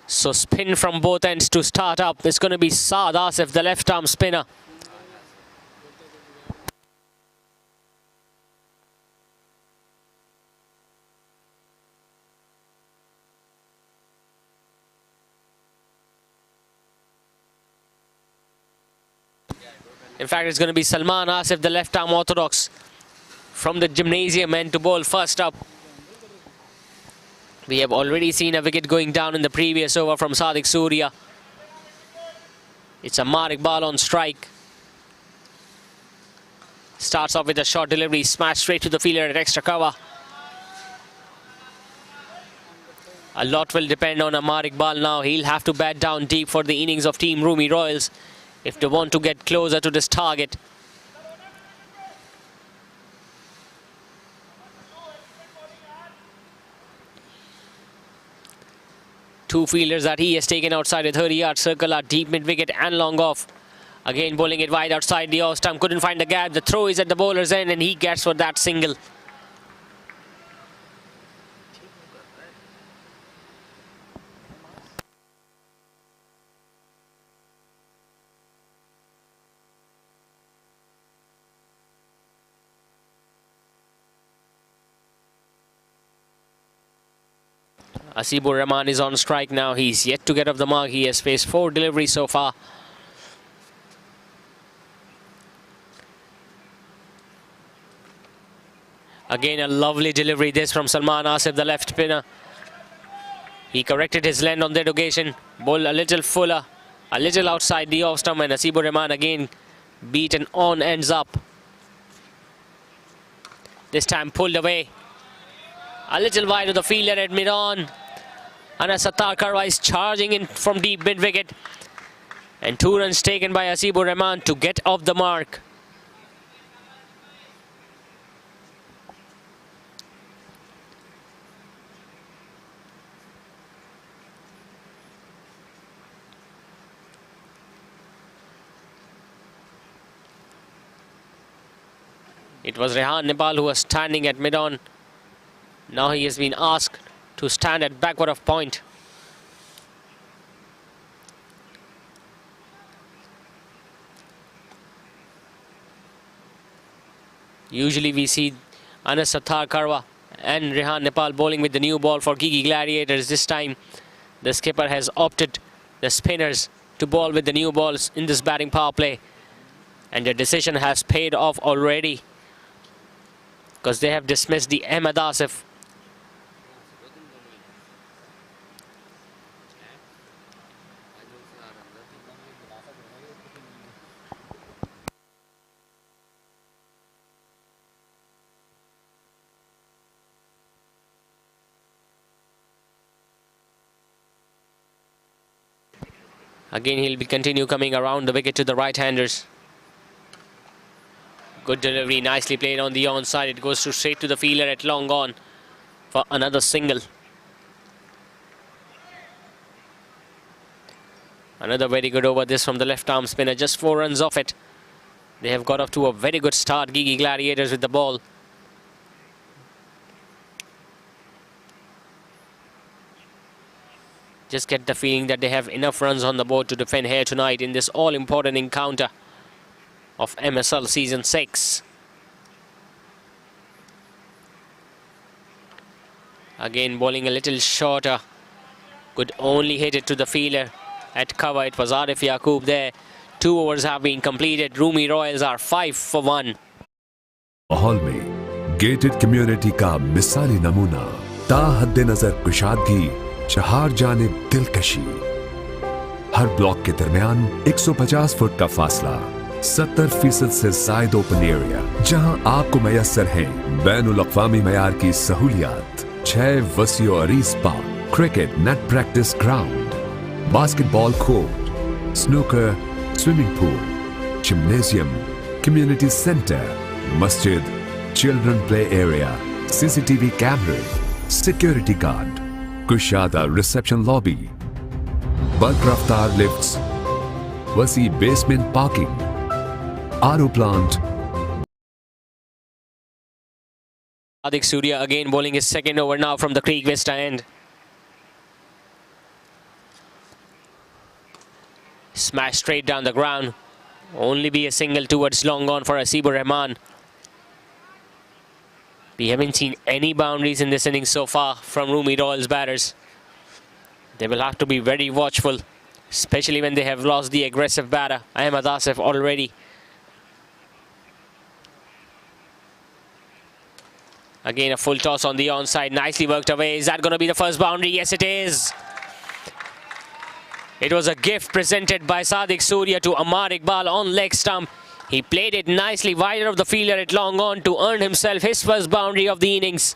So spin from both ends to start up. It's going to be Saad Asif, the left arm spinner. In fact, it's going to be Salman Asif, the left arm orthodox from the gymnasium end to bowl first up. We have already seen a wicket going down in the previous over from Sadiq Surya. It's a Mark ball on strike. Starts off with a short delivery, smash straight to the fielder at extra cover. A lot will depend on Amar Iqbal now. He'll have to bat down deep for the innings of Team Roomi Royals if they want to get closer to this target. Two fielders that he has taken outside the 30-yard circle are deep mid-wicket and long off. Again bowling it wide outside the off stump. Couldn't find the gap. The throw is at the bowler's end and he gets for that single. Asibur Rahman is on strike now. He's yet to get off the mark. He has faced 4 deliveries so far. Again, a lovely delivery this from Salman Asif, the left spinner. He corrected his length on that occasion. Ball a little fuller, a little outside the off stump, and Asibur Rahman again beaten on ends up. This time pulled away. A little wide of the fielder at mid-on. And Sattar Karwa is charging in from deep mid-wicket. And 2 runs taken by Asibur Rahman to get off the mark. It was Rehan Nepal who was standing at mid-on. Now he has been asked to stand at backward of point. Usually we see Anas Sattar Karwa and Rehan Nepal bowling with the new ball for Gigi Gladiators. This time the skipper has opted the spinners to bowl with the new balls in this batting power play. And the decision has paid off already, because they have dismissed the Ahmed Asif. Again, he'll be continue coming around the wicket to the right-handers. Good delivery, nicely played on the onside. It goes straight to the fielder at long on for another single. Another very good over this from the left-arm spinner. Just 4 runs off it. They have got off to a very good start, Gigi Gladiators, with the ball. Just get the feeling that they have enough runs on the board to defend here tonight in this all-important encounter of MSL Season 6. Again, bowling a little shorter. Could only hit it to the fielder at cover. It was Arif Yaqub there. 2 overs have been completed. Roomi Royals are 5 for 1. माहौल में gated community का मिसाली नमूना, ताहद्दे नजर कुशादगी, चार जानिब दिलकशी, हर block के दरमियान 150 foot का फासला, 70% से जायद ओपन एरिया, जहां आपको मैसर है बैनुल अक़वामी मयार की सहूलियात, 6 वसी और अरीज park, cricket net practice ground, basketball court, snooker, swimming pool, gymnasium, community centre, मस्जिद, चिल्ड्रन प्ले एरिया, CCTV कैमरे, सिक्योरिटी गार्ड, कुशादा रिसेप्शन लॉबी, बल्क रफ्तार लिफ्ट्स, वसी basement parking, RO plant. Sadiq Surya again bowling his second over now from the Creek Vista end. Smash straight down the ground. Only be a single towards long on for Asibur Rahman. We haven't seen any boundaries in this innings so far from Roomi Royals batters. They will have to be very watchful, especially when they have lost the aggressive batter, Ahmed Asif, already. Again, a full toss on the onside. Nicely worked away. Is that going to be the first boundary? Yes, it is. It was a gift presented by Sadiq Surya to Amar Iqbal on leg stump. He played it nicely wider of the fielder at long on to earn himself his first boundary of the innings.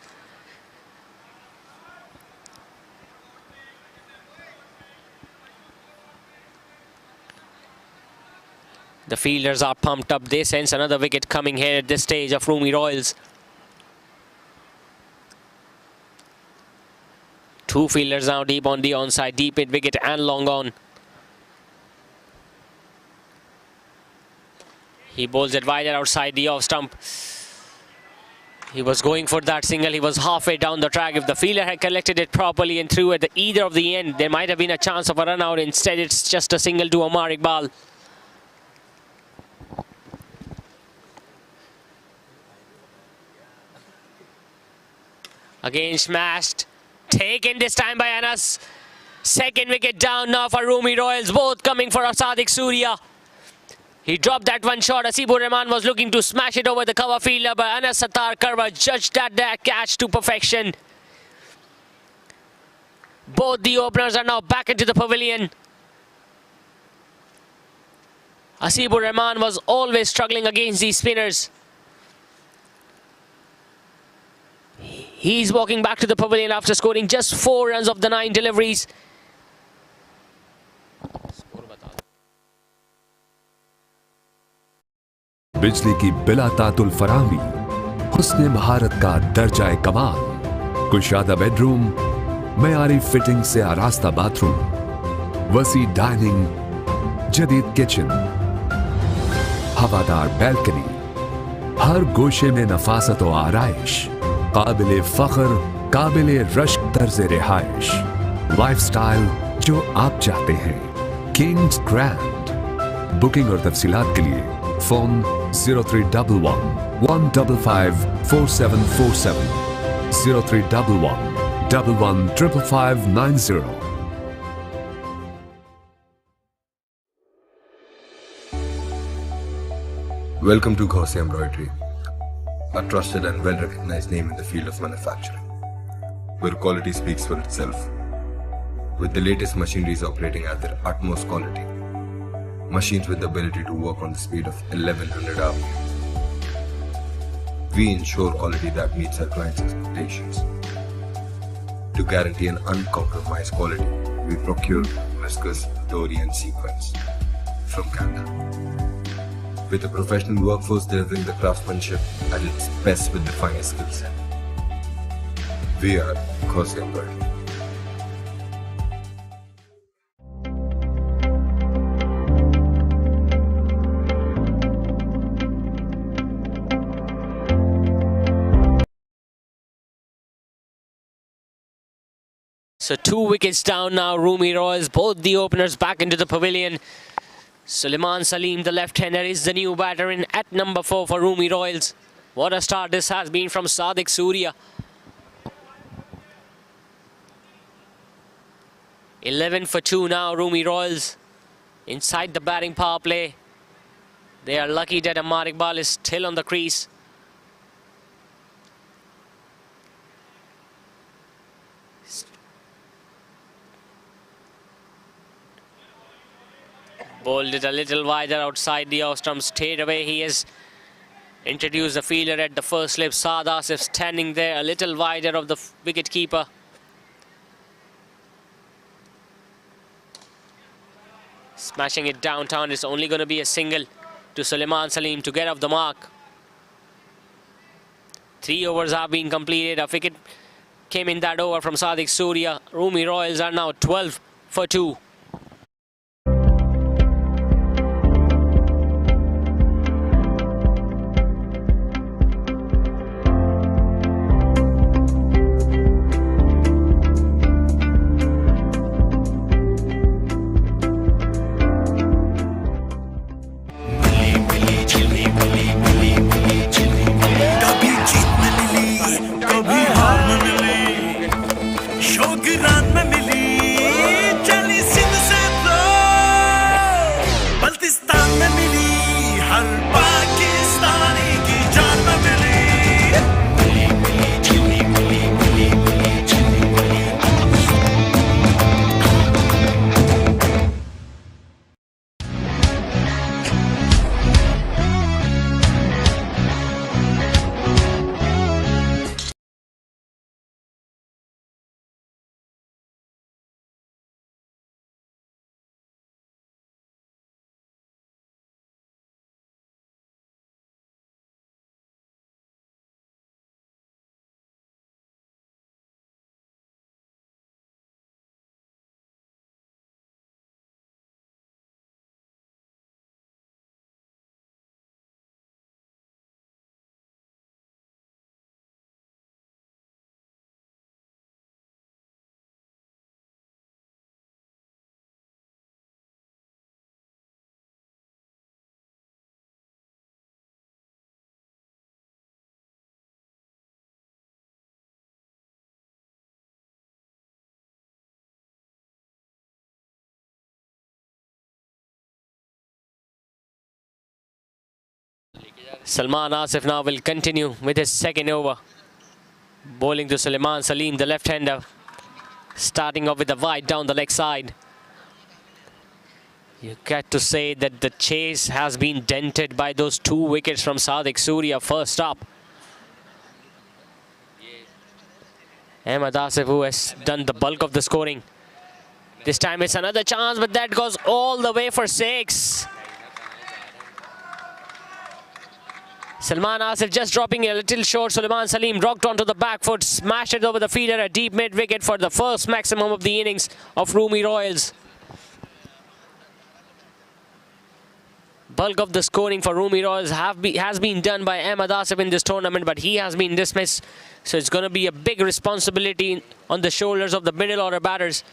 The fielders are pumped up. They sense another wicket coming here at this stage of Roomi Royals. Two fielders now deep on the onside, deep mid wicket and long on. He bowls it wider outside the off stump. He was going for that single. He was halfway down the track. If the fielder had collected it properly and threw at either of the end, there might have been a chance of a run out. Instead, it's just a single to Amar Iqbal. Again smashed. Taken this time by Anas. Second wicket down now for Roomi Royals. Both coming for Sadiq Surya. He dropped that one shot. Asibur Rahman was looking to smash it over the cover fielder, but Anas Sattar Karwa judged that catch to perfection. Both the openers are now back into the pavilion. Asibur Rahman was always struggling against these spinners. He's walking back to the pavilion after scoring just 4 runs of the 9 deliveries. बिजली की बिला तातुल फरामी, हुस्ने महारत का दर्जा कमाल, कुशादा bedroom, मयारी fitting से आरास्ता bathroom, वसी डाइनिंग, जदीद किचन, हवादार बैल्कनी, हर गोशे में नफासत व आराइश, काबिले फख्र, काबिले रश्क तर्ज़े रिहाइश, लाइफस्टाइल जो आप चाहते हैं, किंग्स ग्रैंड। बुकिंग और तफसीलात के लिए phone 0311 155 4747 0311 115590। Welcome to Gauzy Embroidery, a trusted and well-recognized name in the field of manufacturing, where quality speaks for itself. With the latest machineries operating at their utmost quality, machines with the ability to work on the speed of 1100 hours. We ensure quality that meets our clients' expectations. To guarantee an uncompromised quality, we procure viscose, dory and sequins from Canada. With a professional workforce delivering the craftsmanship at its best with the finest skill set. We are Gauzy Embroidery. So 2 wickets down now, Roomi Royals, both the openers back into the pavilion. Suleiman Salim, the left-hander, is the new batter in at number 4 for Roomi Royals. What a start this has been from Sadiq Surya. 11 for 2 now, Roomi Royals inside the batting power play. They are lucky that Amar Iqbal is still on the crease. Bowled it a little wider outside the off stump, stayed away. He has introduced the fielder at the first slip. Saad Asif standing there a little wider of the wicket keeper. Smashing it downtown. It's only going to be a single to Suleiman Salim to get off the mark. 3 overs have been completed. A wicket came in that over from Sadiq Surya. Roomi Royals are now 12 for 2. शोगरान में मिली चली सिंध से तो बल्तिस्तान में मिली हर पाकिस्तानी की जान में मिली Salman Asif now will continue with his second over. Bowling to Suleiman Salim, the left-hander. Starting off with a wide down the leg side. You get to say that the chase has been dented by those 2 wickets from Sadiq Surya first up. Ahmed Asif, who has done the bulk of the scoring. This time it's another chance, but that goes all the way for 6. Salman Asif just dropping a little short. Suleiman Salim rocked onto the back foot, smashed it over the fielder, a deep mid-wicket for the first maximum of the innings of Roomi Royals. Bulk of the scoring for Roomi Royals has been done by Ahmed Asif in this tournament, but he has been dismissed. So it's going to be a big responsibility on the shoulders of the middle order batters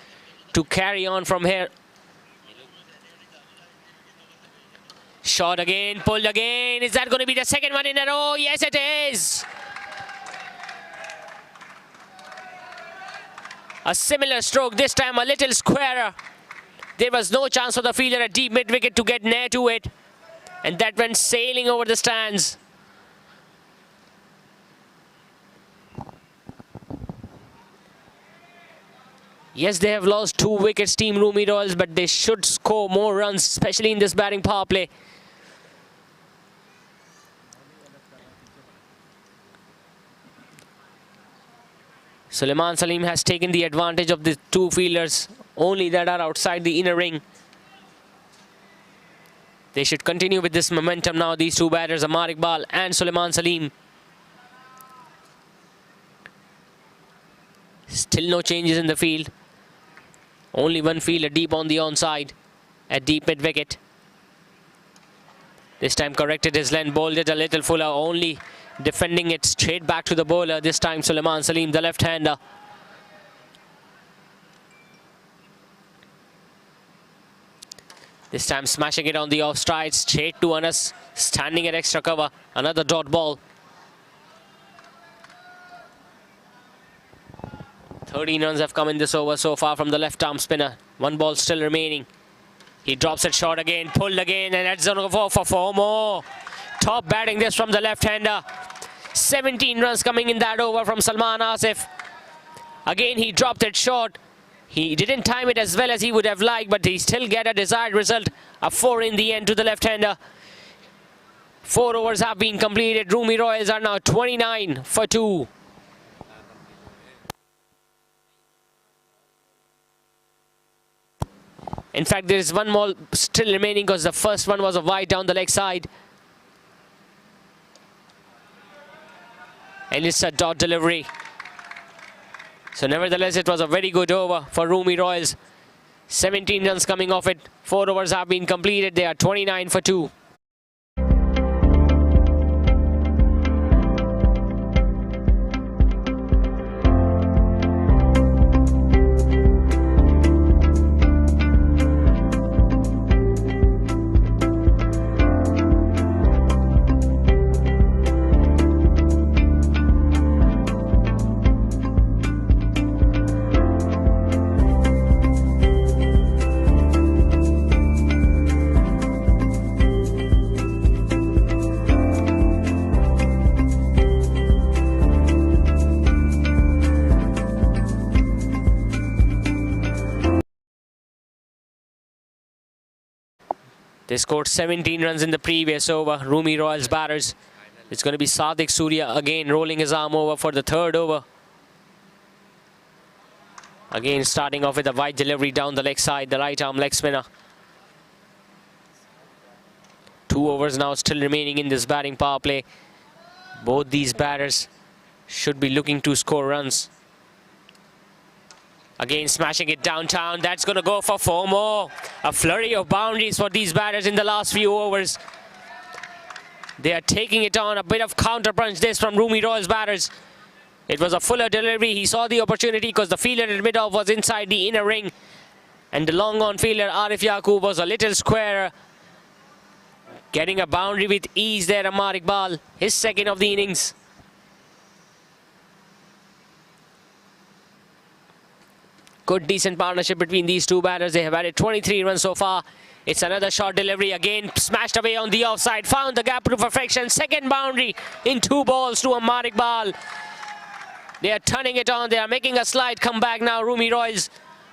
to carry on from here. Shot again, pulled again. Is that going to be the second one in a row? Yes, it is. A similar stroke, this time a little squarer. There was no chance for the fielder at deep mid-wicket to get near to it. And that went sailing over the stands. Yes, they have lost 2 wickets, Team Roomi Royals, but they should score more runs, especially in this batting power play. Suleiman Salim has taken the advantage of the 2 fielders only that are outside the inner ring. They should continue with this momentum now, these 2 batters, Amar Iqbal and Suleiman Salim. Still no changes in the field. Only 1 fielder deep on the onside at deep mid-wicket. This time corrected his length, bowled it a little fuller, only defending it straight back to the bowler. This time Suleiman Salim, the left-hander. This time smashing it on the off-stride, straight to Anas, standing at extra cover. Another dot ball. 13 runs have come in this over so far from the left-arm spinner. 1 ball still remaining. He drops it short again, pulled again, and that's going to go for 4 more. Top batting this from the left-hander. 17 runs coming in that over from Salman Asif. Again, he dropped it short. He didn't time it as well as he would have liked, but he still get a desired result. A 4 in the end to the left-hander. 4 overs have been completed. Roomi Royals are now 29 for 2. In fact, there is 1 more still remaining because the first one was a wide down the leg side. And it's a dot delivery. So nevertheless, it was a very good over for Roomi Royals. 17 runs coming off it. 4 overs have been completed. They are 29 for 2. They scored 17 runs in the previous over. Roomi Royals batters. It's going to be Sadiq Surya again rolling his arm over for the third over. Again starting off with a wide delivery down the leg side, the right arm leg spinner. 2 overs now still remaining in this batting power play. Both these batters should be looking to score runs. Again smashing it downtown. That's going to go for 4 more. A flurry of boundaries for these batters in the last few overs. They are taking it on. A bit of counter punch this from Roomi Royals batters. It was a fuller delivery. He saw the opportunity because the fielder in mid-off was inside the inner ring. And the long-on fielder Arif Yaqub was a little squarer. Getting a boundary with ease there, Amar Iqbal. His second of the innings. Good, decent partnership between these two batters. They have added 23 runs so far. It's another short delivery. Again, smashed away on the offside. Found the gap to perfection. Second boundary in 2 balls to Amar Iqbal. They are turning it on. They are making a slide comeback now, Roomi Royals.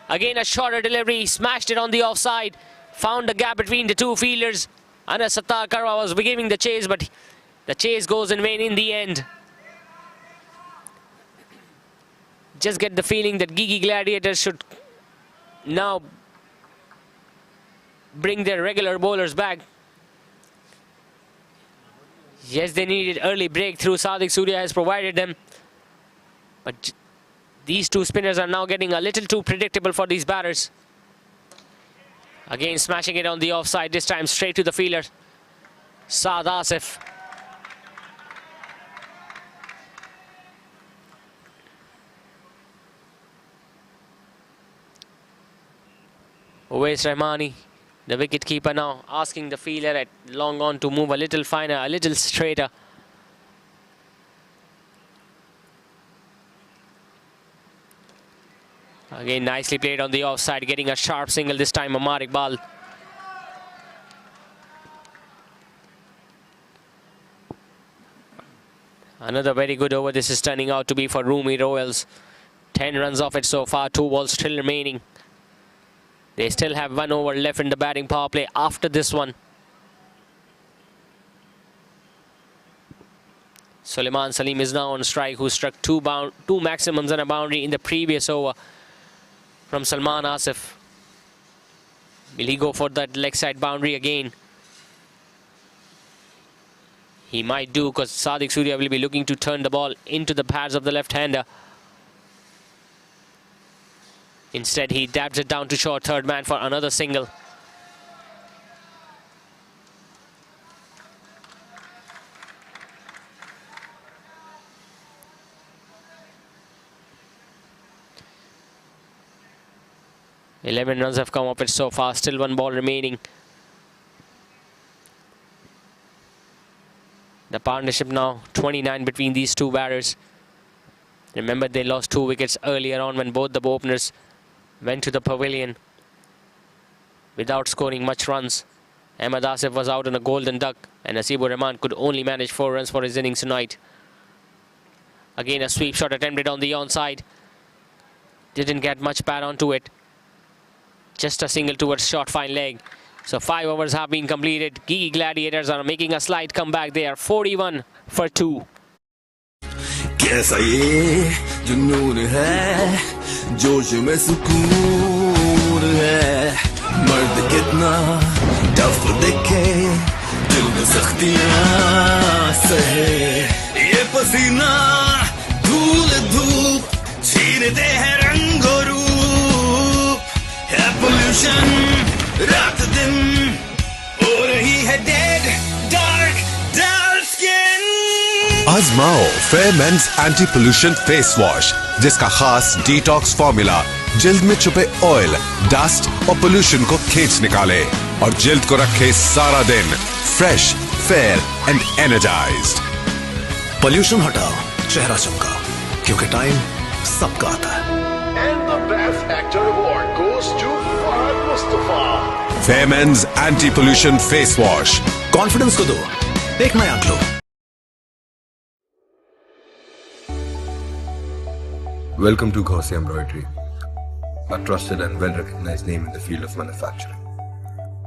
Again, a shorter delivery. Smashed it on the offside. Found the gap between the two fielders. Anas Sattar Karwa was beginning the chase, but the chase goes in vain in the end. Just get the feeling that Gigi Gladiators should now bring their regular bowlers back. Yes, they needed early breakthrough. Sadiq Surya has provided them. But these two spinners are now getting a little too predictable for these batters. Again, smashing it on the offside, this time straight to the fielder, Saad Asif. Uwais Rahmani, the wicket keeper, now asking the fielder at long on to move a little finer, a little straighter. Again, nicely played on the offside, getting a sharp single this time, Amar Iqbal. Another very good over this is turning out to be for Roomi Royals. 10 runs off it so far, 2 balls still remaining. They still have 1 over left in the batting power play after this one. Suleiman Salim is now on strike, who struck 2 maximums and a boundary in the previous over from Salman Asif. Will he go for that leg side boundary again? He might do, because Sadiq Surya will be looking to turn the ball into the pads of the left-hander. Instead, he dabs it down to short, third man for another single. Eleven runs have come up it so far, still 1 ball remaining. The partnership now 29 between these two batters. Remember, they lost 2 wickets earlier on when both the openers went to the pavilion without scoring much runs. Ahmed Asif was out on a golden duck, and Nasibur Rahman could only manage 4 runs for his innings tonight. Again, a sweep shot attempted on the onside. Didn't get much pad onto it. Just a single towards short fine leg. So 5 overs have been completed. Gigi Gladiators are making a slight comeback. They are 41 for 2. कैसा ये जुनून है, जोश में सुकून है, मर्द कितना टफ दिखे, दिल में सख्तियां सहे, ये पसीना धूल धूप छीनते हैं रंग और रूप, है पोल्यूशन रात दिन हो रही है डेड डार्क डार्क स्किन. आजमाओ fair men's anti pollution face wash, जिसका खास डिटॉक्स फॉर्मूला जिल्द में छुपे ऑयल, डस्ट और पोल्यूशन को खींच निकाले और जिल्द को रखे सारा दिन fresh, fair and energised. Pollution हटाओ, चेहरा चमका, क्योंकि टाइम सबका आता है. And the best actor award goes to Fahad Mustafa. Fair men's anti pollution face wash. Confidence को दो एक नया glow. Welcome to Gaussian Embroidery, a trusted and well-recognized name in the field of manufacturing.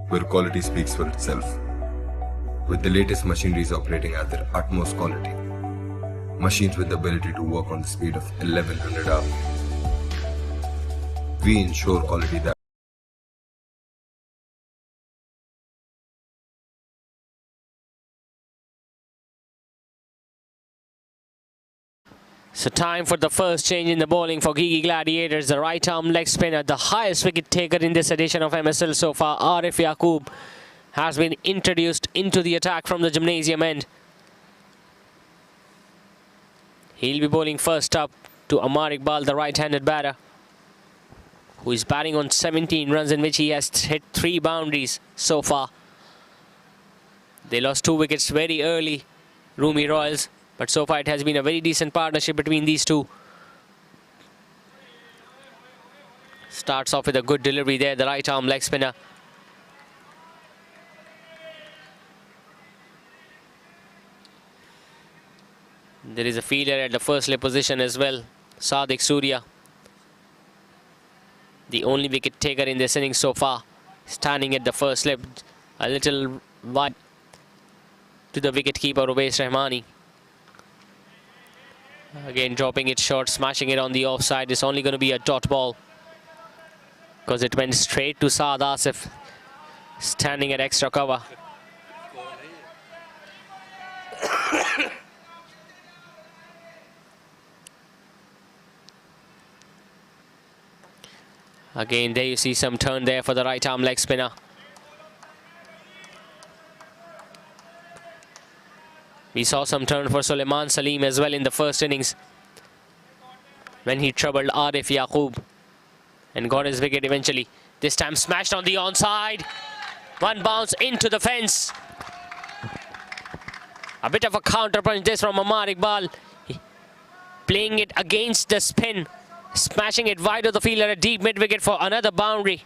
where quality speaks for itself. With the latest machineries operating at their utmost quality, machines with the ability to work on the speed of 1100 hours, we ensure quality that So time for the first change in the bowling for Gigi Gladiators. The right arm leg spinner, the highest wicket taker in this edition of MSL so far, Arif Yaqub, has been introduced into the attack from the gymnasium end. He'll be bowling first up to Amar Iqbal, the right-handed batter, who is batting on 17 runs, in which he has hit 3 boundaries so far. They lost 2 wickets very early, Roomi Royals, but so far it has been a very decent partnership between these two. Starts off with a good delivery there, the right arm leg spinner. There is a fielder at the first slip position as well, Sadiq Surya, the only wicket taker in this innings so far, standing at the first slip, a little wide to the wicket-keeper Uwais Rahmani. Again dropping it short, smashing it on the offside. It's only going to be a dot ball because it went straight to Saad Asif, standing at extra cover. Again, there you see some turn there for the right arm leg spinner. We saw some turn for Suleiman Salim as well in the first innings when he troubled Arif Yaqub and got his wicket eventually. This time smashed on the onside. One bounce into the fence. A bit of a counter punch this from Amar Iqbal. Playing it against the spin. Smashing it wide of the fielder, a deep mid-wicket for another boundary.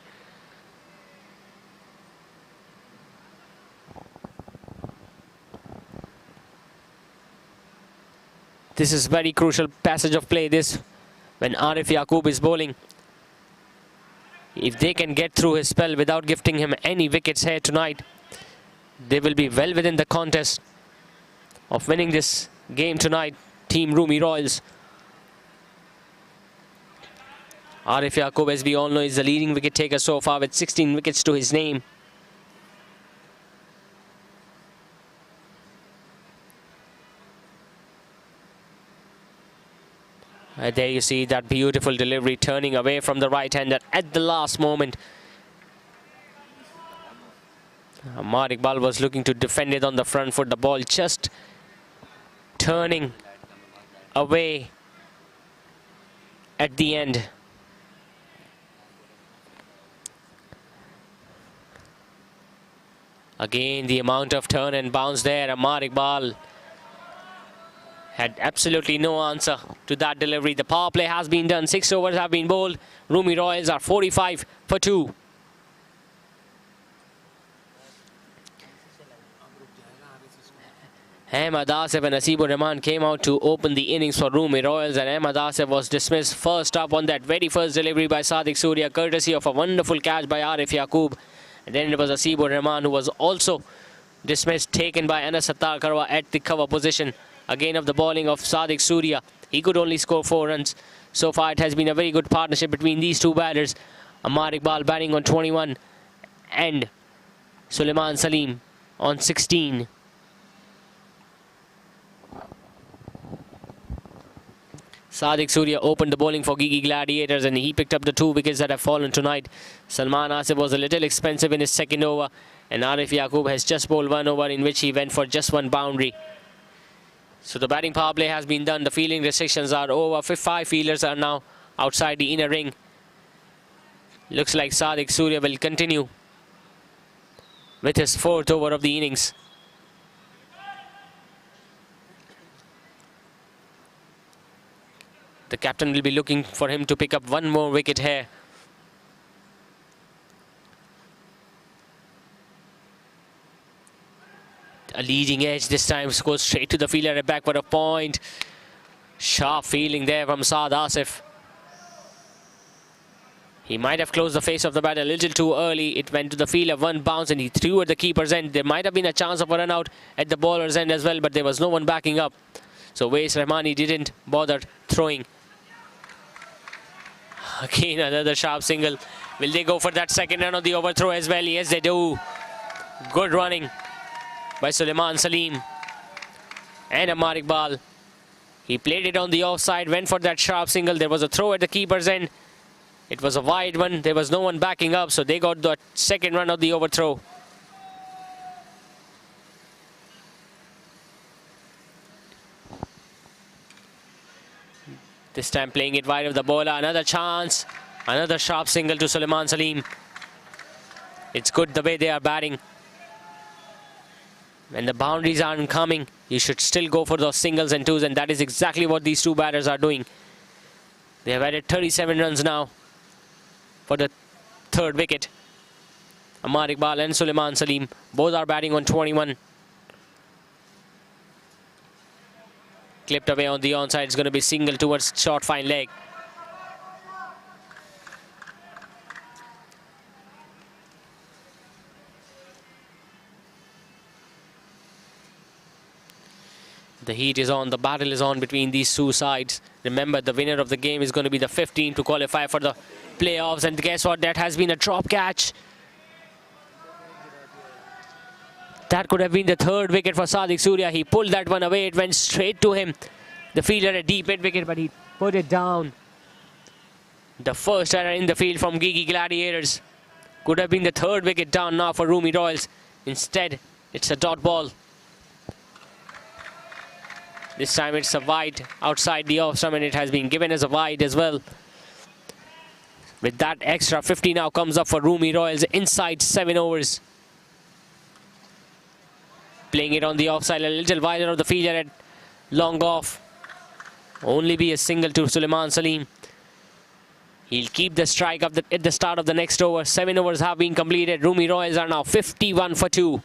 This is very crucial passage of play, this, when Arif Yaqub is bowling. If they can get through his spell without gifting him any wickets here tonight, they will be well within the contest of winning this game tonight, Team Roomi Royals. Arif Yaqub, as we all know, is the leading wicket taker so far with 16 wickets to his name. There you see that beautiful delivery, turning away from the right-hander at the last moment. Amar Iqbal was looking to defend it on the front foot. The ball just turning away at the end. Again, the amount of turn and bounce there. Amar Iqbal had absolutely no answer to that delivery. The power play has been done. 6 overs have been bowled. Roomi Royals are 45 for 2. Ahmed Asif and Asibur Rahman came out to open the innings for Roomi Royals, and Ahmed Asif was dismissed first up on that very first delivery by Sadiq Surya, courtesy of a wonderful catch by Arif Yaqub. And then it was Asibur Rahman who was also dismissed, taken by Anas Sattar Karwa at the cover position. Again of the bowling of Sadiq Surya. He could only score 4 runs. So far it has been a very good partnership between these two batters. Amar Iqbal batting on 21 and Suleiman Salim on 16. Sadiq Surya opened the bowling for Gigi Gladiators and he picked up the 2 wickets that have fallen tonight. Salman Asif was a little expensive in his second over, and Arif Yaqub has just bowled 1 over in which he went for just 1 boundary. So the batting power play has been done. The fielding restrictions are over. 5 fielders are now outside the inner ring. Looks like Sadiq Surya will continue with his 4th over of the innings. The captain will be looking for him to pick up 1 more wicket here. A leading edge this time, goes straight to the fielder at back for a point. Sharp fielding there from Saad Asif. He might have closed the face of the bat a little too early. It went to the field of one bounce and he threw at the keeper's end. There might have been a chance of a run out at the bowler's end as well, but there was no one backing up. So Wais Rahmani didn't bother throwing. Again, another sharp single. Will they go for that second run of the overthrow as well? Yes, they do. Good running by Suleiman Salim and Ammar Iqbal. He played it on the offside, went for that sharp single. There was a throw at the keeper's end. It was a wide one. There was no one backing up, so they got the second run of the overthrow. This time playing it wide of the bowler. Another chance. Another sharp single to Suleiman Salim. It's good the way they are batting. When the boundaries aren't coming, you should still go for those singles and twos, and that is exactly what these two batters are doing. They have added 37 runs now for the third wicket. Ammar Iqbal and Suleiman Salim both are batting on 21. Clipped away on the onside. It's going to be single towards short fine leg. The heat is on, the battle is on between these two sides. Remember, the winner of the game is going to be the 15th to qualify for the playoffs. And guess what? That has been a drop catch. That could have been the third wicket for Sadiq Surya. He pulled that one away. It went straight to him. The fielder a deep mid wicket, but he put it down. The first error in the field from Gigi Gladiators. Could have been the third wicket down now for Roomi Royals. Instead, it's a dot ball. This time it's a wide outside the off stump, and it has been given as a wide as well. With that extra 50 now comes up for Roomi Royals inside 7 overs. Playing it on the offside, a little wider of the fielder at long off. Only be a single to Suleiman Salim. He'll keep the strike up at the start of the next over. 7 overs have been completed. Roomi Royals are now 51 for 2.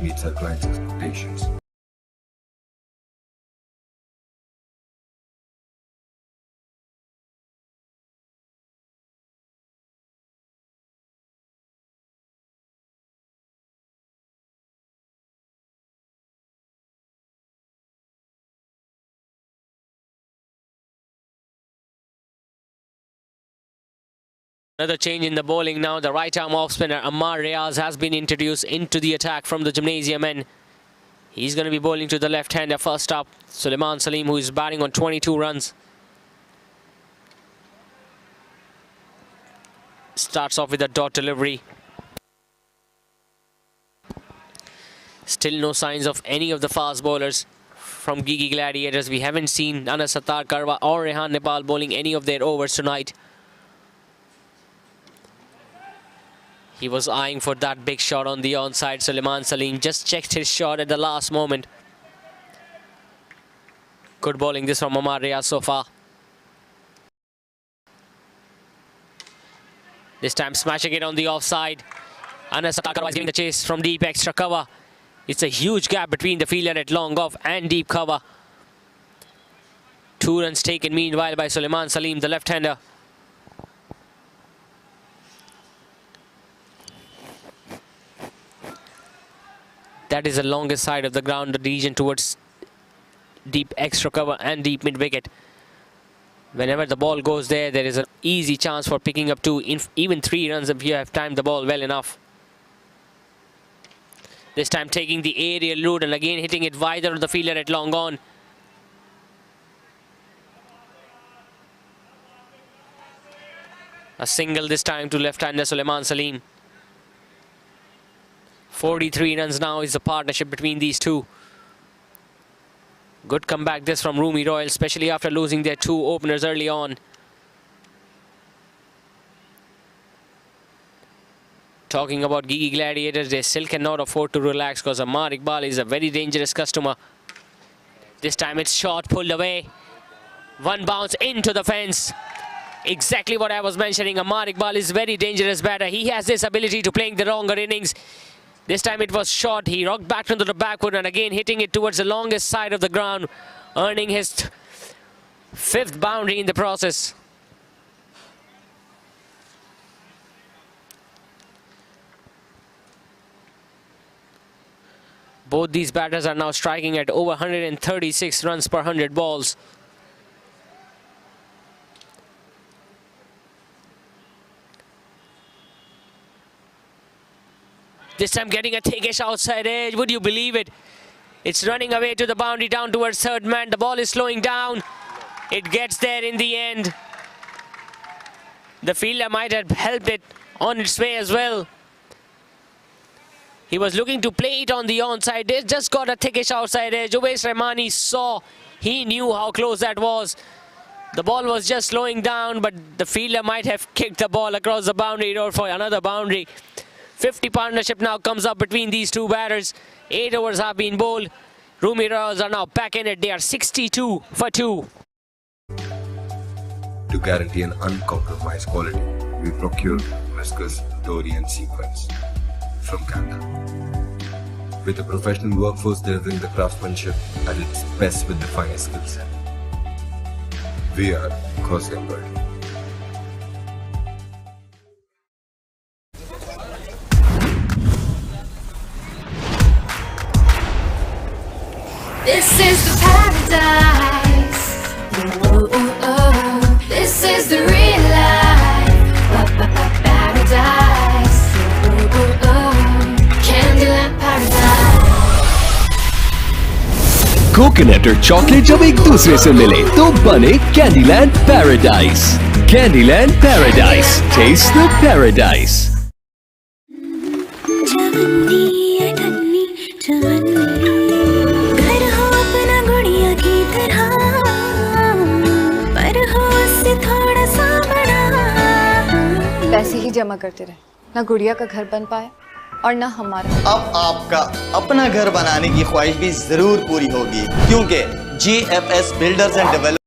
Meets our client's expectations. Another change in the bowling now. The right-arm off-spinner Ammar Riaz has been introduced into the attack from the gymnasium end. He's going to be bowling to the left-hander first up. Suleiman Salim, who is batting on 22 runs. Starts off with a dot delivery. Still no signs of any of the fast bowlers from Gigi Gladiators. We haven't seen Anas Sattar Karwa or Rehan Nepal bowling any of their overs tonight. He was eyeing for that big shot on the onside. Suleiman Salim just checked his shot at the last moment. Good bowling this from Ammar Riaz so far. This time smashing it on the offside. Anas Sattar is giving the chase from deep extra cover. It's a huge gap between the fielder at long off and deep cover. 2 runs taken meanwhile by Suleiman Salim, the left-hander. That is the longest side of the ground, the region towards deep extra cover and deep mid wicket. Whenever the ball goes there, there is an easy chance for picking up 2, even 3 runs if you have timed the ball well enough. This time taking the aerial route and again hitting it wider of the fielder at long on. A single this time to left-hander Suleiman Salim. 43 runs now is the partnership between these two. Good comeback this from Roomi Royal, especially after losing their 2 openers early on. Talking about Gigi Gladiators, they still cannot afford to relax because Ammar Iqbal is a very dangerous customer. This time it's short, pulled away. 1 bounce into the fence. Exactly what I was mentioning. Ammar Iqbal is very dangerous batter. He has this ability to playing the longer innings. This time it was short. He rocked back into the backward and again hitting it towards the longest side of the ground, earning his 5th boundary in the process. Both these batters are now striking at over 136 runs per 100 balls. This time getting a thickish outside edge. Would you believe it? It's running away to the boundary down towards 3rd man. The ball is slowing down. It gets there in the end. The fielder might have helped it on its way as well. He was looking to play it on the onside. They just got a thickish outside edge. Uwais Rahmani saw. He knew how close that was. The ball was just slowing down, but the fielder might have kicked the ball across the boundary road for another boundary. 50 partnership now comes up between these 2 batters. 8 overs have been bowled. Roomi Royals are now back in it. They are 62 for 2. To guarantee an uncompromised quality, we procured whiskers, dory and sequence from Canada. With a professional workforce delivering the craftsmanship at its best with the finest skill set. We are Khosla Embroidery. This is the paradise. Ooh, ooh, oh. This is the real life. Paradise. Ooh, ooh, oh. Candyland paradise. Coconut और chocolate जब एक दूसरे से मिले तो बने Candyland paradise. Candyland paradise, taste the paradise. पैसे ही जमा करते रहे, ना गुड़िया का घर बन पाया और ना हमारा। अब आपका अपना घर बनाने की ख्वाहिश भी जरूर पूरी होगी, क्योंकि GFS builders and developers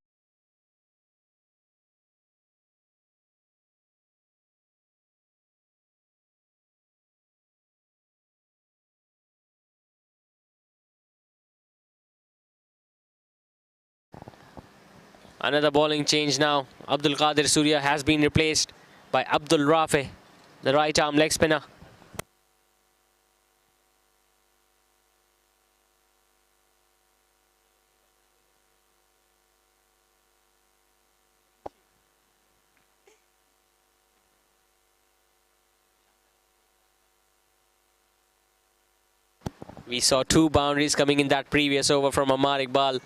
Another bowling change now. Abdul Qadir Surya has been replaced by Abdul Rafi, the right arm leg spinner. We saw 2 boundaries coming in that previous over from Ammar Iqbal.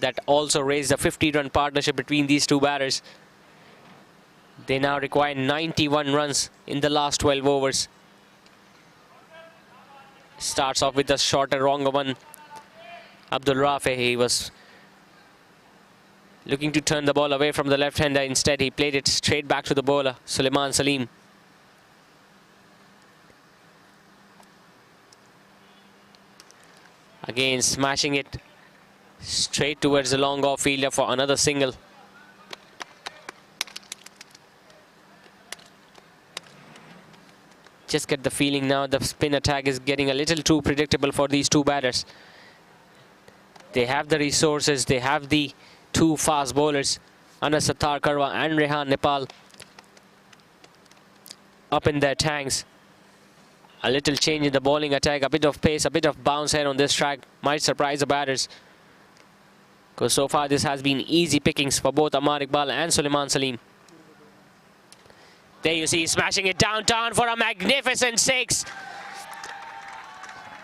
That also raised a 50-run partnership between these 2 batters. They now require 91 runs in the last 12 overs. Starts off with a shorter, longer one. Abdul Rafi, he was looking to turn the ball away from the left-hander. Instead, he played it straight back to the bowler, Suleiman Salim. Again, smashing it straight towards the long off fielder for another single. Just get the feeling now the spin attack is getting a little too predictable for these 2 batters. They have the resources, they have the 2 fast bowlers, Anas Sattar Karwa and Rehan Nepal, up in their tanks. A little change in the bowling attack, a bit of pace, a bit of bounce here on this track might surprise the batters. Because so far this has been easy pickings for both Amar Iqbal and Sulaiman Salim. There you see, smashing it downtown for a magnificent 6.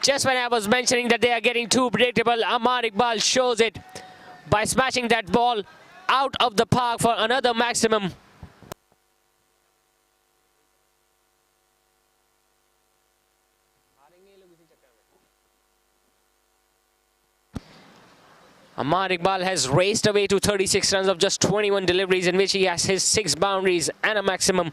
Just when I was mentioning that they are getting too predictable, Amar Iqbal shows it by smashing that ball out of the park for another maximum. Amar Iqbal has raced away to 36 runs of just 21 deliveries, in which he has his 6 boundaries and a maximum.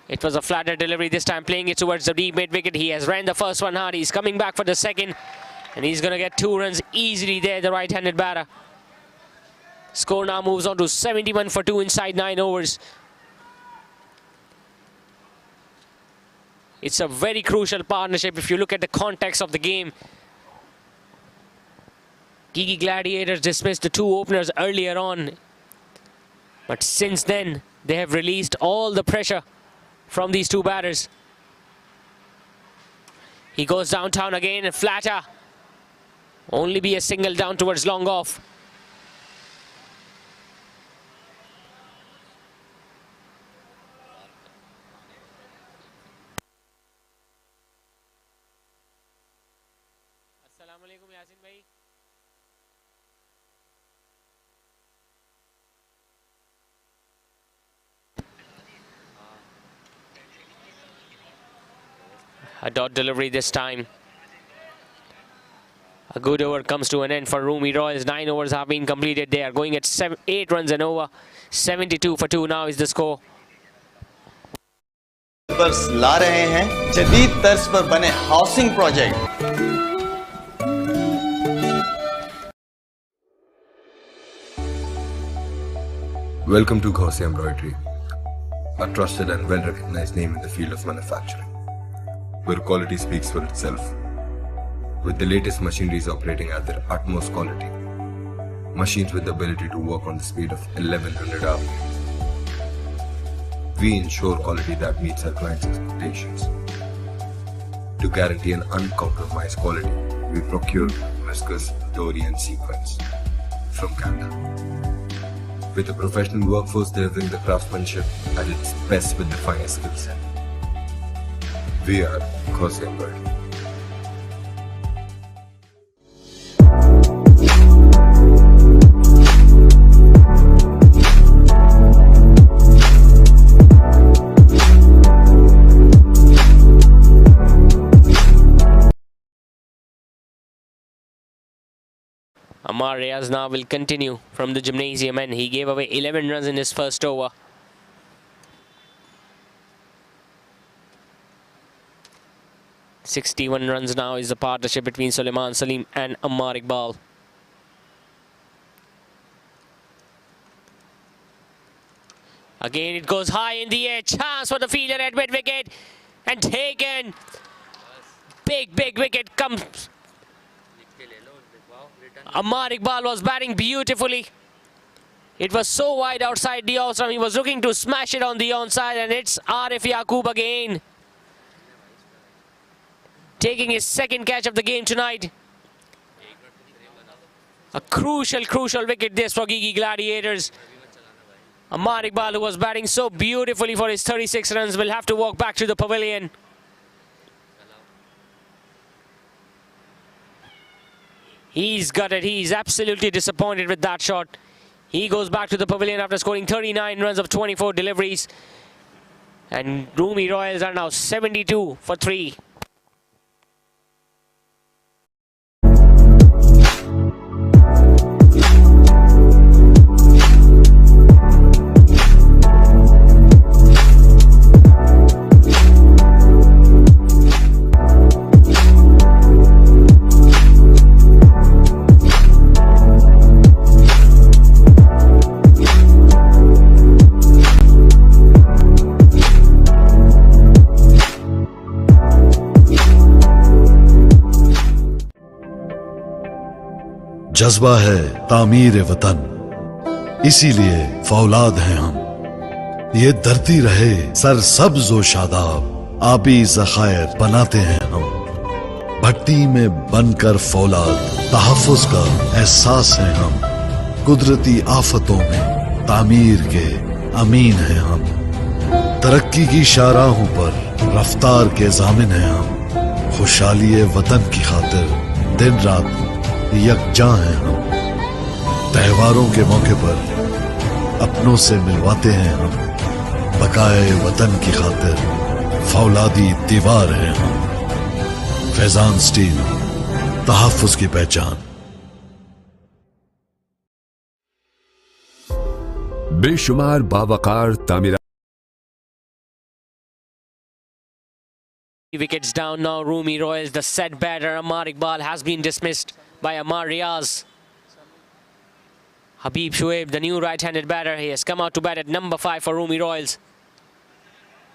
It was a flatter delivery this time, playing it towards the deep mid-wicket. He has ran the first one hard. He's coming back for the second, and he's going to get 2 runs easily there, the right-handed batter. Score now moves on to 71 for 2 inside 9 overs. It's a very crucial partnership if you look at the context of the game. Gigi Gladiators dismissed the 2 openers earlier on, but since then they have released all the pressure from these 2 batters. He goes downtown again and flatter. Only be a single down towards long off. A dot delivery this time. A good over comes to an end for Roomi Royals. 9 overs have been completed. They are going at 8 runs and over. 72 for 2 now is the score. ला रहे हैं जदीद तर्ज पर बने housing project. Welcome to Gaussian Embroidery, a trusted and well-recognized name in the field of manufacturing, where quality speaks for itself. With the latest machineries operating at their utmost quality, machines with the ability to work on the speed of 1100 RPM. We ensure quality that meets our clients' expectations. To guarantee an uncompromised quality, we procure viscose, dory and sequins from Canada. With a professional workforce delivering the craftsmanship at its best with the finest skill set. We are Gaussian Embroidery. Amar Reyes now will continue from the gymnasium, and he gave away 11 runs in his first over. .61 runs now is the partnership between Sulaiman Salim and Amar Iqbal. Again it goes high in the air. Chance for the fielder at mid-wicket, and taken. Big wicket comes. Amar Iqbal was batting beautifully. It was so wide outside the off stump. He was looking to smash it on the onside, and it's Arif Yaqub again, taking his second catch of the game tonight. A crucial wicket this for Gigi Gladiators. Amar Iqbal, who was batting so beautifully for his 36 runs, will have to walk back to the pavilion. He's gutted. He's absolutely disappointed with that shot. He goes back to the pavilion after scoring 39 runs of 24 deliveries. And Roomi Royals are now 72 for 3. जज्बा है तामीर वतन, इसीलिए फौलाद हैं हम। ये धरती रहे सर सब्ज व शादाब, आबी ज़खायर बनाते हैं हम। भट्टी में बनकर फौलाद, तहफ़्फ़ुज़ का एहसास है हम। कुदरती आफतों में तामीर के अमीन हैं हम। तरक्की की शाहराहों पर रफ्तार के ज़ामिन हैं हम। खुशहाली वतन की खातिर दिन रात यकजां हैं हम। त्योहारों के मौके पर अपनों से मिलवाते हैं हम। बकाए वतन की खातिर फौलादी दीवार हैं हम। फैजान स्टील, तहफ़्फ़ुज़ की पहचान। बेशुमार बावकार तामीरा। Wickets down now. Roomi Royals, the set batter. Amar Iqbal has been dismissed by Amar Riaz. Habib Shoaib, the new right-handed batter, he has come out to bat at number 5 for Roomi Royals.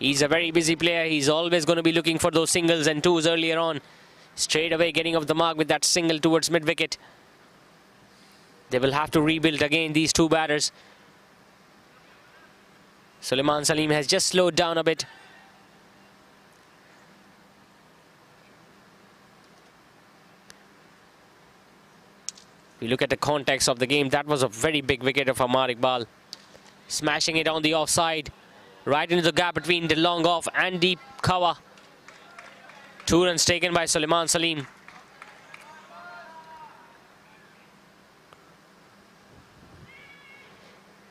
He's a very busy player. He's always going to be looking for those singles and twos earlier on. Straight away getting off the mark with that single towards mid-wicket. They will have to rebuild again, these two batters. Suleiman Salim has just slowed down a bit. We look at the context of the game. That was a very big wicket of Amar Iqbal. Smashing it on the offside. Right into the gap between the long off and deep cover. 2 runs taken by Suleiman Salim.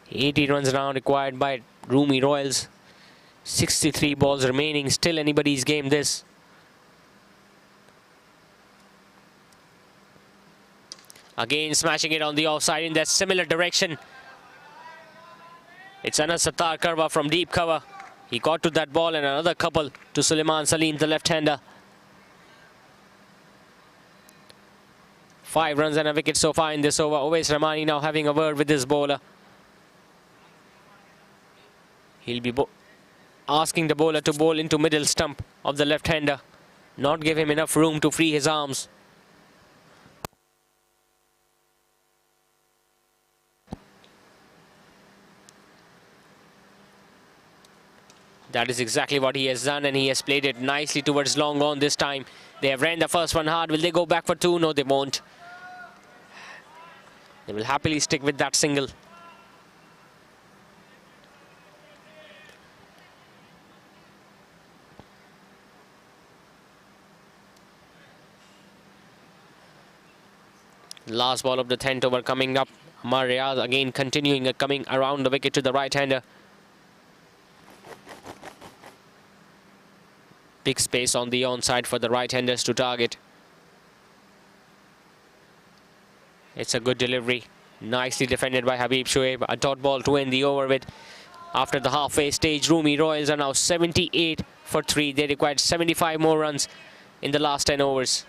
$80 runs now required by Roomi Royals. 63 balls remaining. Still anybody's game this. Again smashing it on the offside in that similar direction. It's Anas Sattar Karwa from deep cover. He got to that ball and another couple to Suleiman Salim, the left-hander. 5 runs and a wicket so far in this over. Owais Rahmani now having a word with this bowler. He'll be asking the bowler to bowl into middle stump of the left-hander. Not give him enough room to free his arms. That is exactly what he has done, and he has played it nicely towards long on this time. They have ran the first one hard. Will they go back for 2? No, they won't. They will happily stick with that single. Last ball of the 10th over coming up. Amar Riaz again continuing coming around the wicket to the right-hander. Big space on the onside for the right-handers to target. It's a good delivery. Nicely defended by Habib Shoaib. A dot ball to end the over with. After the halfway stage, Roomi Royals are now 78 for 3. They required 75 more runs in the last 10 overs.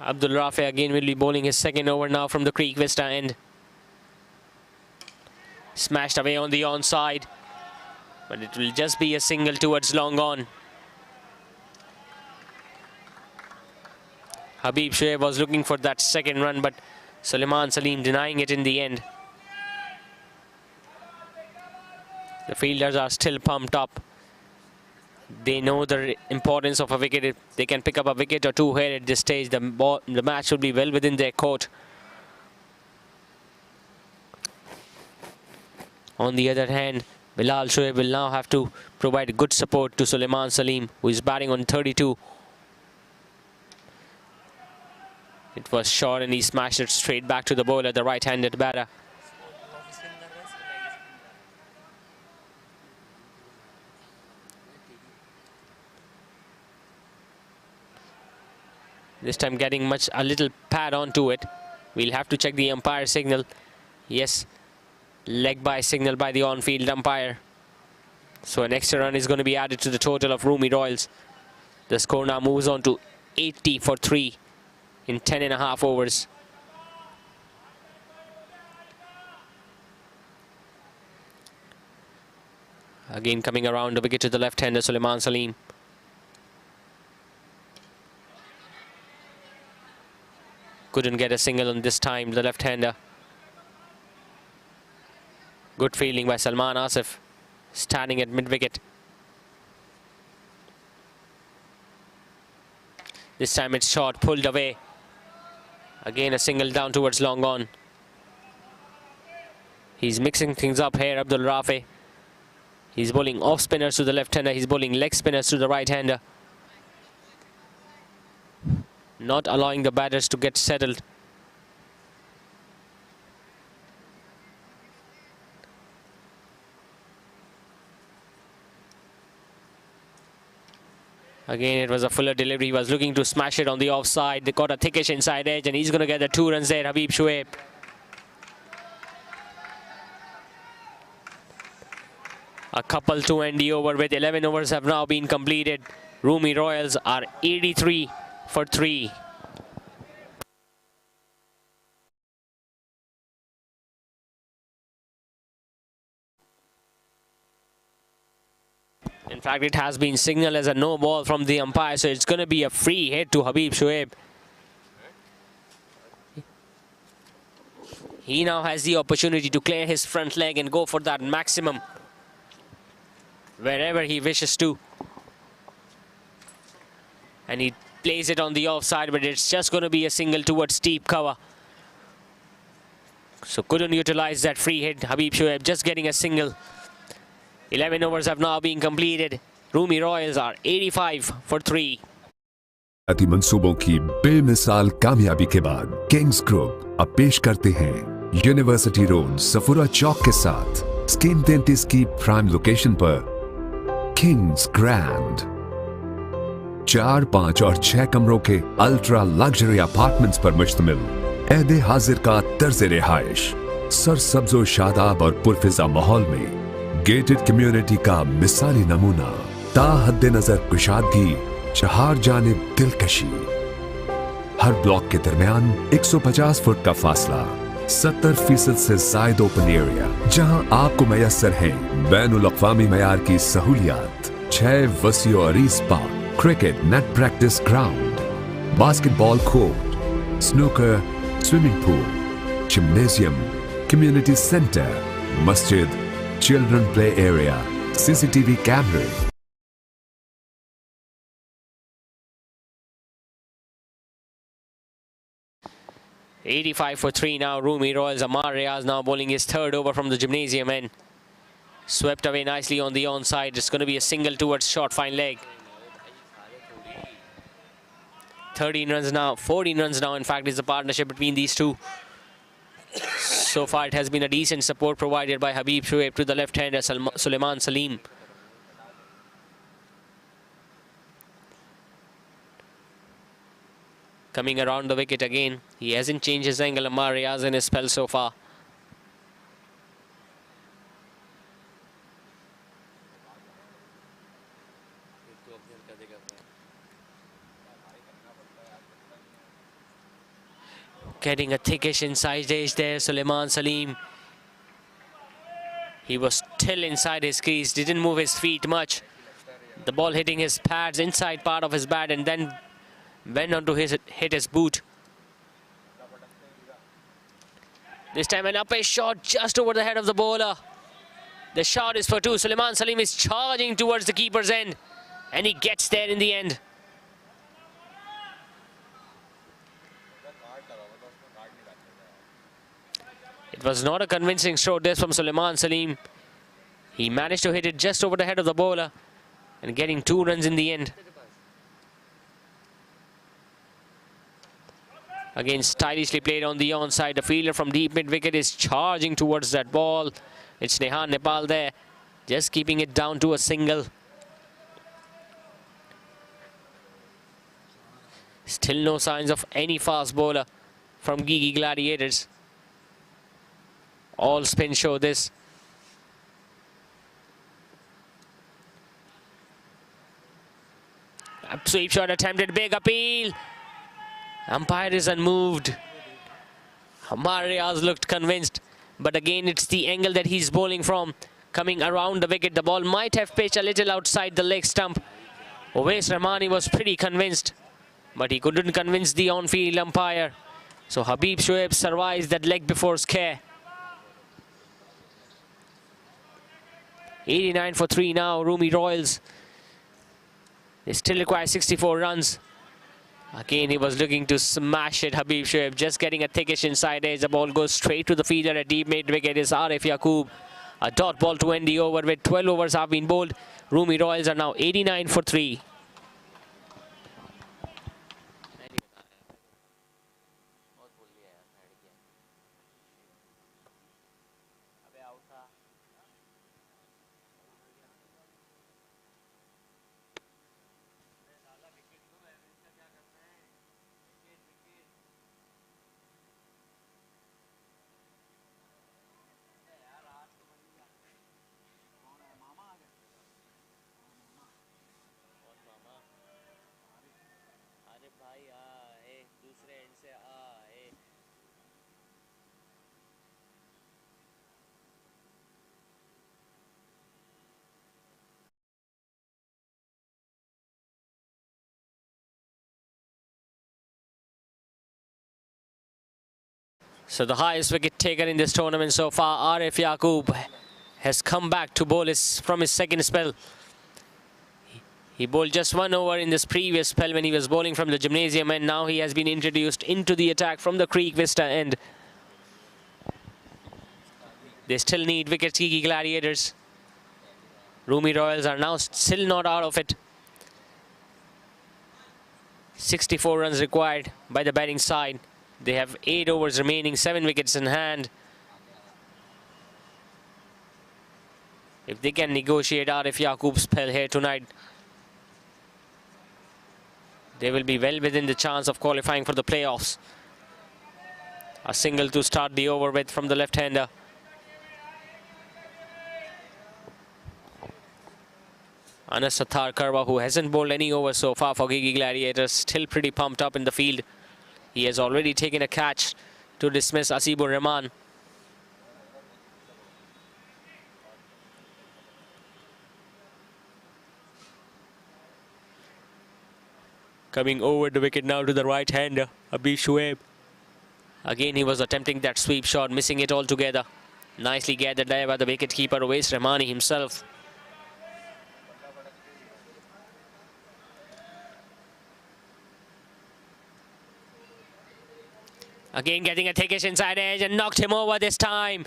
Abdul Rafi again will be bowling his second over now from the Creek Vista end. Smashed away on the onside, but it will just be a single towards long on. Habib Shoaib was looking for that second run, but Suleiman Salim denying it in the end. The fielders are still pumped up. They know the importance of a wicket. If they can pick up a wicket or two here at this stage, the match will be well within their court. On the other hand, Bilal Shoaib will now have to provide good support to Suleiman Salim, who is batting on 32. It was short and he smashed it straight back to the bowler, the right-handed batter. This time getting a little pad onto it. We'll have to check the umpire signal. Yes, leg by signal by the on-field umpire. So an extra run is going to be added to the total of Roomi Royals. The score now moves on to 80 for 3 in 10.5 overs. Again coming around the wicket to the left-hander Suleiman Salim. Couldn't get a single on this time, the left-hander. Good fielding by Salman Asif, standing at mid-wicket. This time it's short, pulled away. Again a single down towards long on. He's mixing things up here, Abdul Rafi. He's bowling off spinners to the left-hander, he's bowling leg spinners to the right-hander. Not allowing the batters to get settled. Again, it was a fuller delivery. He was looking to smash it on the offside. They got a thickish inside edge and he's going to get the 2 runs there, Habib Shoaib. A couple to end the over with 11 overs have now been completed. Roomi Royals are 83 for 3. In fact, it has been signaled as a no ball from the umpire, so it's going to be a free hit to Habib Shoaib. He now has the opportunity to clear his front leg and go for that maximum wherever he wishes to. And he plays it on the offside, but it's just going to be a single towards steep cover. So couldn't utilize that free hit. Habib Shoaib just getting a single. 11 overs have now been completed. Roomi Royals are 85 for 3. अति मंसूबों की बेमिसाल कामयाबी के बाद Kings group अब पेश करते हैं यूनिवर्सिटी रोड सफुरा चौक के साथ स्कीम 33 की प्राइम लोकेशन पर किंग्स ग्रैंड 4, 5 और 6 कमरों के अल्ट्रा लग्जरी अपार्टमेंट्स पर मुश्तमिल ऐदे हाजिर का तर्ज रिहाइश सरसब्जो शादाब और पुरफिजा माहौल में गेटेड कम्युनिटी का मिसाली नमूना ताहद्दे नजर कुशादगी चार जानिब दिलकशी हर ब्लॉक के दरमियान 150 फुट का फासला 70% से जायद ओपन एरिया जहां आपको मैसर है बैनुल अक़वामी मयार की सहूलियात 6 वसी और अरीज park cricket net practice ground basketball court snooker swimming pool gymnasium community centre मस्जिद children play area, CCTV camera. $85 for 3 now. Roomi Royals. Amar Riaz now bowling his 3rd over from the gymnasium end. Swept away nicely on the onside. It's going to be a single towards short fine leg. 13 runs now, 14 runs now. In fact, is the partnership between these two. So far, it has been a decent support provided by Habib Shoaib to the left-hander Suleiman Salim. Coming around the wicket again. He hasn't changed his angle. Amar Riaz in his spell so far. Getting a thickish inside edge there, Suleiman Salim. He was still inside his crease, didn't move his feet much. The ball hitting his pads, inside part of his bat, and then went on to hit his boot. This time an up-edge shot just over the head of the bowler. The shot is for 2. Suleiman Salim is charging towards the keeper's end. And he gets there in the end. It was not a convincing stroke this from Suleiman Salim. He managed to hit it just over the head of the bowler and getting 2 runs in the end. Again, stylishly played on the onside. The fielder from deep mid-wicket is charging towards that ball. It's Nehan Nepal there, just keeping it down to a single. Still no signs of any fast bowler from Gigi Gladiators. All spin show this. Sweep shot attempted, big appeal. Umpire is unmoved. Hamar Riaz looked convinced, but again it's the angle that he's bowling from, coming around the wicket. The ball might have pitched a little outside the leg stump. Owais Rahmani was pretty convinced, but he couldn't convince the on-field umpire. So Habib Shoaib survives that leg before scare. 89 for 3 now, Roomi Royals. They still require 64 runs. Again, he was looking to smash it, Habib Shoaib, just getting a thickish inside edge. The ball goes straight to the fielder at deep mid-wicket. Is Arif Yaqub. A dot ball to end the over with 12 overs have been bowled. Roomi Royals are now 89 for 3. So the highest wicket taker in this tournament so far, Arif Yaqub, has come back to bowl from his second spell. He bowled just 1 over in this previous spell when he was bowling from the gymnasium, and now he has been introduced into the attack from the Creek Vista end. They still need wickets, Gigi Gladiators. Roomi Royals are now still not out of it. 64 runs required by the batting side. They have 8 overs remaining, 7 wickets in hand. If they can negotiate Arif Yaqub's spell here tonight, they will be well within the chance of qualifying for the playoffs. A single to start the over with from the left-hander. Anas Sattar Karwa, who hasn't bowled any over so far for Gigi Gladiators, still pretty pumped up in the field. He has already taken a catch to dismiss Asibur Rahman. Coming over the wicket now to the right-hander, Habib Shoaib. Again, he was attempting that sweep shot, missing it altogether. Nicely gathered there by the wicket-keeper, Owais Rahmani himself. Again, getting a thickish inside edge and knocked him over this time.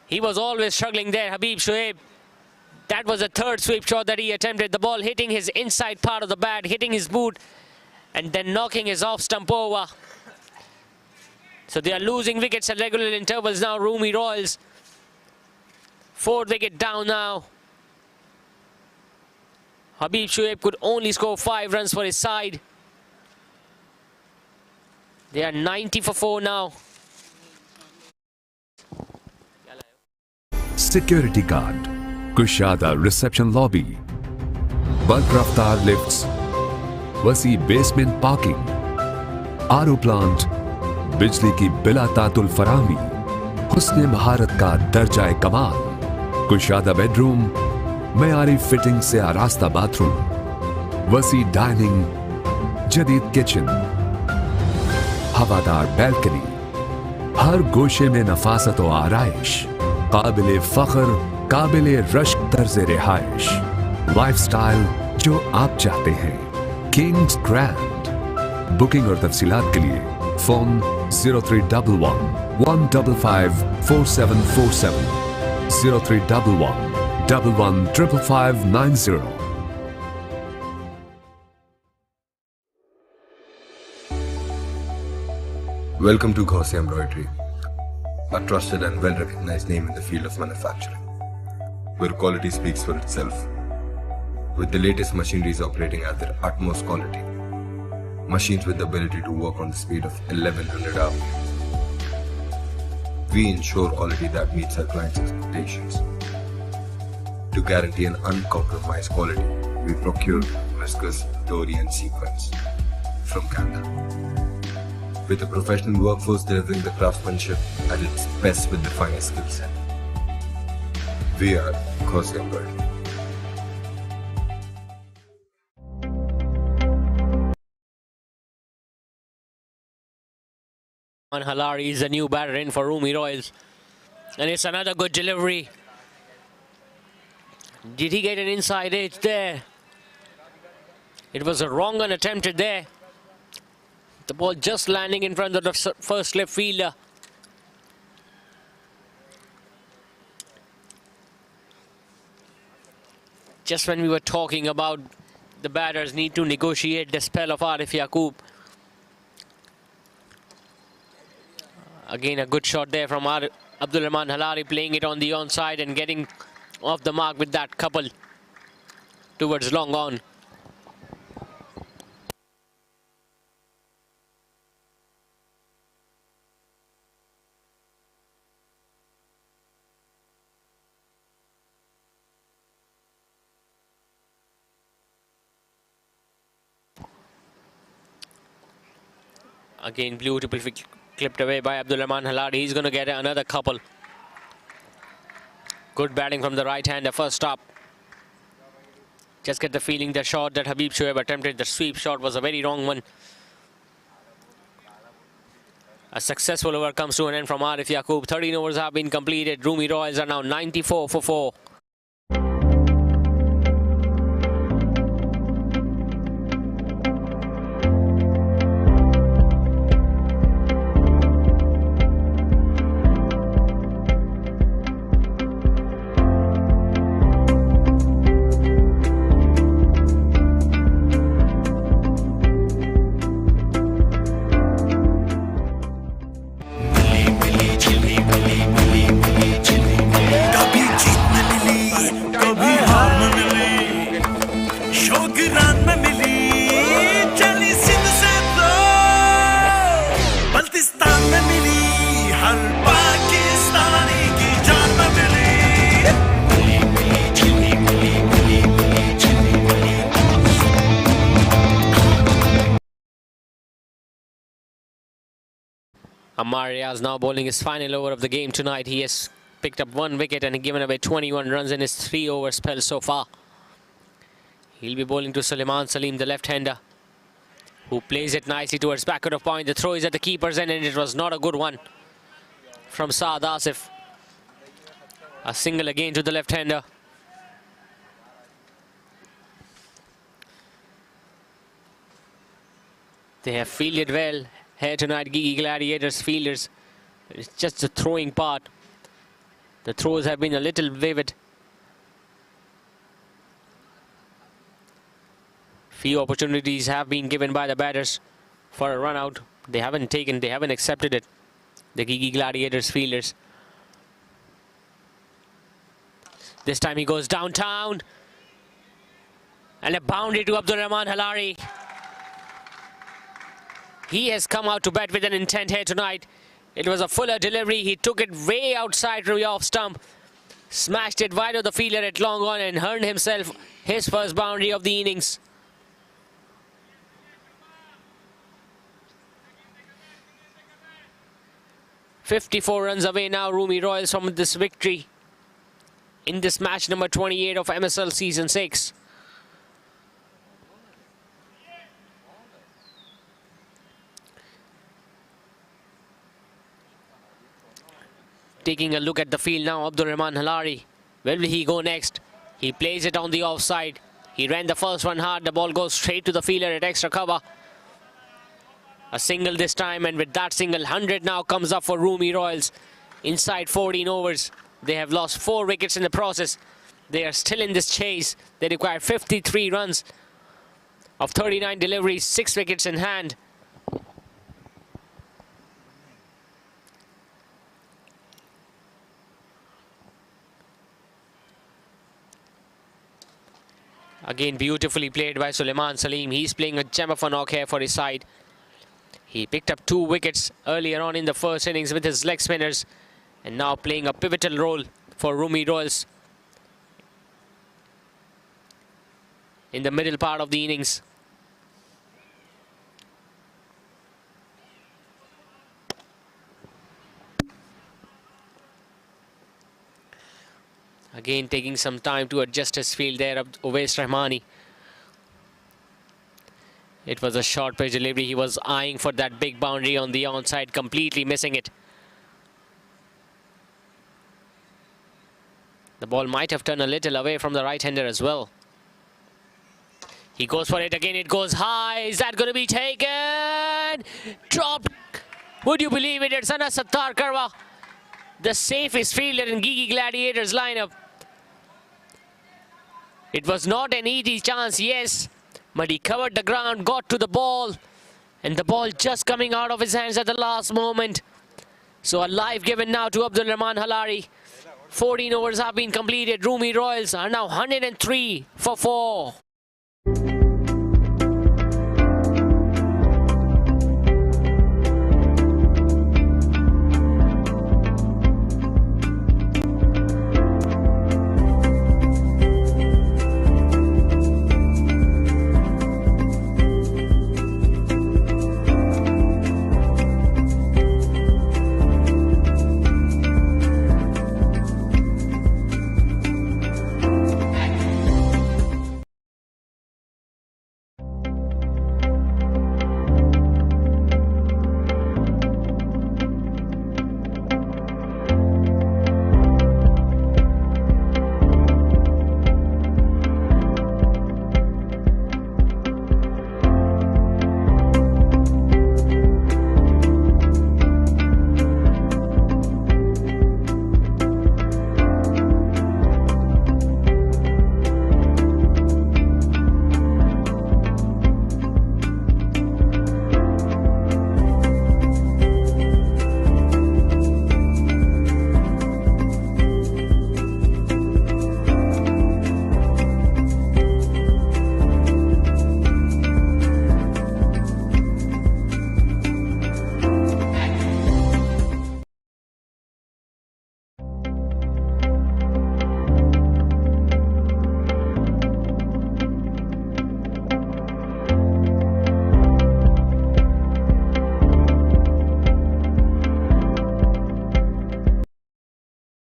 He was always struggling there, Habib Shoaib. That was the third sweep shot that he attempted. The ball hitting his inside part of the bat, hitting his boot, and then knocking his off stump over. So they are losing wickets at regular intervals now, Roomi Royals. 4th wicket down now. Habib Shoaib could only score 5 runs for his side. They are 90 for 4 now. Security guard, Kushada reception lobby, bulk raftar lifts, वसी basement parking, RO plant, बिजली की बिला तातुल फरामी, हुस्न महारत का दर्जा कमाल, कुशादा bedroom, मयारी फिटिंग से आरास्ता बाथरूम, वसी डाइनिंग, जदीद किचन, हवादार बैल्कनी, हर गोशे में नफासत व आराइश, काबिले फख्र, काबिले रश्क तर्ज रिहाइश, लाइफस्टाइल जो आप चाहते हैं, किंग्स ग्रैंड। बुकिंग और तफसीलात के लिए phone 0311 155 4747 0311 115590। Welcome to Gaussian Embroidery, a trusted and well-recognized name in the field of manufacturing, where quality speaks for itself. With the latest machineries operating at their utmost quality, machines with the ability to work on the speed of 1100 RPM, we ensure quality that meets our clients' expectations. To guarantee an uncompromised quality, we procure viscose, dory and sequins from Canada. With a professional workforce delivering the craftsmanship at its best with the finest skill set. We are Gaussian Embroidery. Halari is a new batter in for Roomi Royals. And it's another good delivery. Did he get an inside edge there? It was a wrong one attempted there. The ball just landing in front of the first left fielder. Just when we were talking about the batters need to negotiate the spell of Arif Yaqub. Again, a good shot there from Abdul Rahman Halari, playing it on the onside and getting off the mark with that couple towards long on. Again, beautifully clipped away by Abdul Rahman Halari. He's going to get another couple. Good batting from the right-hander, first stop. Just get the feeling the shot that Habib Shoaib attempted, the sweep shot, was a very wrong one. A successful over comes to an end from Arif Yaqub. 13 overs have been completed. Roomi Royals are now 94 for 4. Ammar Riaz now bowling his final over of the game tonight. He has picked up 1 wicket and given away 21 runs in his 3-over spell so far. He'll be bowling to Suleiman Salim, the left-hander, who plays it nicely towards backward of point. The throw is at the keeper's end and it was not a good one from Saad Asif. A single again to the left-hander. They have fielded well here tonight, Gigi Gladiators fielders. It's just the throwing part. The throws have been a little vivid. Few opportunities have been given by the batters for a run out. They haven't accepted it. The Gigi Gladiators fielders. This time he goes downtown. And a boundary to Abdul Rahman Halari. He has come out to bat with an intent here tonight. It was a fuller delivery. He took it way outside from the off stump. Smashed it wide of the fielder at long on and earned himself his first boundary of the innings. "54 runs away now, Roomi Royals, from this victory in this match number 28 of MSL Season 6. Taking a look at the field now, Abdul Rahman Halari. Where will he go next? He plays it on the offside. He ran the first one hard. The ball goes straight to the fielder at extra cover. A single this time, and with that single, 100 now comes up for Roomi Royals. Inside 14 overs. They have lost 4 wickets in the process. They are still in this chase. They require 53 runs of 39 deliveries, 6 wickets in hand. Again, beautifully played by Suleiman Salim. He's playing a gem of a knock here for his side. He picked up 2 wickets earlier on in the first innings with his leg spinners, and now playing a pivotal role for Roomi Royals in the middle part of the innings. Again, taking some time to adjust his field there of Uwais Rahmani. It was a short pitch delivery. He was eyeing for that big boundary on the onside, completely missing it. The ball might have turned a little away from the right-hander as well. He goes for it again. It goes high. Is that going to be taken? Dropped. Would you believe it? It's Anas Sattar Karwa, the safest fielder in Gigi Gladiators lineup. It was not an easy chance, yes, but he covered the ground, got to the ball, and the ball just coming out of his hands at the last moment. So a life given now to Abdul Rahman Halari. 14 overs have been completed. Roomi Royals are now 103 for 4.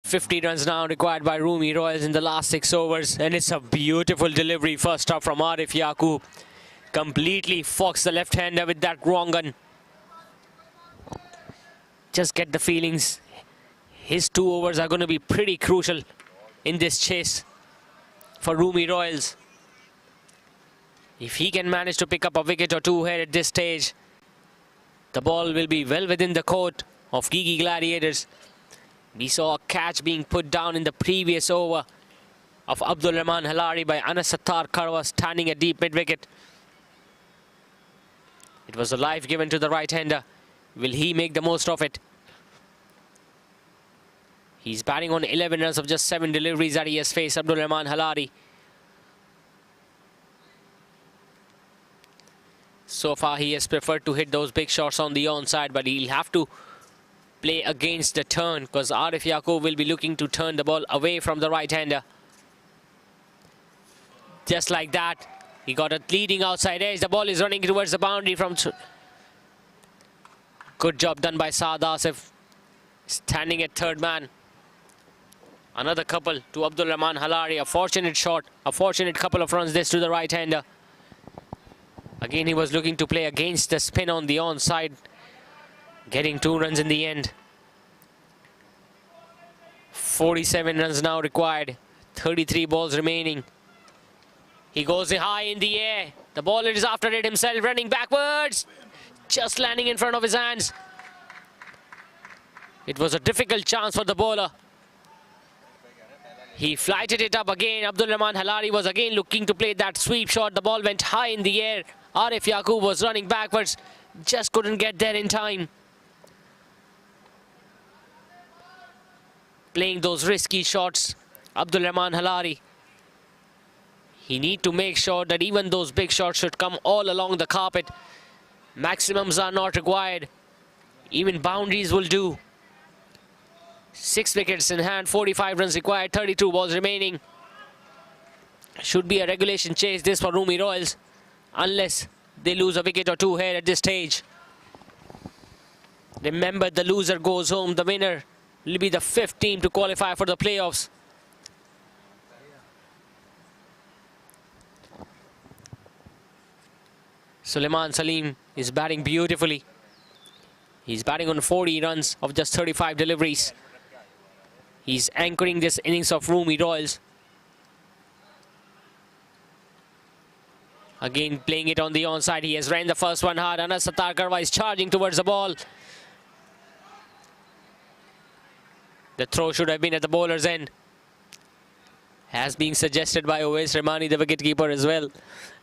.50 runs now required by Roomi Royals in the last 6 overs, and it's a beautiful delivery first up from Arif Yaqub. Completely foxed the left-hander with that wrong gun. Just get the feelings. His 2 overs are going to be pretty crucial in this chase for Roomi Royals. If he can manage to pick up a wicket or 2 here at this stage, the ball will be well within the court of Gigi Gladiators. We saw a catch being put down in the previous over of Abdul Rahman Halari by Anas Sattar Karwa, standing at deep mid-wicket. It was a life given to the right-hander. Will he make the most of it? He's batting on 11 runs of just 7 deliveries that he has faced, Abdul Rahman Halari. So far, he has preferred to hit those big shots on the onside, but he'll have to play against the turn, because Arif Yaqub will be looking to turn the ball away from the right-hander. Just like that, he got a leading outside edge. The ball is running towards the boundary from... Good job done by Saad Asif, standing at third man. Another couple to Abdul Rahman Halari. A fortunate shot, a fortunate couple of runs this to the right-hander. Again, he was looking to play against the spin on the onside, getting 2 runs in the end. 47 runs now required. 33 balls remaining. He goes high in the air. The bowler is after it himself, running backwards. Just landing in front of his hands. It was a difficult chance for the bowler. He flighted it up again. Abdul Rahman Halari was again looking to play that sweep shot. The ball went high in the air. Arif Yaqub was running backwards. Just couldn't get there in time. Playing those risky shots, Abdul Rahman Halari. He need to make sure that even those big shots should come all along the carpet. Maximums are not required. Even boundaries will do. 6 wickets in hand, 45 runs required, 32 balls remaining. Should be a regulation chase this for Roomi Royals, unless they lose a wicket or two here at this stage. Remember, the loser goes home. The winner will be the 5th team to qualify for the playoffs. Suleiman Salim is batting beautifully. He's batting on 40 runs of just 35 deliveries. He's anchoring this innings of Roomi Royals. Again playing it on the onside. He has ran the first one hard. Anas Sattar Karwa is charging towards the ball. The throw should have been at the bowler's end. Has been suggested by Owais Rahmani, the wicketkeeper, as well.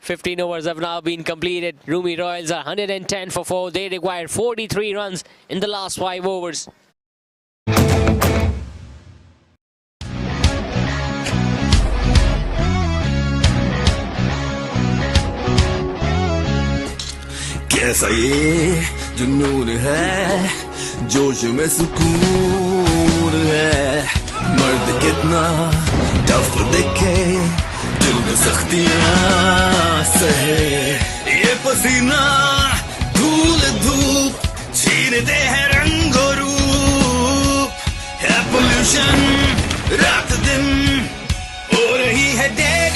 15 overs have now been completed. Roomi Royals are 110 for 4. They required 43 runs in the last 5 overs. कैसा ये जुनून है, जोश में सुकून है, मर्द कितना टफ दिखे, दिल में सख्तियां सहे, ये पसीना धूल धूप छीनते हैं रंगो रूप, है पोल्यूशन रात दिन हो रही है डेड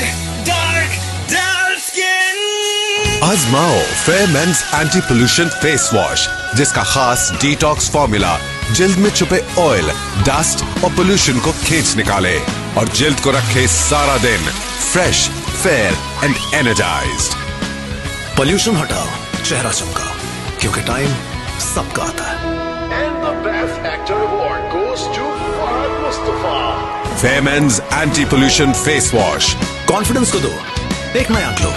डार्क डार्क स्किन. आजमाओ fair men's anti pollution face wash, जिसका खास डिटॉक्स फॉर्मूला जिल्द में छुपे ऑयल, डस्ट और पोल्यूशन को खींच निकाले और जिल्द को रखे सारा दिन fresh, fair and energised. Pollution हटाओ, चेहरा चमकाओ, क्योंकि टाइम सबका आता है. And the best actor award goes to Fahad Mustafa. Fair men's anti pollution face wash. Confidence को दो एक नया glow.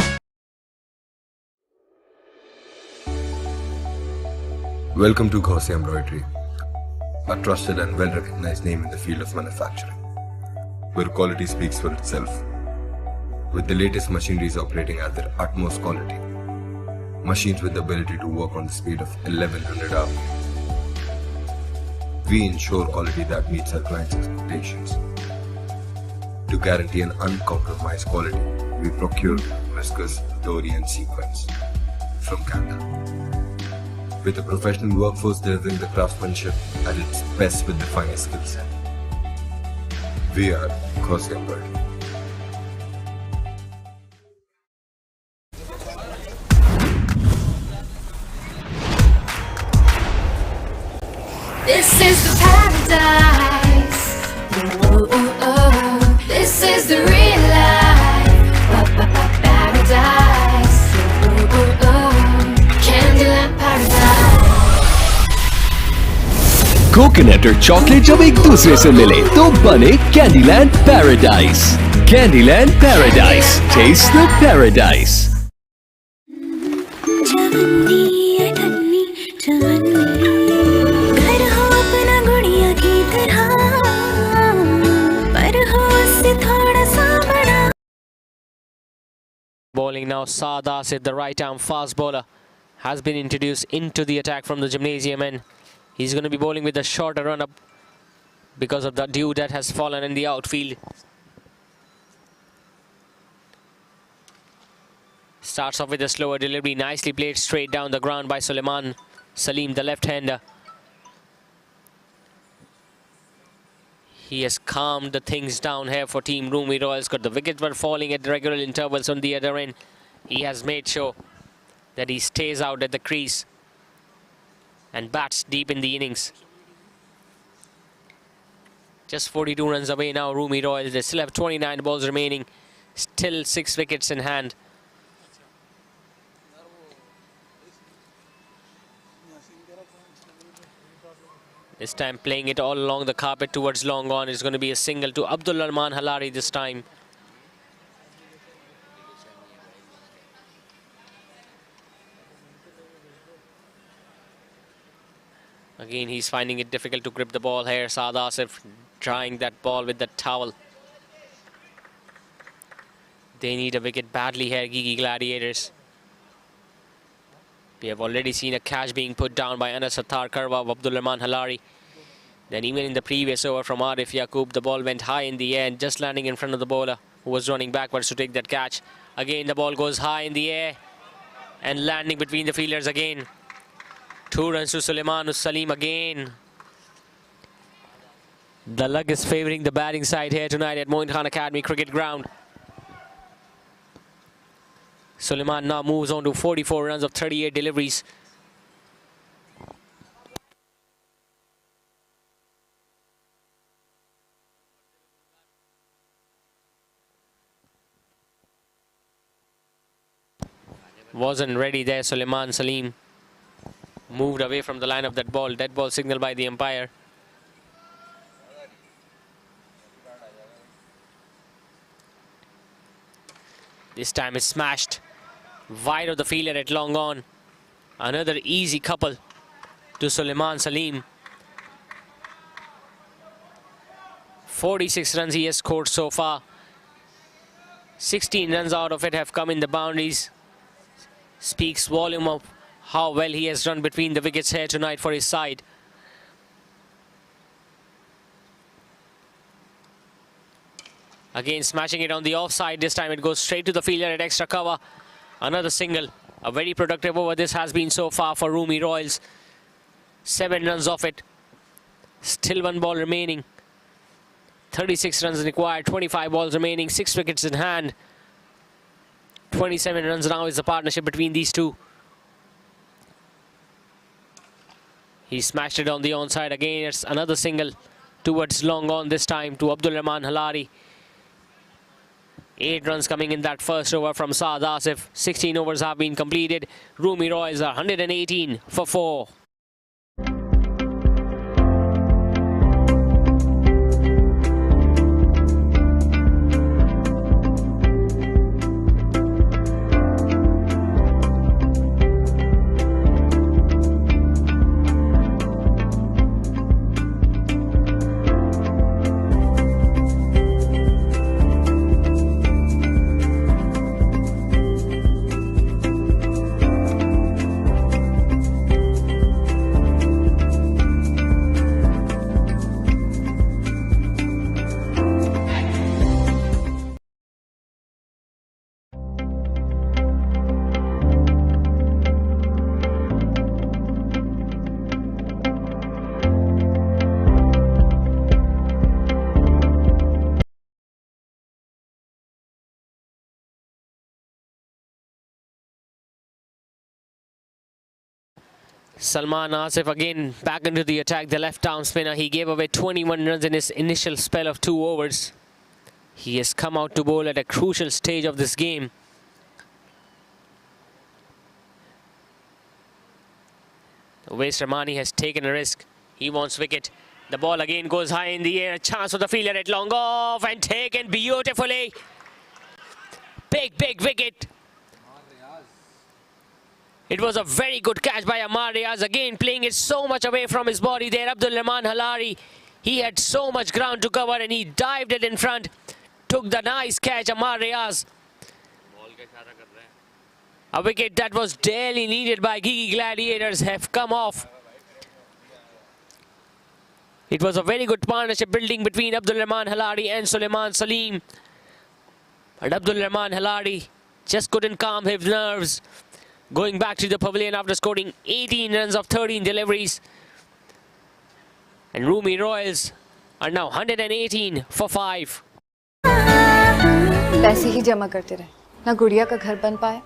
Welcome to Gauze Embroidery, a trusted and well-recognized name in the field of manufacturing, where quality speaks for itself. With the latest machineries operating at their utmost quality, machines with the ability to work on the speed of 1100 hours, we ensure quality that meets our clients' expectations. To guarantee an uncompromised quality, we procure viscose, dory and sequins from Canada. With a professional workforce delivering the craftsmanship at its best with the finest skill set. We are Gauze Embroidery. This is the paradise. Ooh, ooh, oh. This is the real life. Paradise. Ooh, ooh, oh. Candyland paradise. Coconut और chocolate जब एक दूसरे से मिले तो बने Candyland paradise. Candyland paradise, taste the paradise. Bowling now, Saad Asif, the right-arm fast bowler, has been introduced into the attack from the gymnasium, and he's going to be bowling with a shorter run-up because of the dew that has fallen in the outfield. Starts off with a slower delivery, nicely played straight down the ground by Suleiman Salim, the left-hander. He has calmed the things down here for Team Roomi Royals. Got the wickets were falling at regular intervals on the other end. He has made sure that he stays out at the crease and bats deep in the innings. Just 42 runs away now, Roomi Royals. They still have 29 balls remaining. Still 6 wickets in hand. This time playing it all along the carpet towards long on. It's going to be a single to Abdul Rahman Halari this time. Again, he's finding it difficult to grip the ball here. Saad Asif trying that ball with that towel. They need a wicket badly here, Gigi Gladiators. We have already seen a catch being put down by Anas Attar Karwa of Abdul Rahman Halari. Then even in the previous over from Arif Yaqub, the ball went high in the air and just landing in front of the bowler who was running backwards to take that catch. Again, the ball goes high in the air and landing between the fielders again. 2 runs to Suleiman Salim again. The luck is favouring the batting side here tonight at Moin Khan Academy Cricket Ground. Suleiman now moves on to 44 runs of 38 deliveries. Wasn't ready there, Suleiman Salim. Moved away from the line of that ball. Dead ball signal by the umpire. This time it's smashed wide of the fielder at long on. Another easy couple to Suleiman Salim. 46 runs he has scored so far. 16 runs out of it have come in the boundaries. Speaks volume of how well he has run between the wickets here tonight for his side. Again smashing it on the offside. This time it goes straight to the fielder at extra cover. Another single. A very productive over this has been so far for Roomi Royals. 7 runs off it. Still 1 ball remaining. 36 runs required. 25 balls remaining. 6 wickets in hand. 27 runs now is the partnership between these two. He smashed it on the onside again. It's another single towards long on, this time to Abdul Rahman Halari. 8 runs coming in that first over from Saad Asif. 16 overs have been completed. Roomi Royals are 118 for 4. Salman Asif again back into the attack. The left-arm spinner. He gave away 21 runs in his initial spell of 2 overs. He has come out to bowl at a crucial stage of this game. Uwais Rahmani has taken a risk. He wants wicket. The ball again goes high in the air. A chance for the fielder at long off and taken beautifully. Big wicket. It was a very good catch by Ammar Riaz. Again playing it so much away from his body there. Abdul Rahman Halari. He had so much ground to cover and he dived it in front. Took the nice catch, Ammar Riaz. A wicket that was dearly needed by Gigi Gladiators have come off. It was a very good partnership building between Abdul Rahman Halari and Suleiman Salim. But Abdul Rahman Halari just couldn't calm his nerves. Going back to the pavilion after scoring 18 runs of 13 deliveries. And Roomi Royals are now 118 for 5. पैसे ही जमा करते रहे, ना गुड़िया का घर बन पाए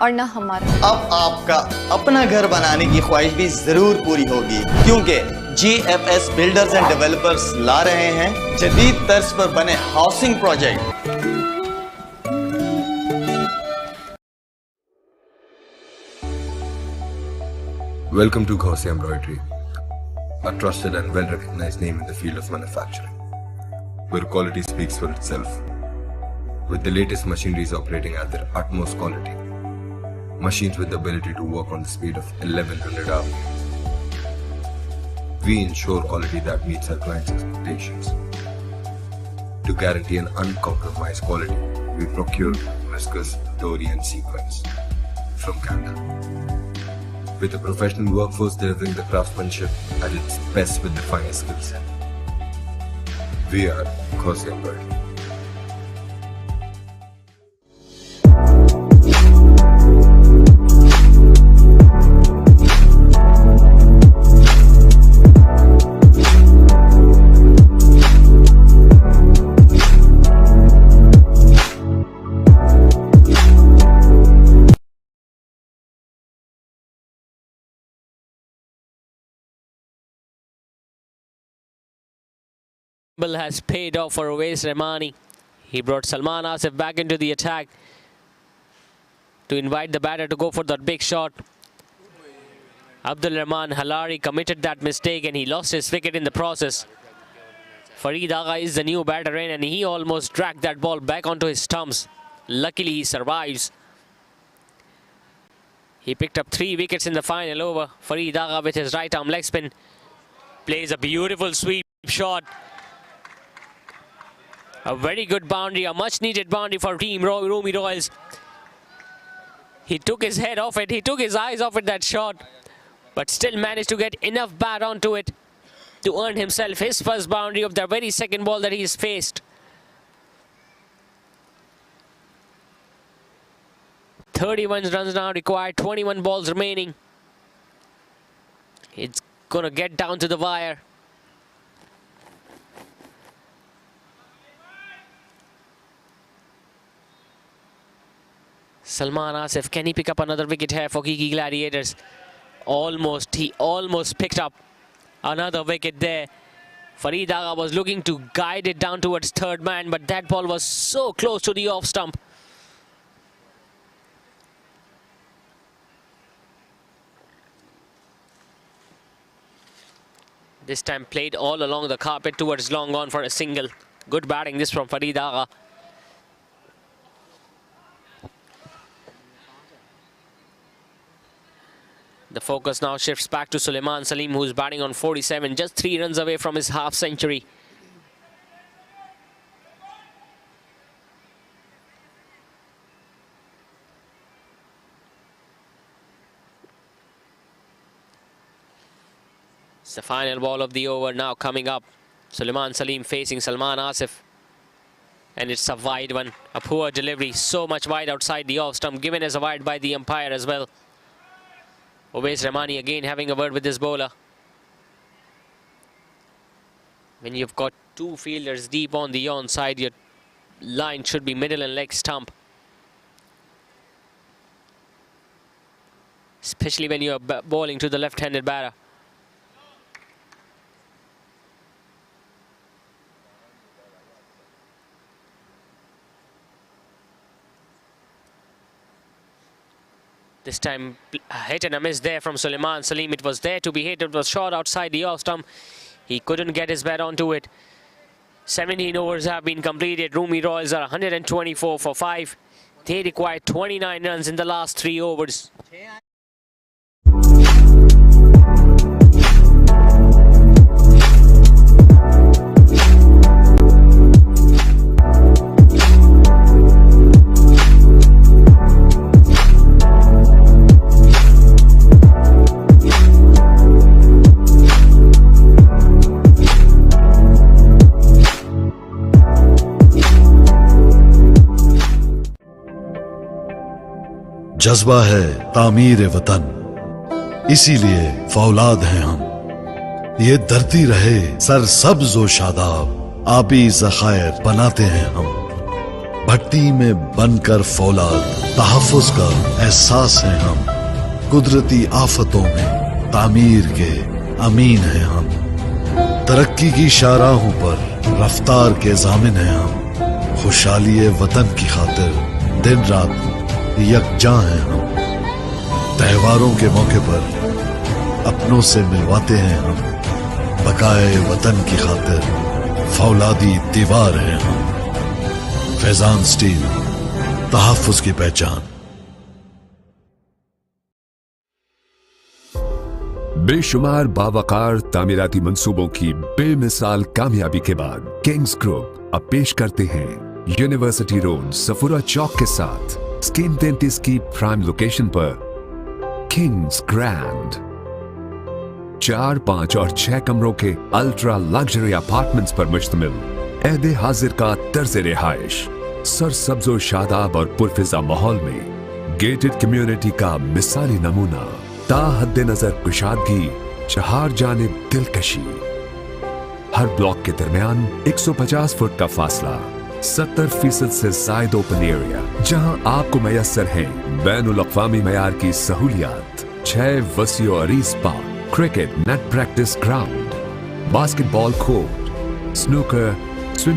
और ना हमारा। अब आपका अपना घर बनाने की ख्वाहिश भी जरूर पूरी होगी, क्योंकि GFS बिल्डर्स एंड डेवलपर्स ला रहे हैं जदीद तर्ज पर बने housing project. Welcome to Gaussian Embroidery, a trusted and well-recognized name in the field of manufacturing, where quality speaks for itself. With the latest machineries operating at their utmost quality, machines with the ability to work on the speed of 1100 RPM, we ensure quality that meets our clients' expectations. To guarantee an uncompromised quality, we procure viscose, dory and sequins from Canada. With a professional workforce delivering the craftsmanship at its best with the finest skill set. We are Gaussian Embroidery. Has paid off for Uwais Rahmani. He brought Salman Asif back into the attack to invite the batter to go for that big shot. Abdul Rahman Halari committed that mistake and he lost his wicket in the process. Farid Agha is the new batter in and he almost dragged that ball back onto his stumps. Luckily he survives. He picked up 3 wickets in the final over. Farid Agha with his right arm leg spin plays a beautiful sweep shot. A very good boundary, a much needed boundary for team Roomi Royals. He took his head off it, he took his eyes off it, that shot, but still managed to get enough bat onto it to earn himself his first boundary of the very second ball that he's faced. 31 runs now required, 21 balls remaining. It's gonna get down to the wire. Salman Asif, can he pick up another wicket here for Gigi Gladiators? Almost, he almost picked up another wicket there. Farid Agha was looking to guide it down towards third man, but that ball was so close to the off stump. This time played all along the carpet towards long on for a single. Good batting this from Farid Agha. The focus now shifts back to Suleiman Salim, who's batting on 47, just 3 runs away from his half century. It's the final ball of the over now coming up. Suleiman Salim facing Salman Asif. And it's a wide one, a poor delivery, so much wide outside the off stump, given as a wide by the umpire as well. Uwais Rahmani again having a word with this bowler. When you've got 2 fielders deep on the onside, your line should be middle and leg stump. Especially when you're bowling to the left-handed batter. This time, a hit and a miss there from Suleiman Salim. It was there to be hit. It was shot outside the off stump. He couldn't get his bat onto it. 17 overs have been completed. Roomi Royals are 124 for 5. They required 29 runs in the last 3 overs. जज्बा है तामीर वतन, इसीलिए फौलाद हैं हम। ये धरती रहे सरसब्ज़ व शादाब, आबी ज़खायर बनाते हैं हम। भट्टी में बनकर फौलाद, तहफ़्फ़ुज़ का एहसास है हम। कुदरती आफतों में तामीर के अमीन हैं हम। तरक्की की शाहराहों पर रफ्तार के जामिन हैं हम, खुशहाली वतन की खातिर दिन रात यकजां हैं हम। त्योहारों के मौके पर अपनों से मिलवाते हैं हम, बकाए वतन की खातिर फौलादी दीवार हैं हम। फैजान स्टील, तहफ्फुज़ की पहचान। बेशुमार बावकार तामीराती मंसूबों की बेमिसाल कामयाबी के बाद किंग्स ग्रुप अब पेश करते हैं यूनिवर्सिटी रोड सफुरा चौक के साथ स्कीम 33 की प्राइम लोकेशन पर किंग्स ग्रैंड। 4, 5 और 6 कमरों के अल्ट्रा लग्जरी अपार्टमेंट्स पर मुश्तमिल ऐदे हाजिर का तर्ज रिहाइश सरसब्जो शादाब और पुरफिजा माहौल में गेटेड कम्युनिटी का मिसाली नमूना, ताहद्दे नजर कुशादगी, चार जानिब दिलकशी। हर ब्लॉक के दरमियान 150 फुट का फासला, 70% से जायद ओपन एरिया, जहां आपको मैसर है बैनुल अक़वामी मयार की सहूलियात। 6 वसी और अरीज park, cricket net practice ground, basketball court, snooker, swim.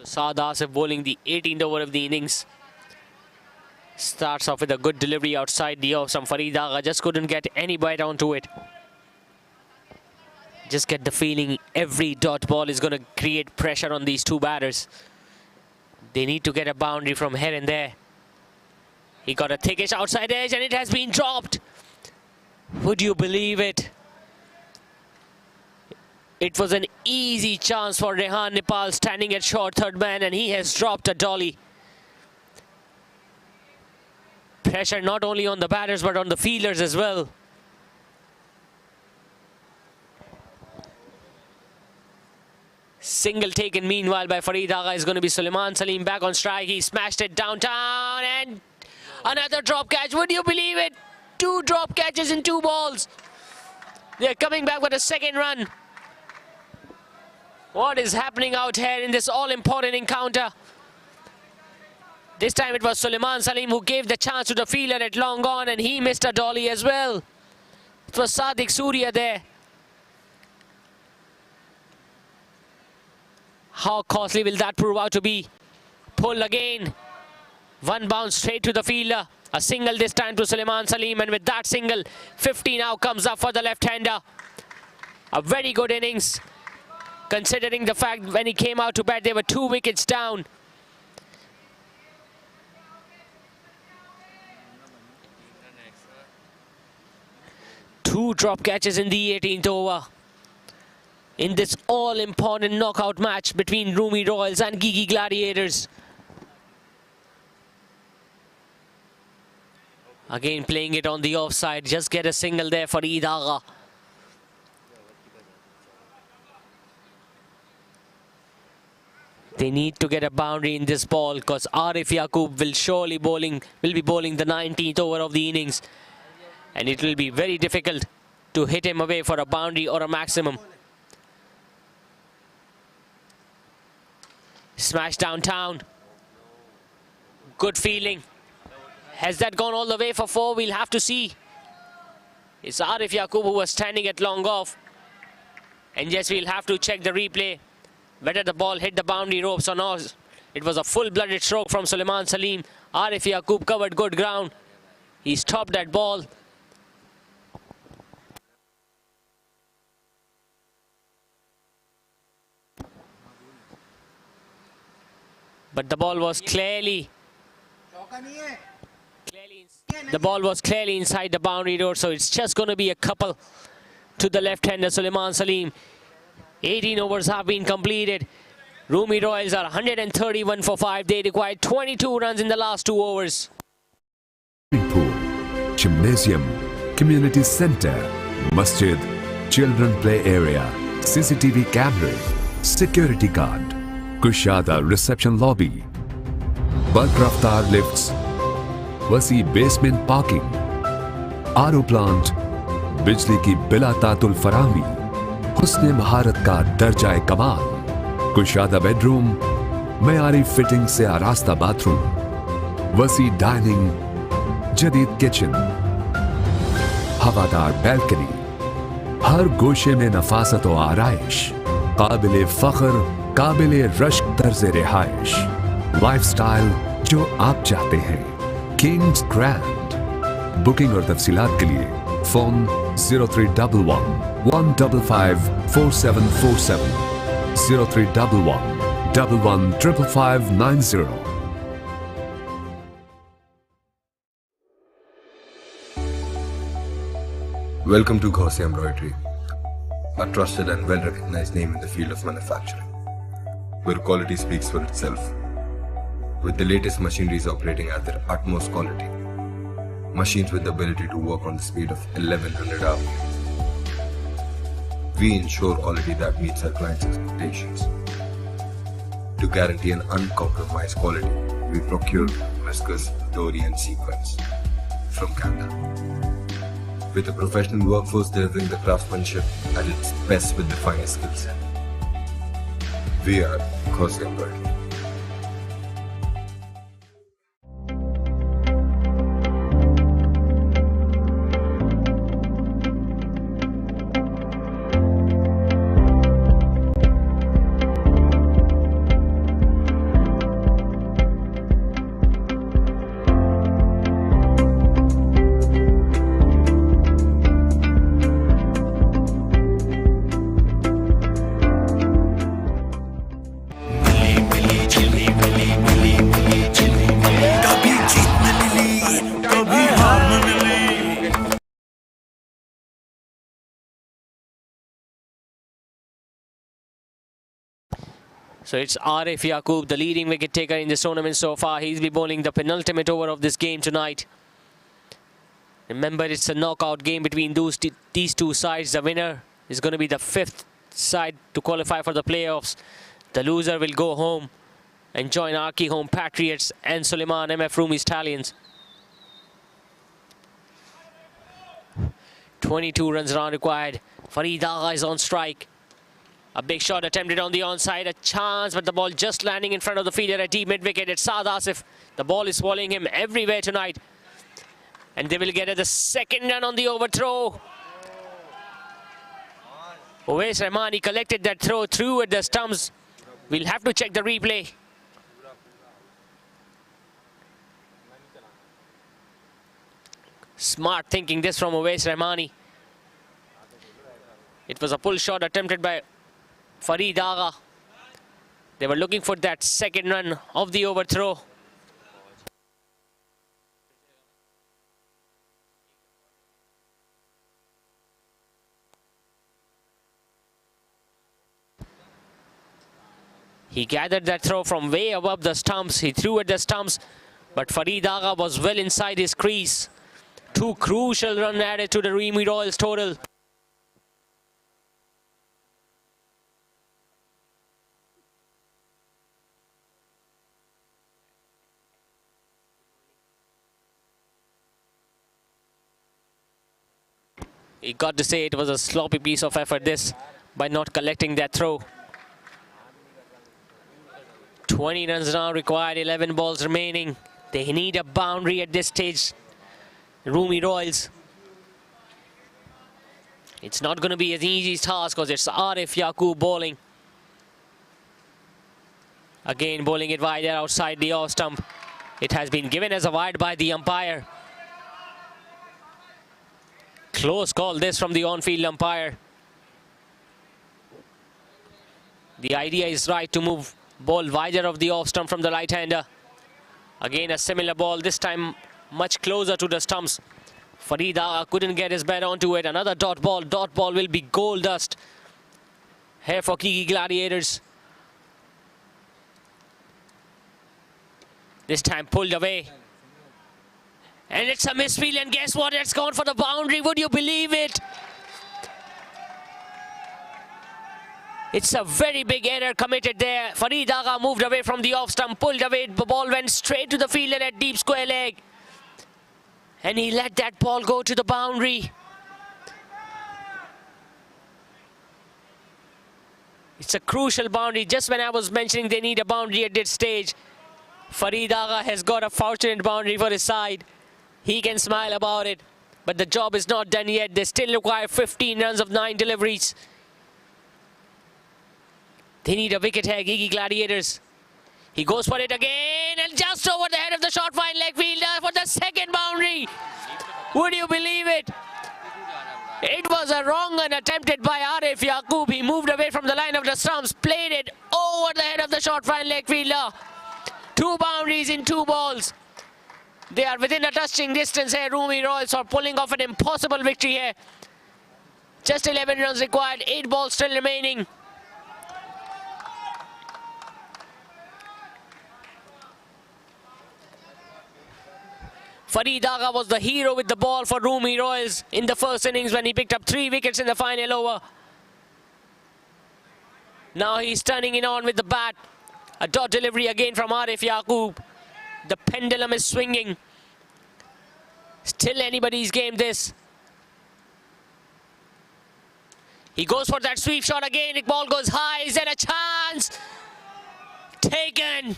Saad Asif bowling the 18th over of the innings. Starts off with a good delivery outside the off. Some Farid Agha just couldn't get any bite onto it. Just get the feeling every dot ball is going to create pressure on these two batters. They need to get a boundary from here and there. He got a thickish outside edge and it has been dropped. Would you believe it? It was an easy chance for Rehan Nepal standing at short third man and he has dropped a dolly. Pressure not only on the batters but on the fielders as well. Single taken meanwhile by Farid Agha is going to be Sulaiman Salim back on strike. He smashed it downtown and another drop catch. Would you believe it? 2 drop catches in 2 balls. They're coming back with a second run. What is happening out here in this all-important encounter? This time it was Sulaiman Salim who gave the chance to the fielder at long on and he missed a dolly as well. It was Sadiq Surya there. How costly will that prove out to be? Pull again. One bounce straight to the fielder. A single this time to Sulaiman Salim, and with that single, 50 now comes up for the left-hander. A very good innings, considering the fact when he came out to bat, there were 2 wickets down. Two drop catches in the 18th over in this all-important knockout match between Roomi Royals and Gigi Gladiators. Again playing it on the offside, just get a single there for Eid Agha. They need to get a boundary in this ball because Arif Yaqub will be bowling the 19th over of the innings, and it will be very difficult to hit him away for a boundary or a maximum. Smash downtown. Good feeling. Has that gone all the way for 4? We'll have to see. It's Arif Yaqub who was standing at long off. And yes, we'll have to check the replay, whether the ball hit the boundary ropes or not. It was a full-blooded stroke from Sulaiman Salim. Arif Yaqub covered good ground. He stopped that ball. But the ball was clearly inside the boundary road, so it's just going to be a couple to the left-hander Sulaiman Salim. 18 overs have been completed. Roomi Royals are 131 for 5. They required 22 runs in the last 2 overs. Pool, gymnasium, community center, masjid, children play area, CCTV camera, security guard, Kushada reception lobby, bulk raftar lifts, वसी basement parking, RO plant, बिजली की बिला तातुल फरामी, हुस्ने महारत का दर्जाए कमाल, कुशादा bedroom, मयारी fitting से आरास्ता bathroom, वसी डाइनिंग, जदीद किचन, हवादार बैल्कनी, हर गोशे में नफासत व आराइश, काबिले फख्र, काबिले रश्क तर्ज रिहाइश, लाइफस्टाइल जो आप चाहते हैं, किंग्स ग्रैंड। बुकिंग और तफसीलात के लिए phone 0311 155 4747, 0311 115590। Welcome to Gaussian Embroidery, a trusted and well-recognized name in the field of manufacturing, where quality speaks for itself. With the latest machineries operating at their utmost quality, machines with the ability to work on the speed of 1100 RPM, we ensure quality that meets our clients' expectations. To guarantee an uncompromised quality, we procure viscose, dory and sequins from Canada. With a professional workforce delivering the craftsmanship at its best with the finest skill set. We are Gaussian Embroidery. So it's Arif Yaqub, the leading wicket taker in this tournament so far. He's been bowling the penultimate over of this game tonight. Remember, it's a knockout game between these two sides. The winner is going to be the fifth side to qualify for the playoffs. The loser will go home and join Arki Home Patriots and Suleiman MF Roomi Stallions. 22 runs around required. Farid Agha is on strike. A big shot attempted on the onside, a chance, but the ball just landing in front of the fielder at deep mid-wicket. It's Saad Asif. The ball is swallowing him everywhere tonight. And they will get the second run on the overthrow. Uwais Rahmani collected that throw through at the stumps. We'll have to check the replay. Smart thinking this from Uwais Rahmani. It was a pull shot attempted by Farid Agha. They were looking for that second run of the overthrow. He gathered that throw from way above the stumps. He threw at the stumps, but Farid Agha was well inside his crease. Two crucial runs added to the Roomi Royals total. He got to say it was a sloppy piece of effort, this, by not collecting that throw. 20 runs now required, 11 balls remaining. They need a boundary at this stage. Roomi Royals. It's not going to be an easy task because it's Arif Yaqub bowling. Again bowling it wide outside the off stump. It has been given as a wide by the umpire. Close call this from the on-field umpire. The idea is right to move ball wider of the off stump from the right-hander. Again a similar ball, this time much closer to the stumps. Farid Agha couldn't get his bat onto it. Another dot ball. Dot ball will be gold dust here for Gigi Gladiators. This time pulled away. And it's a misfield, and guess what? It's gone for the boundary. Would you believe it? It's a very big error committed there. Farid Agha moved away from the off stump, pulled away. The ball went straight to the fielder at deep square leg. And he let that ball go to the boundary. It's a crucial boundary. Just when I was mentioning they need a boundary at this stage, Farid Agha has got a fortunate boundary for his side. he can smile about it. But the job is not done yet. They still require 15 runs of 9 deliveries. They need a wicket here, Gigi Gladiators. He goes for it again and just over the head of the short fine leg fielder for the second boundary. Would you believe it? It was a wrong and attempted by Arif Yaqub. He moved away from the line of the stumps, played it over the head of the short fine leg fielder. 2 boundaries in 2 balls. They are within a touching distance here. Roomi Royals are pulling off an impossible victory here. Just 11 runs required, 8 balls still remaining. Farid Agha was the hero with the ball for Roomi Royals in the first innings when he picked up 3 wickets in the final over. Now he's turning it on with the bat. A dot delivery again from Arif Yaqub. The pendulum is swinging. Still anybody's game this. He goes for that sweep shot again. The ball goes high. Is there a chance? Taken.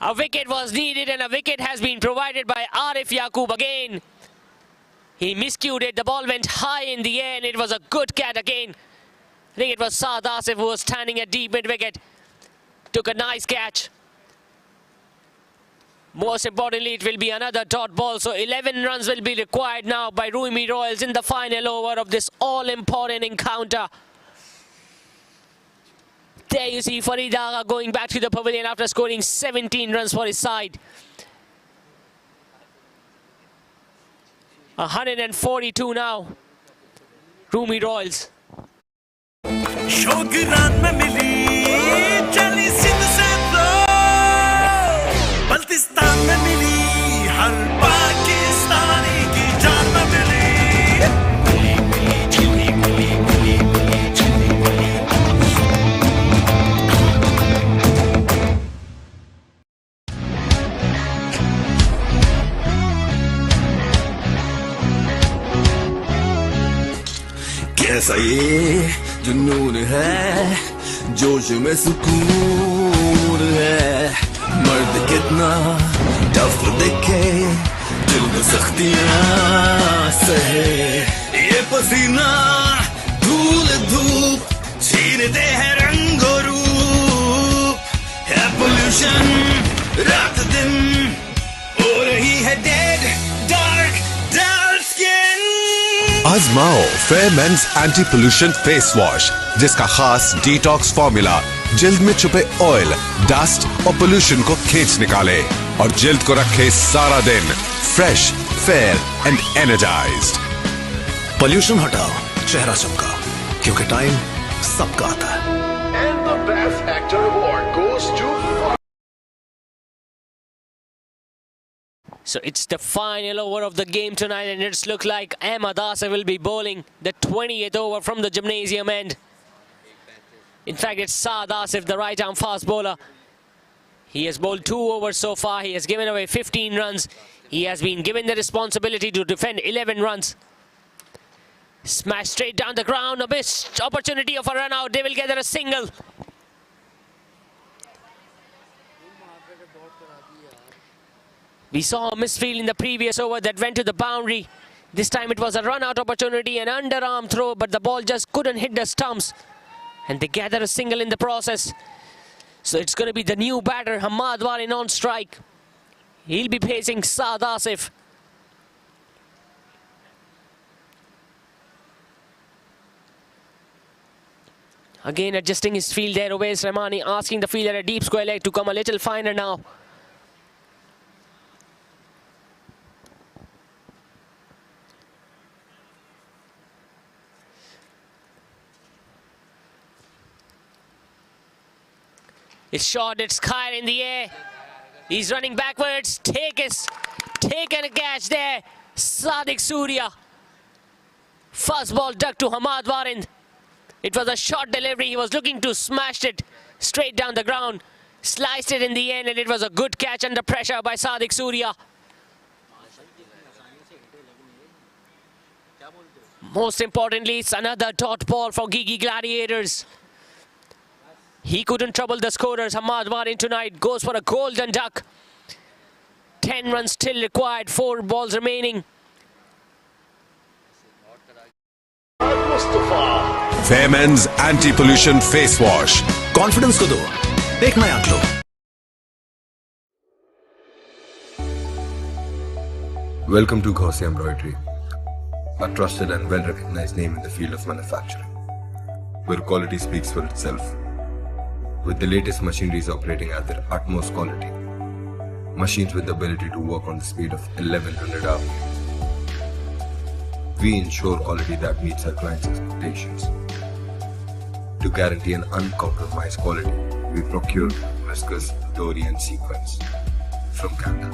A wicket was needed and a wicket has been provided by Arif Yaqub again. He miscued it. The ball went high in the air and it was a good cat again. I think it was Saad Asif who was standing at deep mid-wicket. Took a nice catch. Most importantly, it will be another dot ball. So 11 runs will be required now by Roomi Royals in the final over of this all-important encounter. There you see Farid Agha going back to the pavilion after scoring 17 runs for his side. 142 now. Roomi Royals. शोगरान में मिली चली सिंध से तो बल्तिस्तान में मिली हर पाकिस्तानी की जान में मिली कैसा ये जुनून है जोश में सुकून है मर्द कितना टफ दिखे दिल में सख्तियां सहे ये पसीना धूल धूप छीनते हैं रंग और रूप है पोल्यूशन रात दिन हो रही है डेड डार्क डार्क स्किन आजमाओ fair men's anti pollution face wash जिसका खास डिटॉक्स फॉर्मूला जल्द में छुपे ऑयल, डस्ट और पोल्यूशन को खींच निकाले और जल्द को रखे सारा दिन fresh, fair and energised. Pollution हटाओ, चेहरा चमका, क्योंकि टाइम सबका आता है। And the best actor award goes to... So it's the final over of the game tonight and it's looked like Ahmed Asif will be bowling the 20th over from the gymnasium end. In fact, it's Saad Asif, the right-arm fast bowler. He has bowled 2 overs so far. He has given away 15 runs. He has been given the responsibility to defend 11 runs. Smash straight down the ground. A missed opportunity of a run out. They will gather a single. We saw a misfield in the previous over that went to the boundary. This time it was a run-out opportunity, an underarm throw, but the ball just couldn't hit the stumps. And they gather a single in the process. So it's going to be the new batter, Hamad Warin, on strike. He'll be facing Saad Asif. Again adjusting his field there, Uwais Rahmani asking the fielder a deep square leg to come a little finer now. It's shot, it's high in the air. He's running backwards. Taken a catch there. Sadiq Surya. First ball dug to Hamad Warin. It was a short delivery. He was looking to smash it straight down the ground. Sliced it in the end and it was a good catch under pressure by Sadiq Surya. Most importantly, it's another dot ball for Gigi Gladiators. He couldn't trouble the scorers. Hamad Warin tonight goes for a golden duck. 10 runs still required, 4 balls remaining. Femen's anti-pollution face wash. Confidence को दो, एक नया glow. Welcome to Gauzy Embroidery, a trusted and well-recognized name in the field of manufacturing, where quality speaks for itself. With the latest machineries operating at their utmost quality, machines with the ability to work on the speed of 1100 hours, we ensure quality that meets our clients' expectations. To guarantee an uncompromised quality, we procure viscose, dory and sequins from Canada.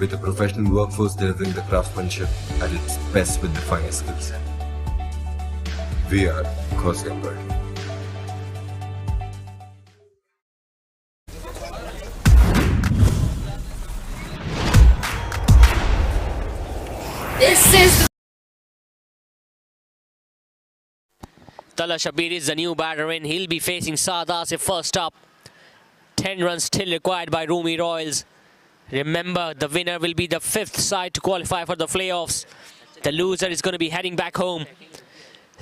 With a professional workforce delivering the craftsmanship at its best with the finest skill set. We are Gauzy Embroidery. This is Tala Shabir is the new batter in. He'll be facing Saad Asif first up. 10 runs still required by Roomi Royals. Remember, the winner will be the 5th side to qualify for the playoffs. The loser is going to be heading back home.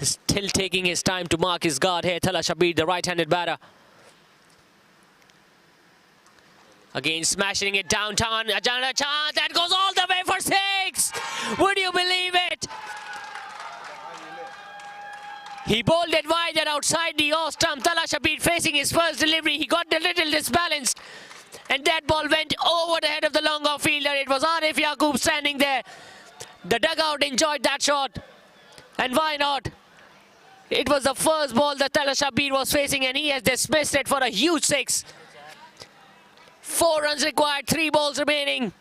Still taking his time to mark his guard here. Tala Shabir, the right-handed batter. Again, smashing it downtown. A chance that goes all the way for 6. Would you believe it? He bowled it wide and outside the off stump. Tala Shabir facing his first delivery. He got a little disbalanced. And that ball went over the head of the long off fielder. It was Arif Yaqub standing there. The dugout enjoyed that shot. And why not? It was the first ball that Tala Shabir was facing and he has dismissed it for a huge 6. 4 runs required, 3 balls remaining.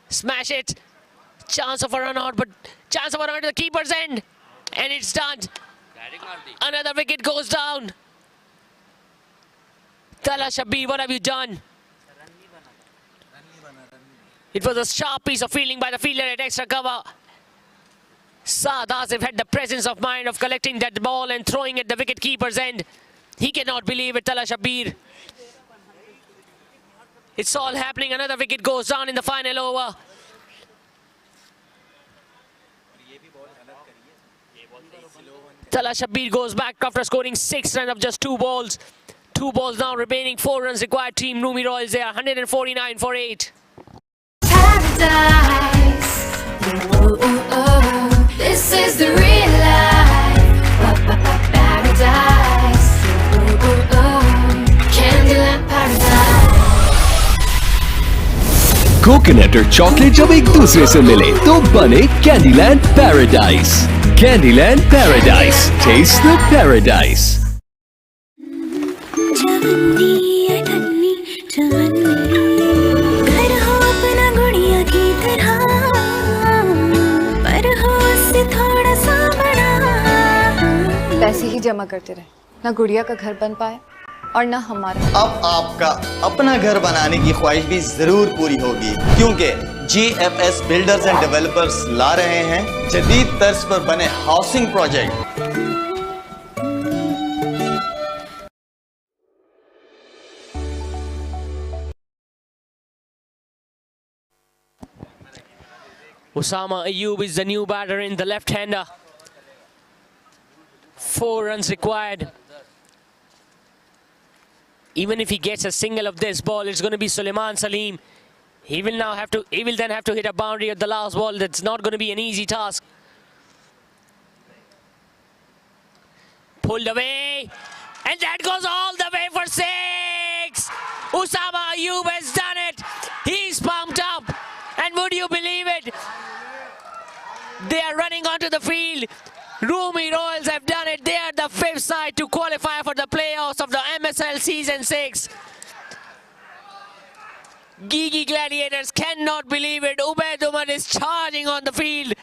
Smash it. Chance of a run out, but chance of a run out to the keeper's end. And it's done. Another wicket goes down. Tala Shabir, what have you done? It was a sharp piece of fielding by the fielder at extra cover. Saad Asif had the presence of mind of collecting that ball and throwing at the wicket keeper's end. He cannot believe it, Tala Shabir. It's all happening. Another wicket goes down in the final over. Tala Shabir goes back after scoring 6 runs of just 2 balls. 2 balls now remaining, 4 runs required. Team Roomi Royals there, 149 for 8. paradise. This is the real life. Paradise. Candyland paradise. Coconut और chocolate जब एक दूसरे से मिले तो बने Candyland paradise. Candyland paradise, taste the paradise. पैसे ही जमा करते रहे, ना गुड़िया का घर बन पाए और ना हमारा. अब आपका अपना घर बनाने की ख्वाहिश भी जरूर पूरी होगी, क्योंकि GFS बिल्डर्स एंड डेवलपर्स ला रहे हैं जदीद तर्ज पर बने housing project. Osama Ayub is the new batter in, the left-hander. 4 runs required. Even if he gets a single of this ball, it's going to be Suleiman Salim. He will then have to hit a boundary at the last ball. That's not going to be an easy task. Pulled away, and that goes all the way for 6. Osama Ayub has done it. He's pumped up, and would you believe it? They are running onto the field. Roomi Royals have done it. They are the 5th side to qualify for the playoffs of the MSL Season 6. Gigi Gladiators cannot believe it. Ubaid Umar is charging on the field.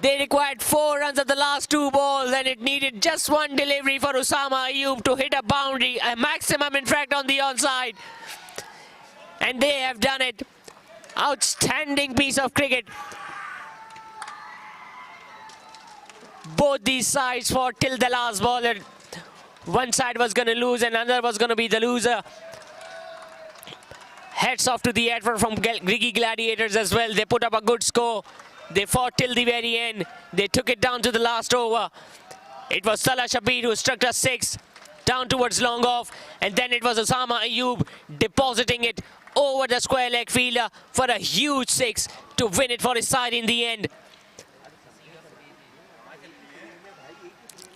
They required 4 runs of the last 2 balls, and it needed just 1 delivery for Osama Ayub to hit a boundary, a maximum in fact on the onside. And they have done it. Outstanding piece of cricket. both these sides fought till the last ball. One side was going to lose and another was going to be the loser. Heads off to the effort from Gigi Gladiators as well. They put up a good score. They fought till the very end. They took it down to the last over. It was Salah Shabir who struck a 6 down towards long off, and then it was Osama Ayub depositing it over the square leg fielder for a huge 6 to win it for his side in the end.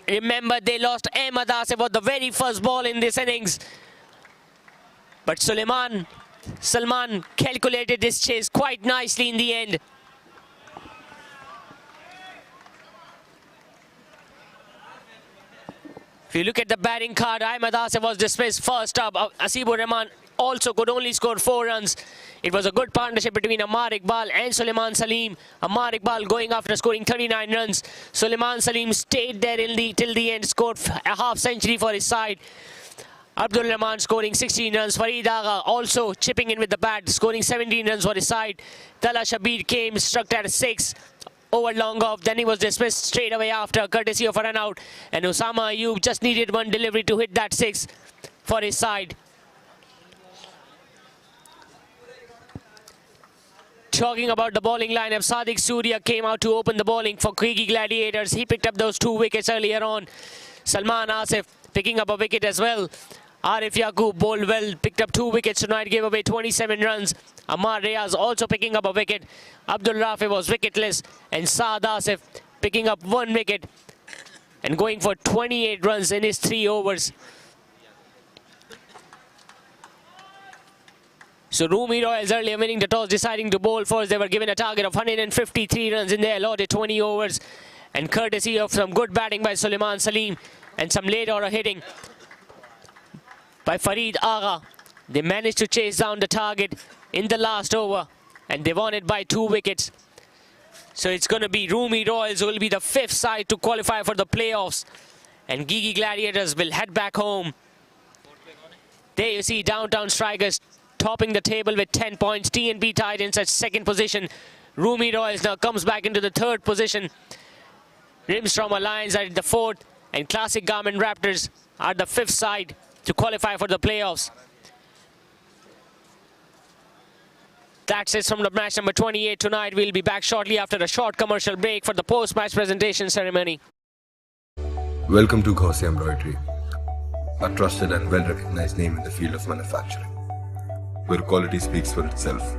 Remember, they lost Ahmed Asif for the very first ball in this innings. But Salman calculated this chase quite nicely in the end. If you look at the batting card, Ahmed Asif was dismissed first up. Asibur Rahman also could only score 4 runs. It was a good partnership between Ammar Iqbal and Suleiman Salim. Ammar Iqbal going after scoring 39 runs. Suleiman Salim stayed there till the end, scored a half century for his side. Abdul Rahman scoring 16 runs. Farid Agha also chipping in with the bat, scoring 17 runs for his side. Tala Shabir came, struck at a 6 over long off. Then he was dismissed straight away after, courtesy of a run out. And Osama Ayub just needed one delivery to hit that 6 for his side. Talking about the bowling lineup, Sadiq Surya came out to open the bowling for Gigi Gladiators. He picked up those 2 wickets earlier on. Salman Asif picking up a wicket as well. Arif Yaqub bowled well, picked up 2 wickets tonight, gave away 27 runs. Ammar Rayaz also picking up a wicket. Abdul Rafi was wicketless, and Saad Asif picking up 1 wicket and going for 28 runs in his 3 overs. So Roomi Royals earlier winning the toss, deciding to bowl first. They were given a target of 153 runs in their allotted 20 overs. And courtesy of some good batting by Suleiman Salim and some late order hitting by Farid Agha, they managed to chase down the target in the last over, and they won it by 2 wickets. So it's going to be Roomi Royals who will be the 5th side to qualify for the playoffs, and Gigi Gladiators will head back home. There you see Downtown Strikers topping the table with 10 points. TNB Titans at 2nd position. Roomi Royals now comes back into the 3rd position. Rimstrom Lions are at the 4th, and Classic Garment Raptors are the 5th side to qualify for the playoffs. That's it from the match number 28 tonight. We'll be back shortly after a short commercial break for the post-match presentation ceremony. Welcome to Gaussian Embroidery, a trusted and well-recognized name in the field of manufacturing, where quality speaks for itself.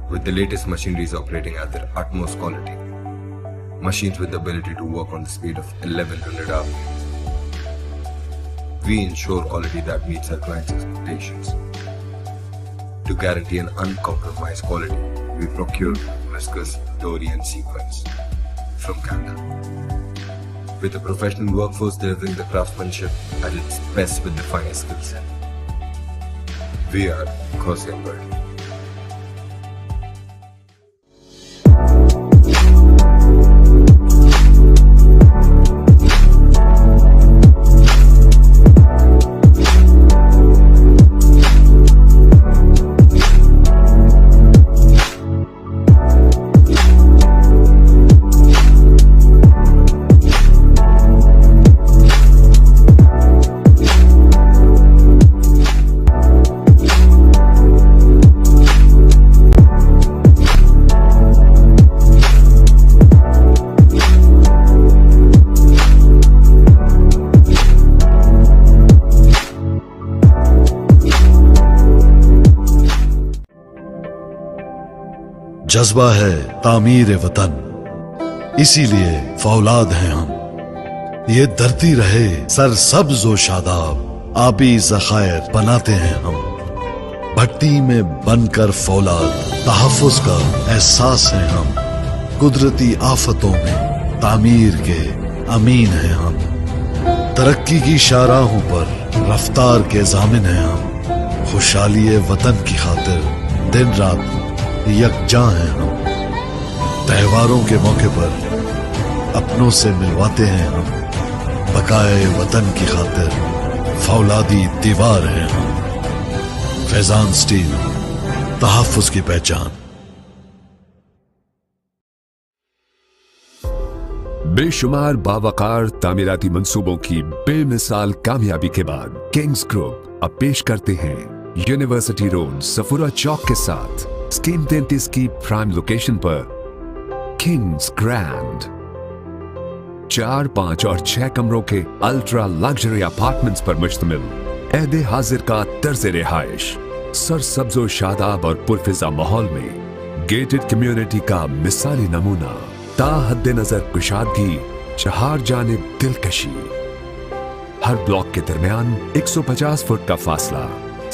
With the latest machineries operating at their utmost quality, machines with the ability to work on the speed of 1100 RPM. We ensure quality that meets our clients' expectations. To guarantee an uncompromised quality, we procure viscose, dory and sequins from Canada. With a professional workforce delivering the craftsmanship at its best with the finest skill set. We are Gaussian Embroidery. जज्बा है तामीर वतन, इसीलिए फौलाद हैं हम। ये धरती रहे सरसब्ज व शादाब, आबी ज़खायर बनाते हैं हम। भट्टी में बनकर फौलाद, तहफ़्फ़ुज़ का एहसास है हम। कुदरती आफतों में तामीर के अमीन हैं हम। तरक्की की शाहराहों पर रफ्तार के ज़ामिन हैं हम। खुशहाली वतन की खातिर दिन रात यकजां हैं हम। त्योहारों के मौके पर अपनों से मिलवाते हैं हम। बकाए वतन की खातिर फौलादी दीवार हैं हम। फैजान स्टील, तहफ़्फ़ुज़ की पहचान। बेशुमार बावकार तामीराती मंसूबों की बेमिसाल कामयाबी के बाद किंग्स ग्रुप अब पेश करते हैं यूनिवर्सिटी रोड सफुरा चौक के साथ स्कीम 33 की प्राइम लोकेशन पर किंग्स ग्रैंड 4, 5 और 6 कमरों के अल्ट्रा लग्जरी अपार्टमेंट्स पर मुश्तमिल एहदे हाजिर का तर्ज रिहाइश सरसब्जो शादाब और पुरफिजा माहौल में गेटेड कम्युनिटी का मिसाली नमूना ताहद्दे नजर कुशादगी चार जानिब दिलकशी हर ब्लॉक के दरमियान 150 फुट का फासला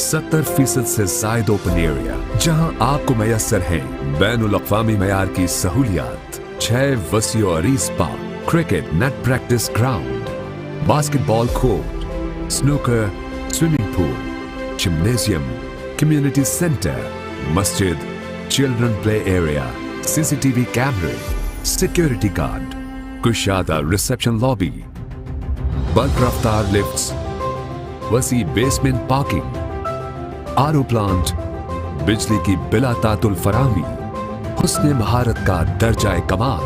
70% से जायद ओपन एरिया जहां आपको मैसर है बैनुल अक़वामी मयार की सहूलियात 6 वसी और अरीज park cricket net practice ground basketball court snooker swimming pool gymnasium community centre मस्जिद चिल्ड्रन प्ले एरिया CCTV कैमरे सिक्योरिटी गार्ड कुशादा रिसेप्शन लॉबी बल्क रफ्तार लिफ्ट्स वसी बेसमेंट पार्किंग आरओ प्लांट बिजली की बिला तातुल फराहमी हुस्ने महारत का दर्जा कमाल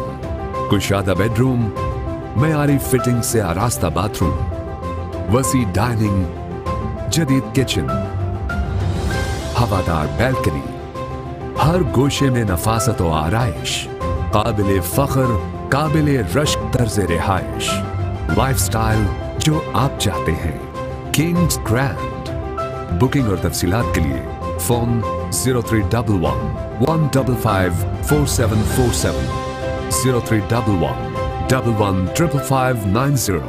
कुशादा बेडरूम मयारी फिटिंग से आरास्ता बाथरूम वसी डाइनिंग जदीद किचन हवादार बैल्कनी हर गोशे में नफासत और आराइश काबिले फख्र काबिले रश्क तर्ज रिहाइश लाइफस्टाइल जो आप चाहते हैं किंग्स ग्रैंड बुकिंग और तफसीलात के लिए phone 0311 155 4747 0311 115590.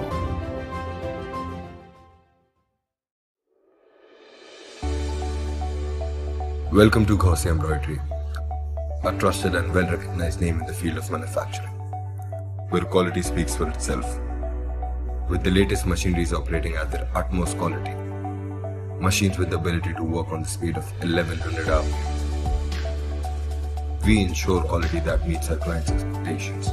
Welcome to Gaussian Embroidery, a trusted and well-recognized name in the field of manufacturing, where quality speaks for itself. With the latest machineries operating at their utmost quality, machines with the ability to work on the speed of 1100 hours, we ensure quality that meets our clients' expectations.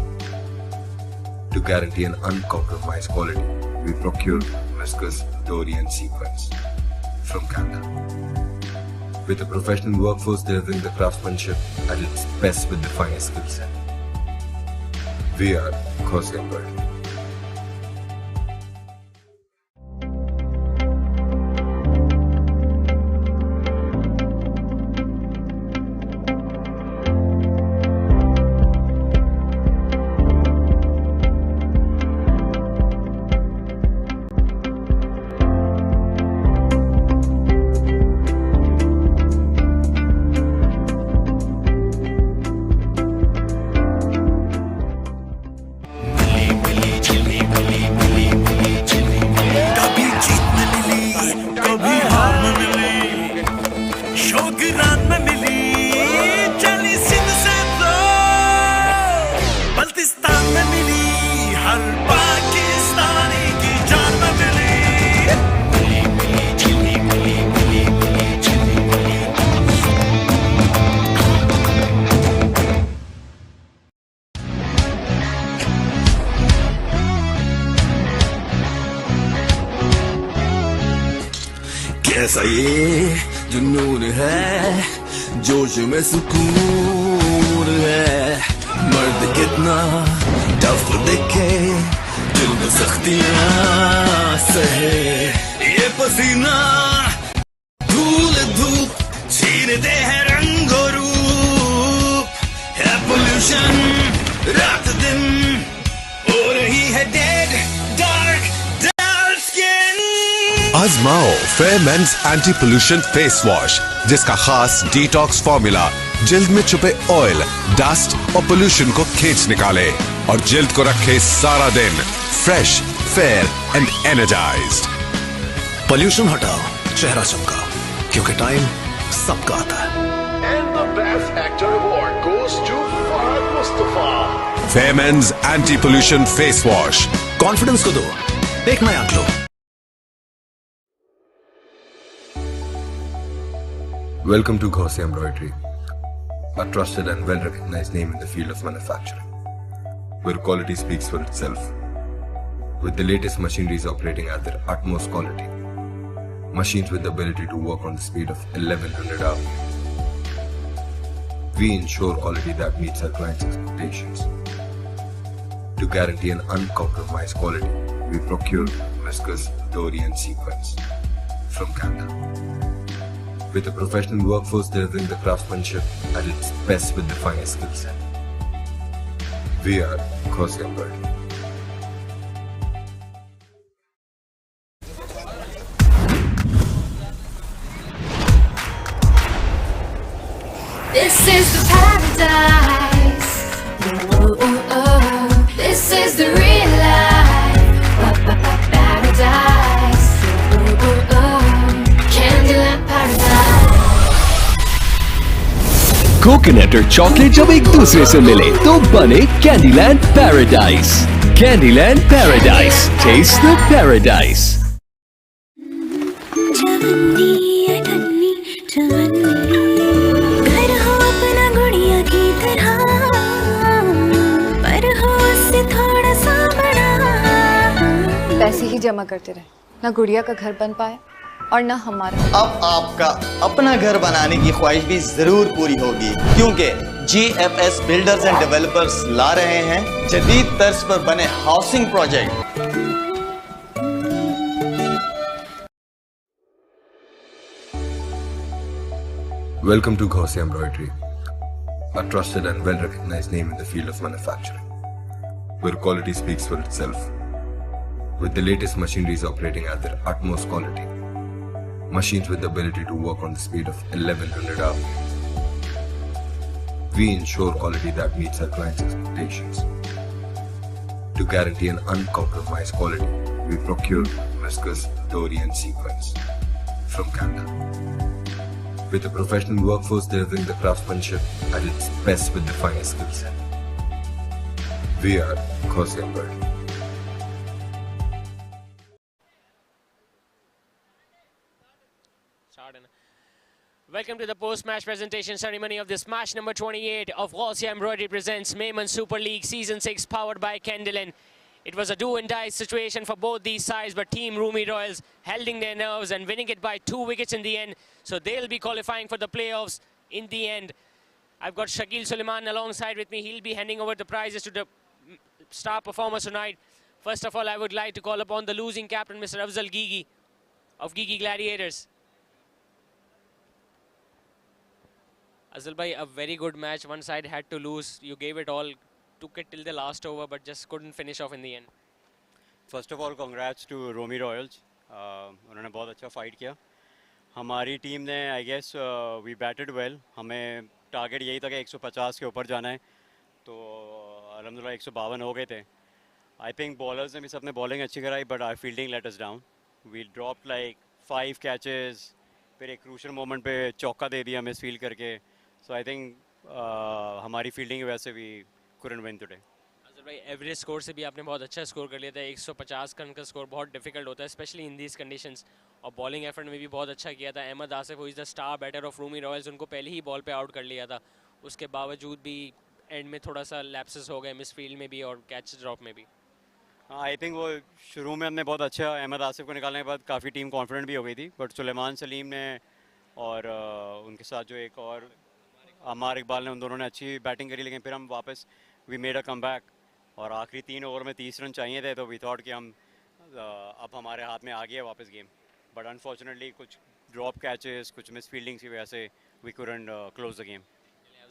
To guarantee an uncompromised quality, we procure viscose, dory and sequins from Canada. With a professional workforce delivering the craftsmanship at its best with the finest skill set. We are Gaussian Embroidery. कैसा ये जुनून है जोश में सुकून है मर्द कितना टफ दिखे दिल में सख्तियां सहे ये पसीना धूल धूप छीनते हैं रंग और रूप है पोल्यूशन रात दिन हो रही है डेड डार्क आजमाओ fair men's anti pollution face wash जिसका खास डिटॉक्स फॉर्मूला जिल्द में छुपे ऑयल डस्ट और पोल्यूशन को खींच निकाले और जिल्द को रखे सारा दिन fresh fair and energised. Pollution हटाओ चेहरा चमका क्योंकि टाइम सबका आता है। And the best actor award goes to Fahad Mustafa. Fair men's anti pollution face wash confidence को दो एक नया glow. Welcome to Gaussian Embroidery, a trusted and well-recognized name in the field of manufacturing, where quality speaks for itself. With the latest machineries operating at their utmost quality, machines with the ability to work on the speed of 1100 hours, we ensure quality that meets our clients' expectations. To guarantee an uncompromised quality, we procure viscous Dorian sequence from Canada. With a professional workforce delivering the craftsmanship at its best with the finest skill set. We are Seaon. This is the paradise. Oh. This is the real life. Paradise. Candyland paradise. Coconut और chocolate जब एक दूसरे से मिले तो बने Candyland paradise. Candyland paradise, taste the paradise. पैसे ही जमा करते रहे, ना गुड़िया का घर बन पाया और ना हमारा। अब आपका अपना घर बनाने की ख्वाहिश भी जरूर पूरी होगी, क्योंकि GFS बिल्डर्स एंड डेवलपर्स ला रहे हैं जदीद तर्ज पर बने housing project. Welcome to Ghosi Embroidery, a trusted and well-recognized name in the field of manufacturing, where quality speaks for itself. With the latest machineries operating at their utmost quality, machines with the ability to work on the speed of 1100 hours, we ensure quality that meets our clients' expectations. To guarantee an uncompromised quality, we procure viscous Dorian sequence from Canada. With a professional workforce delivering the craftsmanship at its best with the finest skill set. We are Seaon. Welcome to the post-match presentation ceremony of this match number 28 of Ghosi Embroidery presents Memon Super League Season 6 powered by Kendalin. It was a do-and-die situation for both these sides, but Team Roomi Royals holding their nerves and winning it by 2 wickets in the end. So they'll be qualifying for the playoffs in the end. I've got Shakil Suleiman alongside with me. He'll be handing over the prizes to the star performers tonight. First of all, I would like to call upon the losing captain, Mr. Afzal Gigi of Gigi Gladiators. Azal bhai, a very good match. One side had to lose. You gave it all, took it till the last over, but just couldn't finish off in the end. First of all, congrats to Roomi Royals. उन्होंने बहुत अच्छा fight किया. हमारी team ने I guess we batted well. हमें target यही था कि 150 के ऊपर जाना है, तो अल्हम्दुलिल्लाह 152 हो गए थे. आई थिंक बॉलर्स ने भी सबने बॉलिंग अच्छी कराई, but our fielding let us down. We dropped like 5 catches, फिर एक क्रूशल मोमेंट पे चौका दे दिया मिस फील्ड करके. सो आई थिंक हमारी फील्डिंग की वजह से we couldn't win today. Azhar भाई, एवरेज स्कोर से भी आपने बहुत अच्छा स्कोर कर लिया था. 150 रन का स्कोर बहुत डिफिकल्ट होता है, स्पेशली इन दीज कंडीशंस. और बॉलिंग एफर्ट में भी बहुत अच्छा किया था. Ahmed Asif, who is the star batter of Rumi Royals, उनको पहले ही बॉल पे आउट कर लिया था. उसके बावजूद भी एंड में थोड़ा सा लैप्सेस हो गए मिस फील्ड में भी और कैच ड्रॉप में भी. आई थिंक वो शुरू में हमने बहुत अच्छा अहमद आसिफ को निकालने के बाद काफ़ी टीम कॉन्फिडेंट भी हो गई थी, बट सुलेमान सलीम ने और उनके साथ जो एक और अमार इकबाल ने, उन दोनों ने अच्छी बैटिंग करी. लेकिन फिर हम वापस we made a comeback और आखिरी 3 ओवर में 30 रन चाहिए थे, तो वी थॉट कि हम अब हमारे हाथ में आ गया वापस गेम. बट अनफॉर्चुनेटली कुछ ड्रॉप कैचेस, कुछ मिस फील्डिंग की वजह से we couldn't close the game.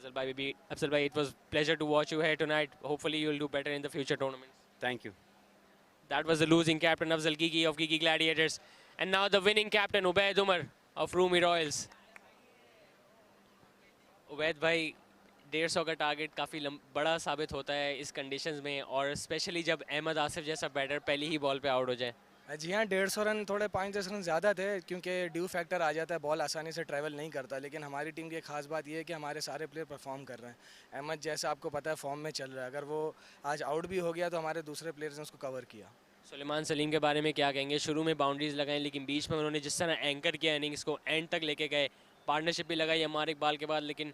Afzal bhai, it was pleasure to watch you here tonight. Hopefully you will do better in the future tournaments. Thank you. That was the losing captain Afzal Gigi of Gigi Gladiators, and now the winning captain Ubaid Umar of Roomi Royals. Ubaid भाई, 150 का target काफ़ी बड़ा साबित होता है इस conditions में, और स्पेशली जब अहमद आसिफ जैसा बैटर पहली ही बॉल पे आउट हो जाए. जी हाँ, 150 रन थोड़े 5-10 रन ज़्यादा थे, क्योंकि ड्यू फैक्टर आ जाता है, बॉल आसानी से ट्रैवल नहीं करता. लेकिन हमारी टीम की खास बात यह है कि हमारे सारे प्लेयर परफॉर्म कर रहे हैं. अहमद जैसा आपको पता है फॉर्म में चल रहा है, अगर वो आज आउट भी हो गया तो हमारे दूसरे प्लेयर्स ने उसको कवर किया. सुलेमान सलीम के बारे में क्या कहेंगे? शुरू में बाउंड्रीज लगाई, लेकिन बीच में उन्होंने जिस तरह एंकर किया इनिंग्स को, एंड तक लेके गए. पार्टनरशिप भी लगाई अमार इकबाल के बाद, लेकिन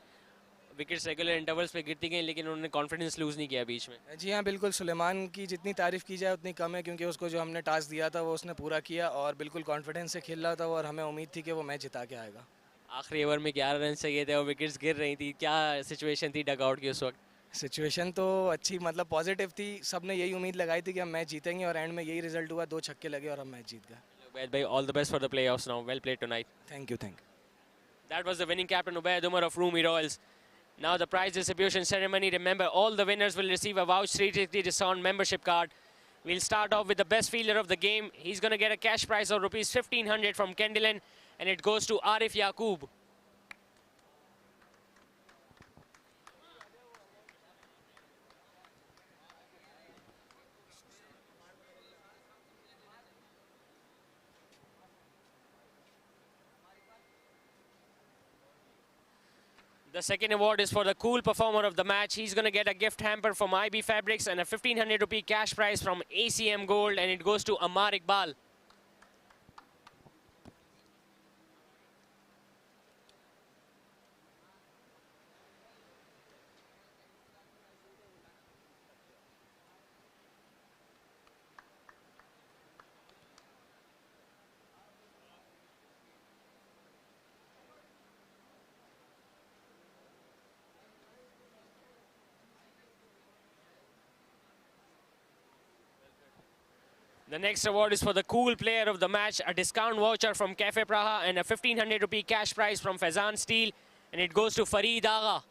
विकेट्स रेगुलर इंटरवल्स पे गिरती गई, लेकिन उन्होंने कॉन्फिडेंस लूज़ नहीं किया बीच में. जी हाँ, बिल्कुल. सुलेमान की जितनी तारीफ़ की जाए उतनी कम है, क्योंकि उसको जो हमने टास्क दिया था वो उसने पूरा किया और बिल्कुल कॉन्फिडेंस से खेल रहा था, और हमें उम्मीद थी कि वो मैच जिता के आएगा. आखिरी ओवर में 11 रन चाहिए थे और विकेट्स गिर रही थी. क्या सिचुएशन थी डग आउट की उस वक्त? सिचुएशन तो अच्छी मतलब पॉजिटिव थी, सबने यही उम्मीद लगाई थी कि हम मैच जीतेंगे और एंड में यही रिजल्ट हुआ, 2 छक्के लगे और हम मैच जीत गए. Ubaid bhai, all the best for the playoffs now. Well played tonight. Thank you. That was the winning captain Ubaid Umar of Roomi Royals. Now the prize distribution ceremony. Remember, all the winners will receive a vouch 360 discount membership card. We'll start off with the best fielder of the game. He's going to get a cash prize of rupees 1500 from Kendillen, and it goes to Arif Yaqub. The second award is for the cool performer of the match. He's going to get a gift hamper from IB Fabrics and a 1500 rupee cash prize from ACM Gold, and it goes to Amar Iqbal. The next award is for the cool player of the match, a discount voucher from Cafe Praha and a 1500 rupee cash prize from Faizan Steel, and it goes to Fareed Agha.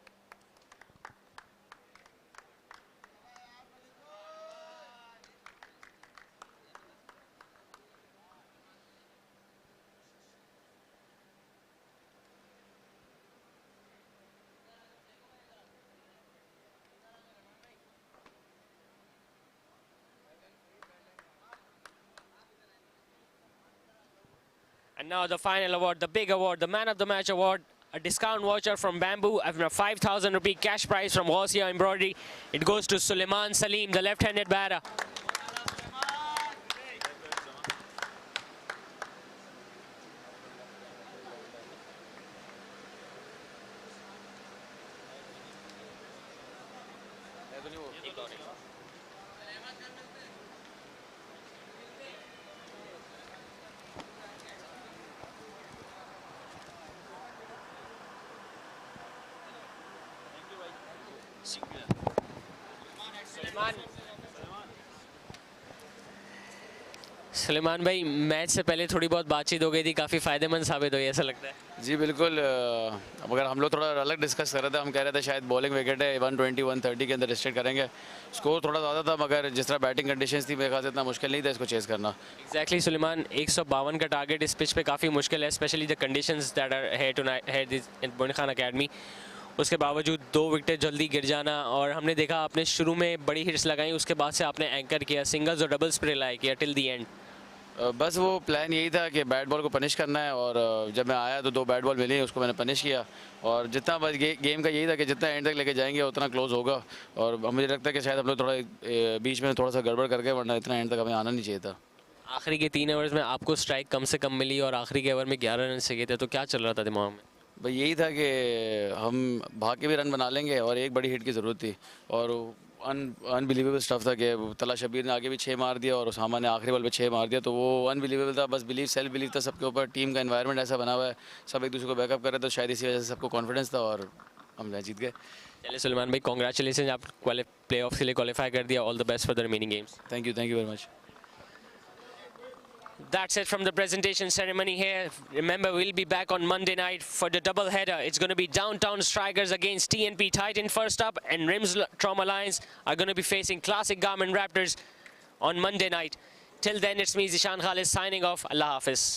And now the final award, the big award, the man of the match award, a discount voucher from Bamboo and a 5,000 rupee cash prize from Ghaussia Embroidery. It goes to Suleiman Salim, the left-handed batter. Suleman भाई, match से पहले थोड़ी बहुत बातचीत हो गई थी, काफ़ी फ़ायदेमंद साबित हुई ऐसा लगता है. जी बिल्कुल. मगर हम लोग थोड़ा अलग डिस्कस कर रहे थे. हम कह रहे थे शायद बॉलिंग विकेट है 120 130 के अंदर रिस्ट्रिक्ट करेंगे. स्कोर थोड़ा ज़्यादा था, मगर जिस तरह बैटिंग कंडीशंस थी मेरे ख्याल से इतना मुश्किल नहीं था इसको चेस करना. एग्जैक्टली सुलेमान, 152 का टारगेट इस पिच पे काफ़ी मुश्किल है, specially the conditions that are here tonight in Moin Khan Academy. उसके बावजूद 2 विकेट जल्दी गिर जाना, और हमने देखा आपने शुरू में बड़ी हिट्स लगाई, उसके बाद से आपने एंकर किया, सिंगल्स और डबल्स पर रिलाई किया टिल दी एंड. बस वो प्लान यही था कि बैट बॉल को पनिश करना है, और जब मैं आया तो 2 बैट बॉल मिली, उसको मैंने पनिश किया. और जितना बस गेम का यही था कि जितना एंड तक लेके जाएंगे उतना क्लोज होगा. और मुझे लगता है कि शायद हम लोग थोड़ा बीच में थोड़ा सा गड़बड़ करके, वरना इतना एंड तक हमें आना नहीं चाहिए था. आखिरी के 3 ओवर्स में आपको स्ट्राइक कम से कम मिली और आखिरी के ओवर में 11 रन चाहिए थे, तो क्या चल रहा था दिमाग में? भाई यही था कि हम भाग के भी रन बना लेंगे और एक बड़ी हिट की ज़रूरत थी. और अनबिलीवेबल स्टफ था कि तला शबीर ने आगे भी 6 मार दिया और उसामा ने आखिरी बॉल पे 6 मार दिया, तो वो अनबिलीवेबल था. बस सेल्फ बिलीव था सबके ऊपर. टीम का एनवायरनमेंट ऐसा बना हुआ है, सब एक दूसरे को बैकअप कर रहे थे, तो शायद इसी वजह से सबको कॉन्फिडेंस था और हम मैच जीत गए. चलिए सुलेमान भाई, कॉन्ग्रेचुलेसन, आप प्ले ऑफ के लिए क्वालिफाई कर दिया. All the best for the remaining games. Thank you very much. That's it from the presentation ceremony here. Remember, we'll be back on Monday night for the double header. It's going to be Downtown Strikers against TNP Titan first up, and Rims Trauma Lions are going to be facing Classic Garment Raptors on Monday night. Till then, it's me, Zishan Khalis, signing off. Allah Hafiz.